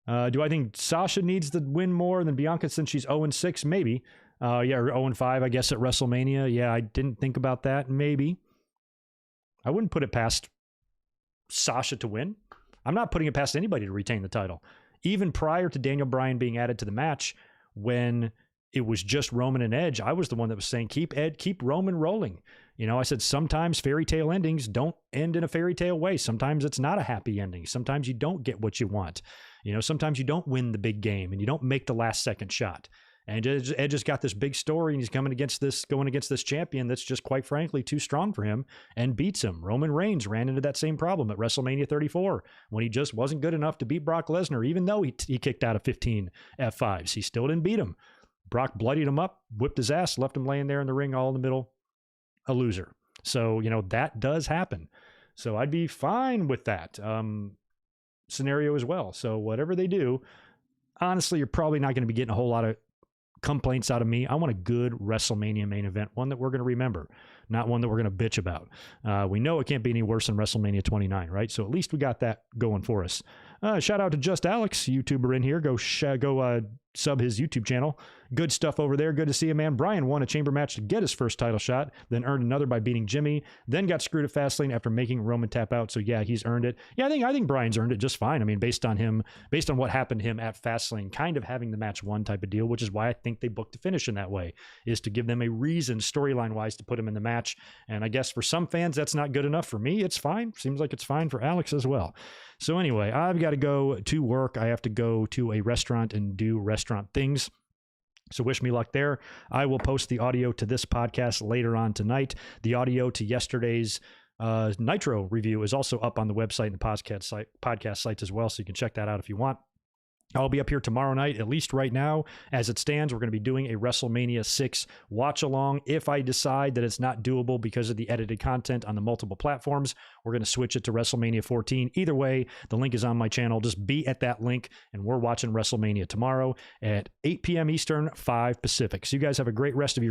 Do I think Sasha needs to win more than Bianca since she's 0-6? Maybe. Or 0-5, I guess, at WrestleMania. Yeah, I didn't think about that. Maybe. I wouldn't put it past Sasha to win. I'm not putting it past anybody to retain the title. Even prior to Daniel Bryan being added to the match, when it was just Roman and Edge, I was the one that was saying, keep Roman rolling. I said sometimes fairy tale endings don't end in a fairy tale way. Sometimes it's not a happy ending. Sometimes you don't get what you want. Sometimes you don't win the big game and you don't make the last second shot. And Edge has got this big story, and he's going against this champion that's just, quite frankly, too strong for him and beats him. Roman Reigns ran into that same problem at WrestleMania 34 when he just wasn't good enough to beat Brock Lesnar, even though he kicked out of 15 F5s. He still didn't beat him. Brock bloodied him up, whipped his ass, left him laying there in the ring all in the middle, a loser. So, that does happen. So I'd be fine with that. scenario as well. So whatever they do, honestly, you're probably not going to be getting a whole lot of complaints out of me. I want a good WrestleMania main event, one that we're going to remember, not one that we're going to bitch about. We know it can't be any worse than WrestleMania 29, right? So at least we got that going for us. Shout out to Just Alex, YouTuber in here. Go sub his YouTube channel. Good stuff over there. Good to see you, man. Brian won a chamber match to get his first title shot, then earned another by beating Jimmy, then got screwed at Fastlane after making Roman tap out. So yeah, he's earned it. Yeah, I think Brian's earned it just fine. I mean, based on what happened to him at Fastlane, kind of having the match won type of deal, which is why I think they booked the finish in that way, is to give them a reason storyline wise to put him in the match. And I guess for some fans, that's not good enough. For me, it's fine. Seems like it's fine for Alex as well. So anyway, I've got to go to work. I have to go to a restaurant and do restaurant things. So wish me luck there. I will post the audio to this podcast later on tonight. The audio to yesterday's Nitro review is also up on the website and the podcast sites as well, so you can check that out if you want. I'll be up here tomorrow night, at least right now. As it stands, we're going to be doing a WrestleMania 6 watch-along. If I decide that it's not doable because of the edited content on the multiple platforms, we're going to switch it to WrestleMania 14. Either way, the link is on my channel. Just be at that link, and we're watching WrestleMania tomorrow at 8 p.m. Eastern, 5 Pacific. So you guys have a great rest of your